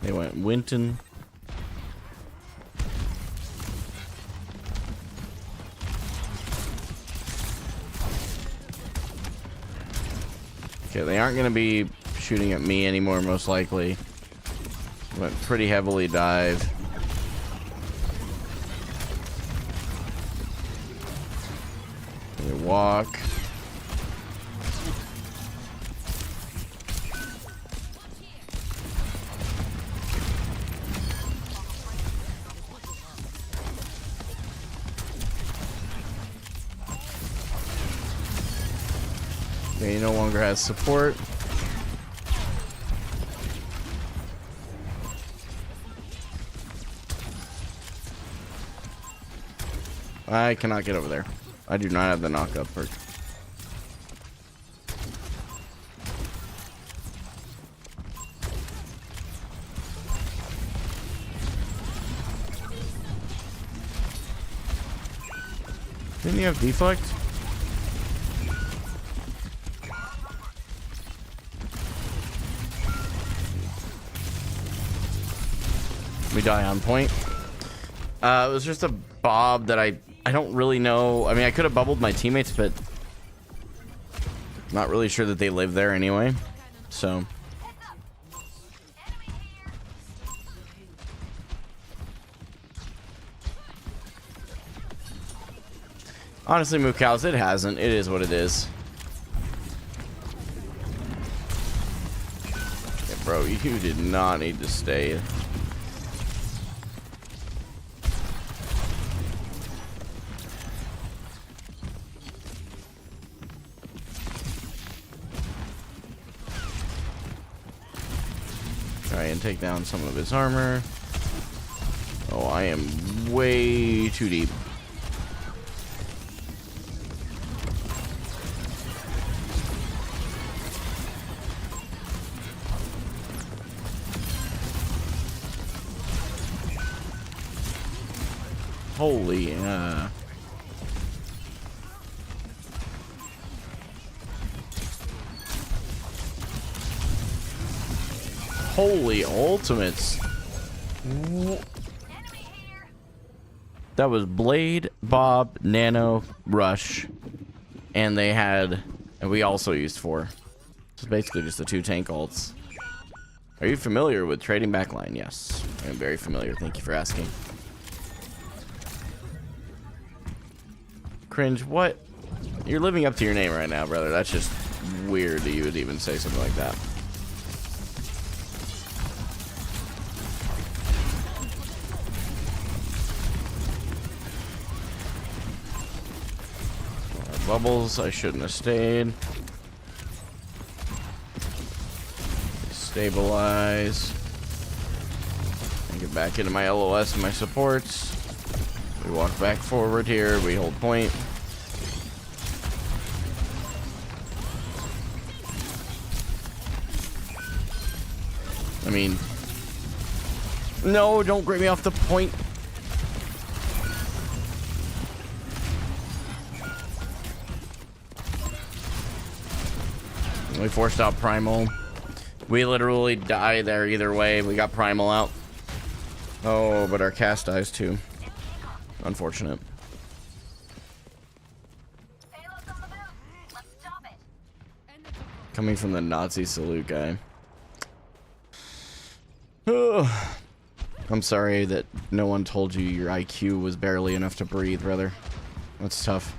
They went Winton. Okay, they aren't going to be shooting at me anymore, most likely. Went pretty heavily dive. We walk. He no longer has support. I cannot get over there. I do not have the knockup perk. Didn't you have deflect? We die on point. It was just a bob that I don't really know. I mean, I could have bubbled my teammates, but not really sure that they live there anyway. So honestly, Mookows, it hasn't. It is what it is. Yeah, bro, you did not need to stay. Try and take down some of his armor. Oh, I am way too deep. Holy, holy ultimates. That was Blade Bob, Nano, Rush, and they had, and we also used 4. It's basically just the 2 tank ults. Are you familiar with trading backline? Yes, I'm very familiar. Thank you for asking. Cringe, what? You're living up to your name right now, brother. That's just weird that you would even say something like that. Bubbles, I shouldn't have stayed. Stabilize. And get back into my LOS and my supports. We walk back forward here. We hold point. I mean, no, don't grab me off the point. We forced out Primal. We literally die there either way. We got Primal out. Oh, but our cast dies too. Unfortunate. Payload's on the move. Let's stop it. Coming from the Nazi salute guy. I'm sorry that no one told you your IQ was barely enough to breathe, brother. That's tough.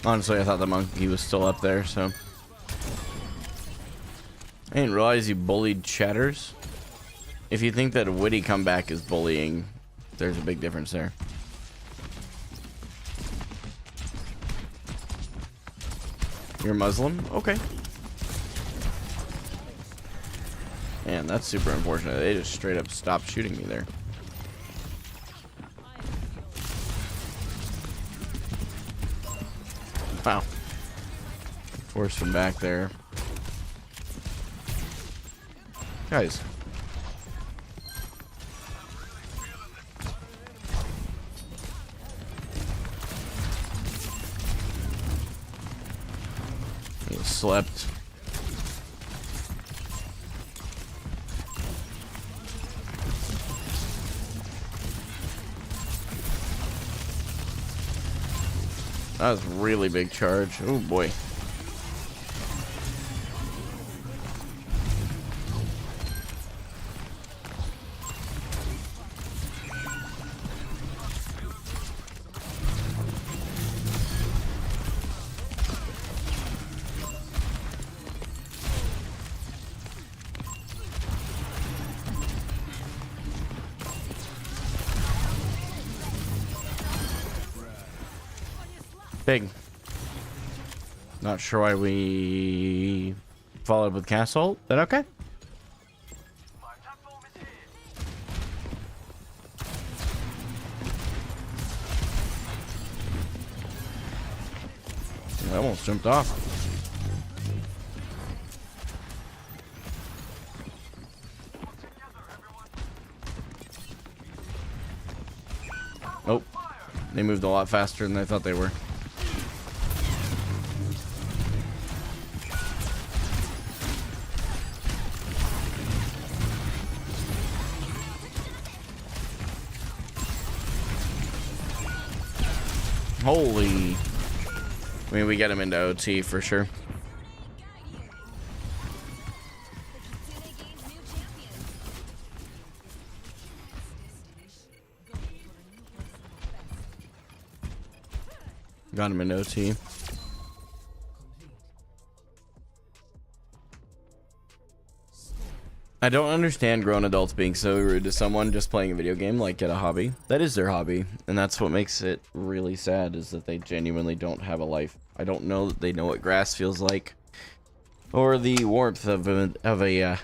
Honestly, I thought the monkey was still up there, so. I didn't realize you bullied chatters. If you think that a witty comeback is bullying, there's a big difference there. You're Muslim? Okay. Man, that's super unfortunate. They just straight up stopped shooting me there. Wow. Forced from back there. Guys. He slept. That was a really big charge. Oh boy. Big. Not sure why we followed with castle. Is that okay? I almost jumped off. Nope. They moved a lot faster than I thought they were. Holy. I mean, we get him into OT for sure. Got him in OT. I don't understand grown adults being so rude to someone just playing a video game like at a hobby. That is their hobby, and that's what makes it really sad, is that they genuinely don't have a life. I don't know that they know what grass feels like, or the warmth of a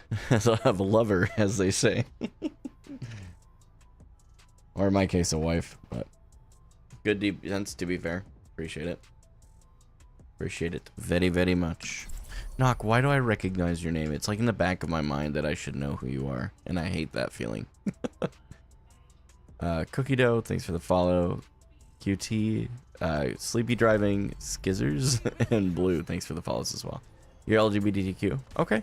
lover, as they say, or in my case, a wife. But good defense, to be fair. Appreciate it. Appreciate it very, very much. Knock, why do I recognize your name? It's like in the back of my mind that I should know who you are, and I hate that feeling. Cookie Dough, thanks for the follow. QT, Sleepy Driving, Skizzers, and Blue, thanks for the follows as well. You're LGBTQ. Okay.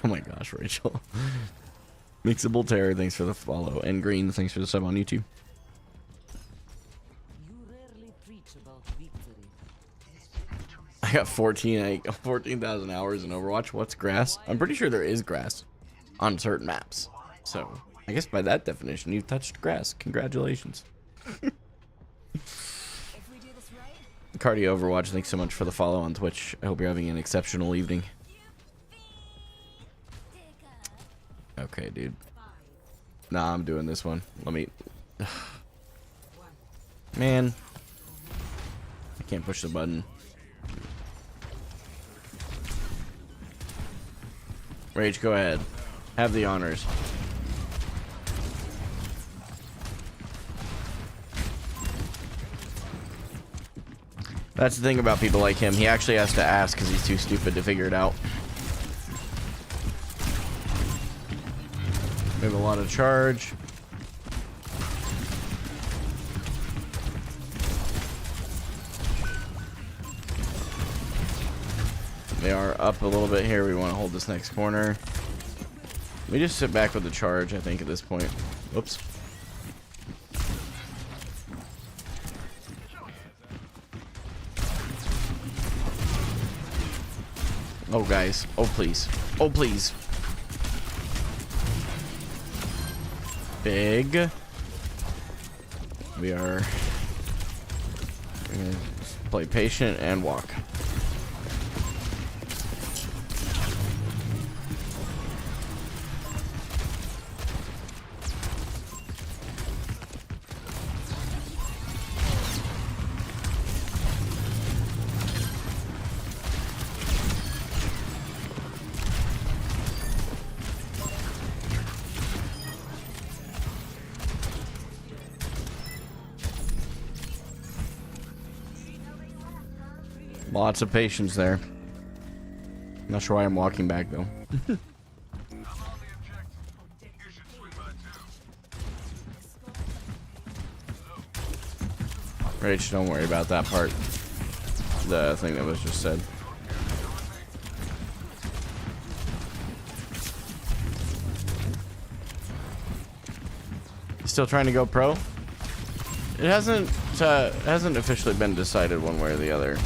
Oh my gosh, Rachel. Mixable Terror, thanks for the follow. And Green, thanks for the sub on YouTube. I got 14,000 hours in Overwatch. What's grass? I'm pretty sure there is grass on certain maps. So, I guess by that definition, you've touched grass. Congratulations. Cardio Overwatch, thanks so much for the follow on Twitch. I hope you're having an exceptional evening. Okay, dude. Nah, I'm doing this one. Let me... Man. I can't push the button. Rage, go ahead. Have the honors. That's the thing about people like him. He actually has to ask because he's too stupid to figure it out. We have a lot of charge. They are up a little bit here. We want to hold this next corner. We just sit back with the charge, I think, at this point. Whoops. Oh, guys. Oh, please. Oh, please. Big. We are gonna play patient and walk. Lots of patience there. Not sure why I'm walking back though. Rach, don't worry about that part. The thing that was just said. Still trying to go pro? It hasn't officially been decided one way or the other.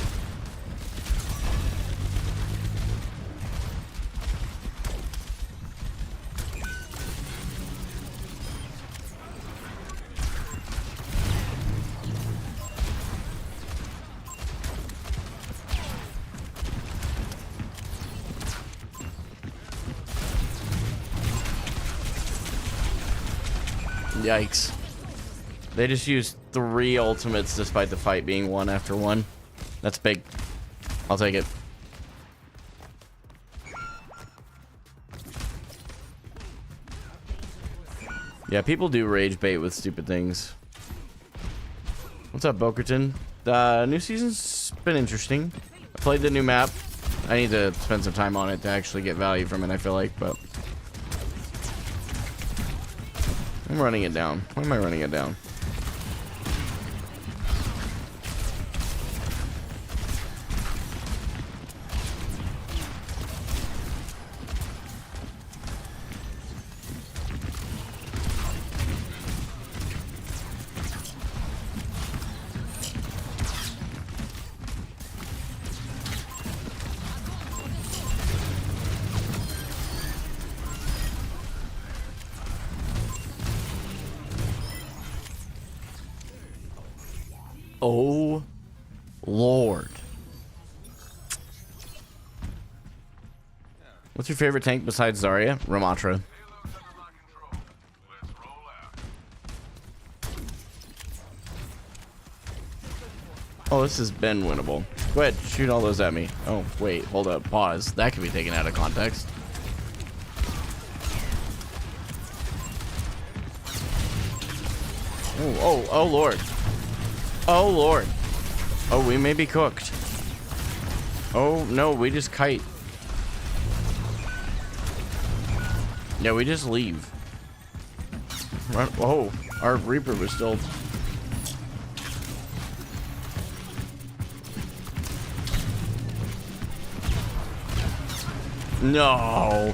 Yikes. They just used 3 ultimates despite the fight being 1 after 1. That's big. I'll take it. Yeah, people do rage bait with stupid things. What's up, Bokerton? The new season's been interesting. I played the new map. I need to spend some time on it to actually get value from it, I feel like, but... I'm running it down. Why am I running it down? Oh, Lord. What's your favorite tank besides Zarya? Ramatra. Oh, this has been winnable. Go ahead, shoot all those at me. Oh, wait, hold up, pause. That can be taken out of context. Oh, Lord. Oh, Lord. Oh, we may be cooked. Oh, no, we just kite. Yeah, we just leave. Run. Oh, our Reaper was still... No.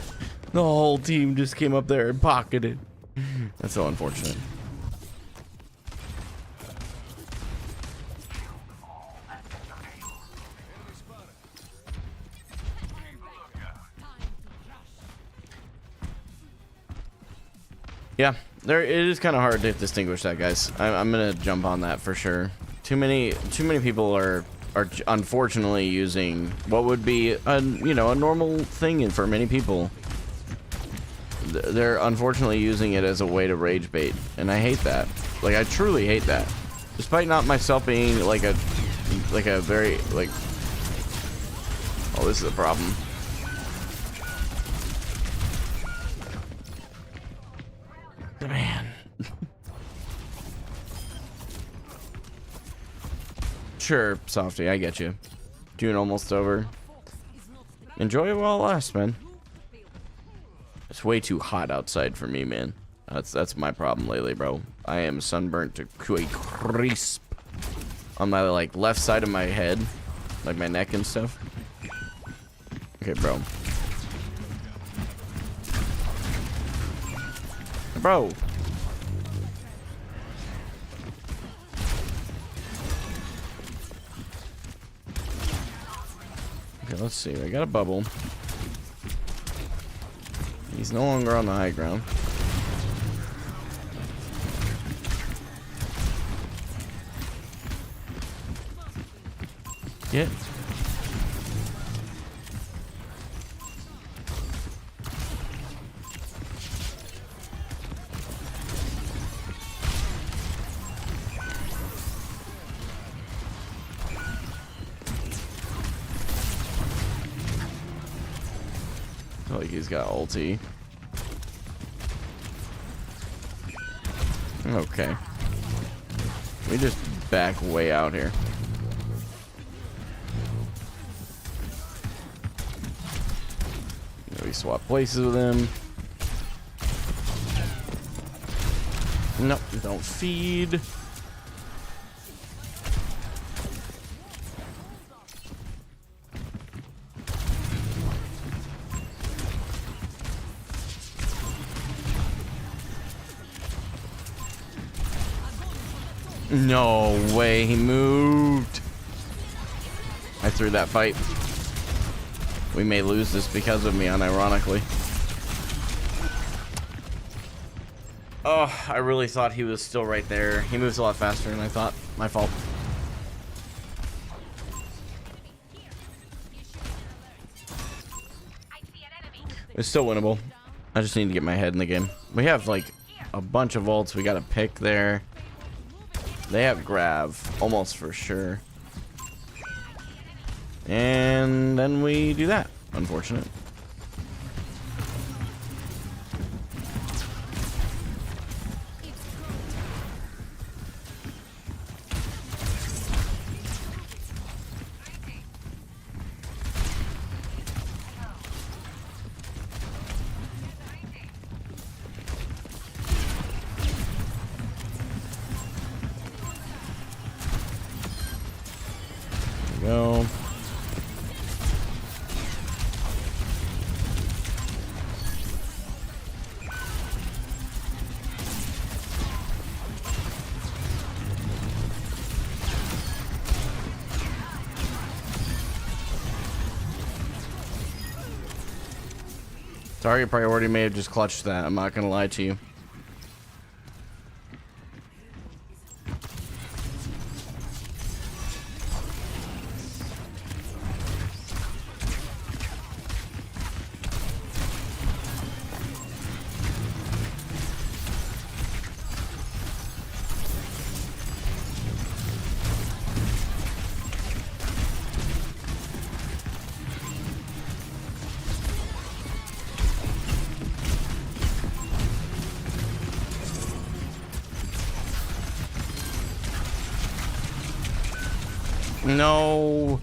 The whole team just came up there and pocketed. That's so unfortunate. Yeah, it is kind of hard to distinguish that, guys. I'm gonna jump on that for sure. Too many people are unfortunately using what would be a normal thing for many people. They're unfortunately using it as a way to rage bait, and I hate that. Like, I truly hate that. Despite not myself being like a very like. Oh, this is a problem. Man. Sure, Softy, I get you. June almost over. Enjoy it while it lasts, man. It's way too hot outside for me, man. That's my problem lately, bro. I am sunburnt to a crisp on my like left side of my head, like my neck and stuff. Okay, bro. Bro. Okay, let's see. I got a bubble. He's no longer on the high ground. Get. Like he's got ulti. Okay. We just back way out here. We swap places with him. Nope, don't feed. No way, he moved. I threw that fight. We may lose this because of me, unironically. Oh, I really thought he was still right there. He moves a lot faster than I thought. My fault. It's still winnable. I just need to get my head in the game. We have like a bunch of ults we gotta pick there. They have Grav, almost for sure. And then we do that. Unfortunate. Go. Target priority may have just clutched that. I'm not gonna lie to you. No.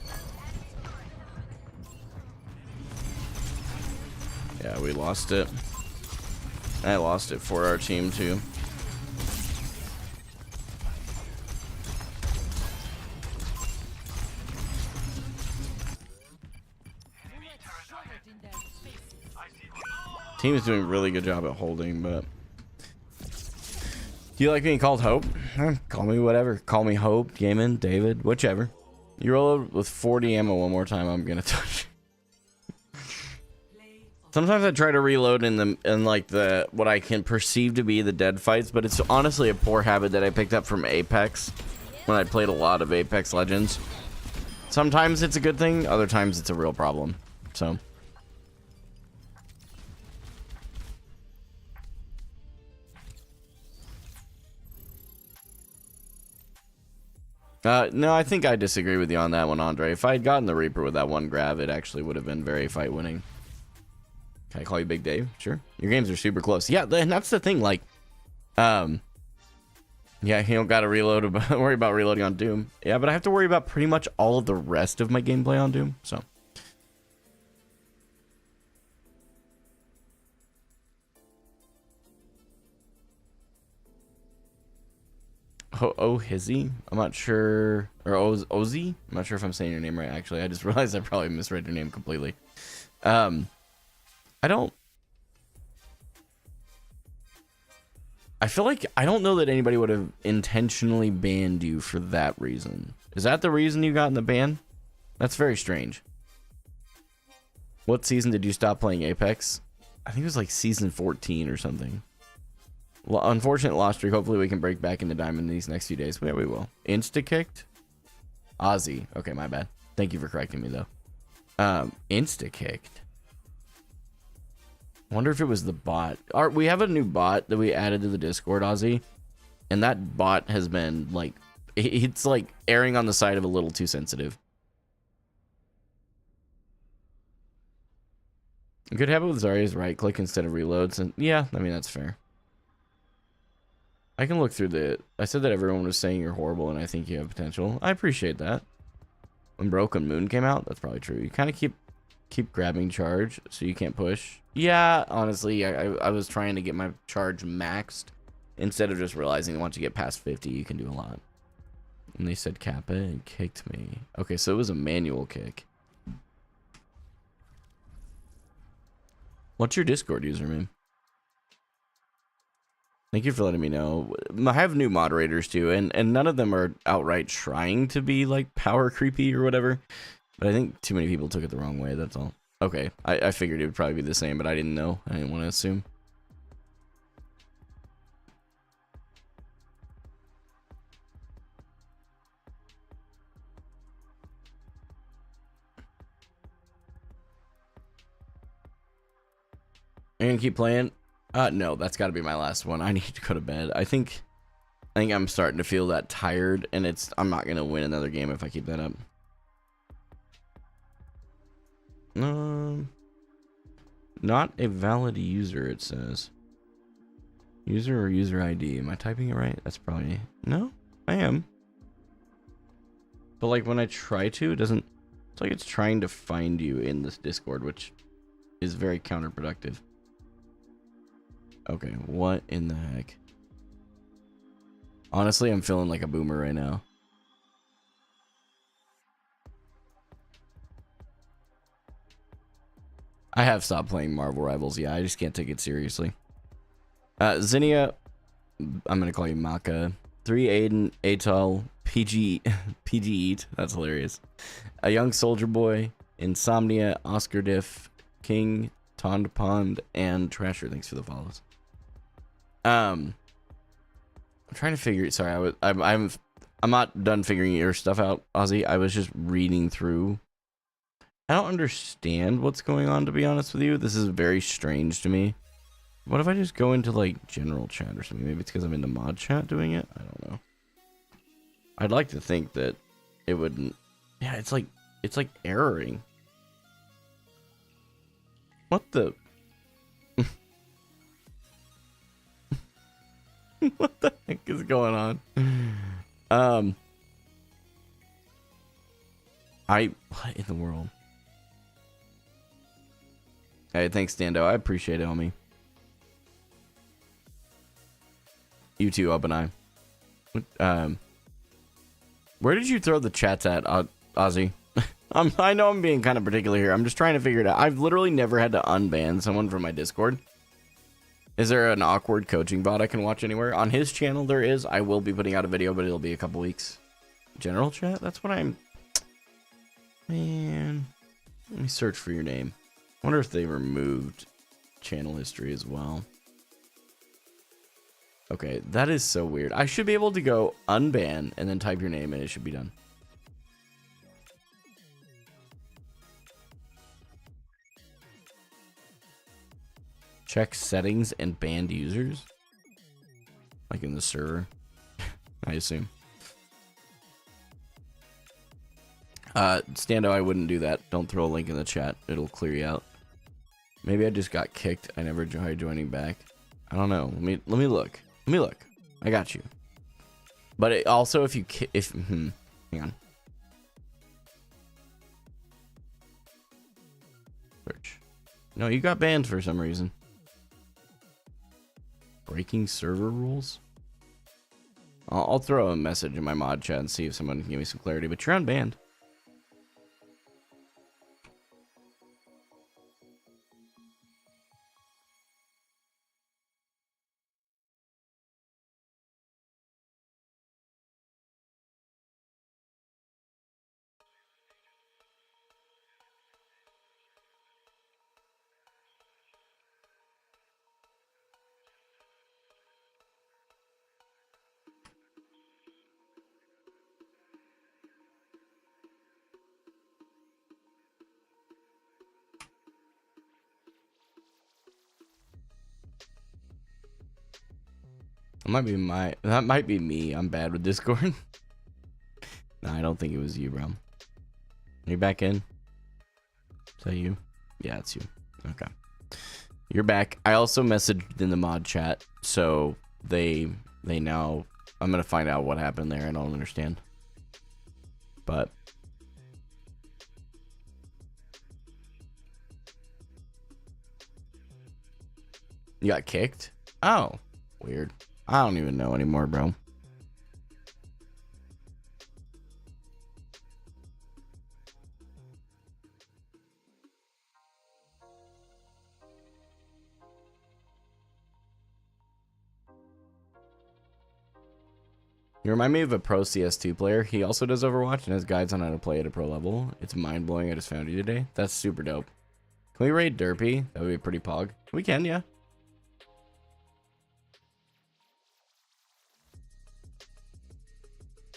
Yeah, we lost it. I lost it for our team too. Team is doing a really good job at holding, but do you like being called Hope? Call me whatever. Call me Hope, Gaiman, David, whichever. You roll with 40 ammo one more time, I'm gonna touch. Sometimes I try to reload in like the what I can perceive to be the dead fights, but it's honestly a poor habit that I picked up from Apex when I played a lot of Apex Legends. Sometimes it's a good thing, other times it's a real problem. So no, I think I disagree with you on that one, Andre. If I had gotten the Reaper with that one grab, it actually would have been very fight winning. Can I call you Big Dave? Sure. Your games are super close. Yeah, and that's the thing. Like, yeah, you don't got to worry about reloading on Doom. Yeah, but I have to worry about pretty much all of the rest of my gameplay on Doom. So. Hizzy? I'm not sure. Or Ozzy? I'm not sure if I'm saying your name right, actually. I just realized I probably misread your name completely. I feel like I don't know that anybody would have intentionally banned you for that reason. Is that the reason you got in the ban? That's very strange. What season did you stop playing Apex? I think it was like season 14 or something. Unfortunate loss streak. Hopefully we can break back into Diamond these next few days. Yeah, we will. Insta-kicked? Ozzy. Okay, my bad. Thank you for correcting me, though. Insta-kicked. I wonder if it was the bot. We have a new bot that we added to the Discord, Ozzy. And that bot has been, like... It's, like, erring on the side of a little too sensitive. A good habit with Zarya is right-click instead of reloads. And yeah, I mean, that's fair. I can look through the... I said that everyone was saying you're horrible and I think you have potential. I appreciate that. When Broken Moon came out, that's probably true. You kind of keep grabbing charge so you can't push. Yeah, honestly, I was trying to get my charge maxed instead of just realizing once you get past 50, you can do a lot. And they said Kappa and kicked me. Okay, so it was a manual kick. What's your Discord username? Thank you for letting me know. I have new moderators too, and none of them are outright trying to be like power creepy or whatever. But I think too many people took it the wrong way, that's all. Okay, I figured it would probably be the same, but I didn't know. I didn't want to assume. Are you gonna keep playing? No, that's got to be my last one. I need to go to bed. I think I'm starting to feel that tired, and I'm not gonna win another game if I keep that up. Not a valid user, it says. User or user ID? Am I typing it right? That's probably... No, I am. But like when I try to, it doesn't... It's like it's trying to find you in this Discord, which is very counterproductive. Okay, what in the heck? Honestly, I'm feeling like a boomer right now. I have stopped playing Marvel Rivals. Yeah, I just can't take it seriously. Zinnia, I'm gonna call you Maka. 3 Aiden, Atal, PG Eat. That's hilarious. A Young Soldier Boy, Insomnia, Oscar Diff, King, Tond Pond, and Trasher. Thanks for the follows. I'm trying to figure. Sorry, I'm not done figuring your stuff out, Ozzy. I was just reading through. I don't understand what's going on, to be honest with you. This is very strange to me. What if I just go into like general chat or something? Maybe it's because I'm in the mod chat doing it. I don't know. I'd like to think that it wouldn't. Yeah, it's like erroring. What the? What the heck is going on? What in the world? Hey, thanks, Stando. I appreciate it, homie. You too, Up and I. Where did you throw the chats at, Ozzy? I know I'm being kind of particular here. I'm just trying to figure it out. I've literally never had to unban someone from my Discord. Is there an awkward coaching bot I can watch anywhere? On his channel, there is. I will be putting out a video, but it'll be a couple weeks. General chat? That's what I'm... Man. Let me search for your name. I wonder if they removed channel history as well. Okay, that is so weird. I should be able to go unban and then type your name and it should be done. Check settings and banned users. Like in the server, I assume. Stando, I wouldn't do that. Don't throw a link in the chat. It'll clear you out. Maybe I just got kicked. I never tried joining back. I don't know. Let me look. Let me look. I got you. But it also, if you hang on. Search. No, you got banned for some reason. Breaking server rules. I'll throw a message in my mod chat and see if someone can give me some clarity. But you're unbanned. That might be me. I'm bad with Discord. No, I don't think it was you, bro. Are you back in? Is that you? Yeah, it's you. Okay. You're back. I also messaged in the mod chat, so they know. I'm gonna find out what happened there. I don't understand. But you got kicked? Oh, weird. I don't even know anymore, bro. You remind me of a pro CS2 player. He also does Overwatch and has guides on how to play at a pro level. It's mind-blowing. I just found you today. That's super dope. Can we raid Derpy? That would be pretty pog. We can, yeah.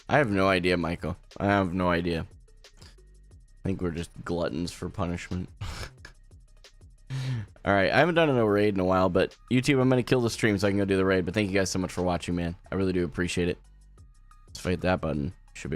I have no idea, Michael. I have no idea. I think we're just gluttons for punishment. Alright, I haven't done a raid in a while, but YouTube, I'm going to kill the stream so I can go do the raid. But thank you guys so much for watching, man. I really do appreciate it. Let's fight that button. Should be able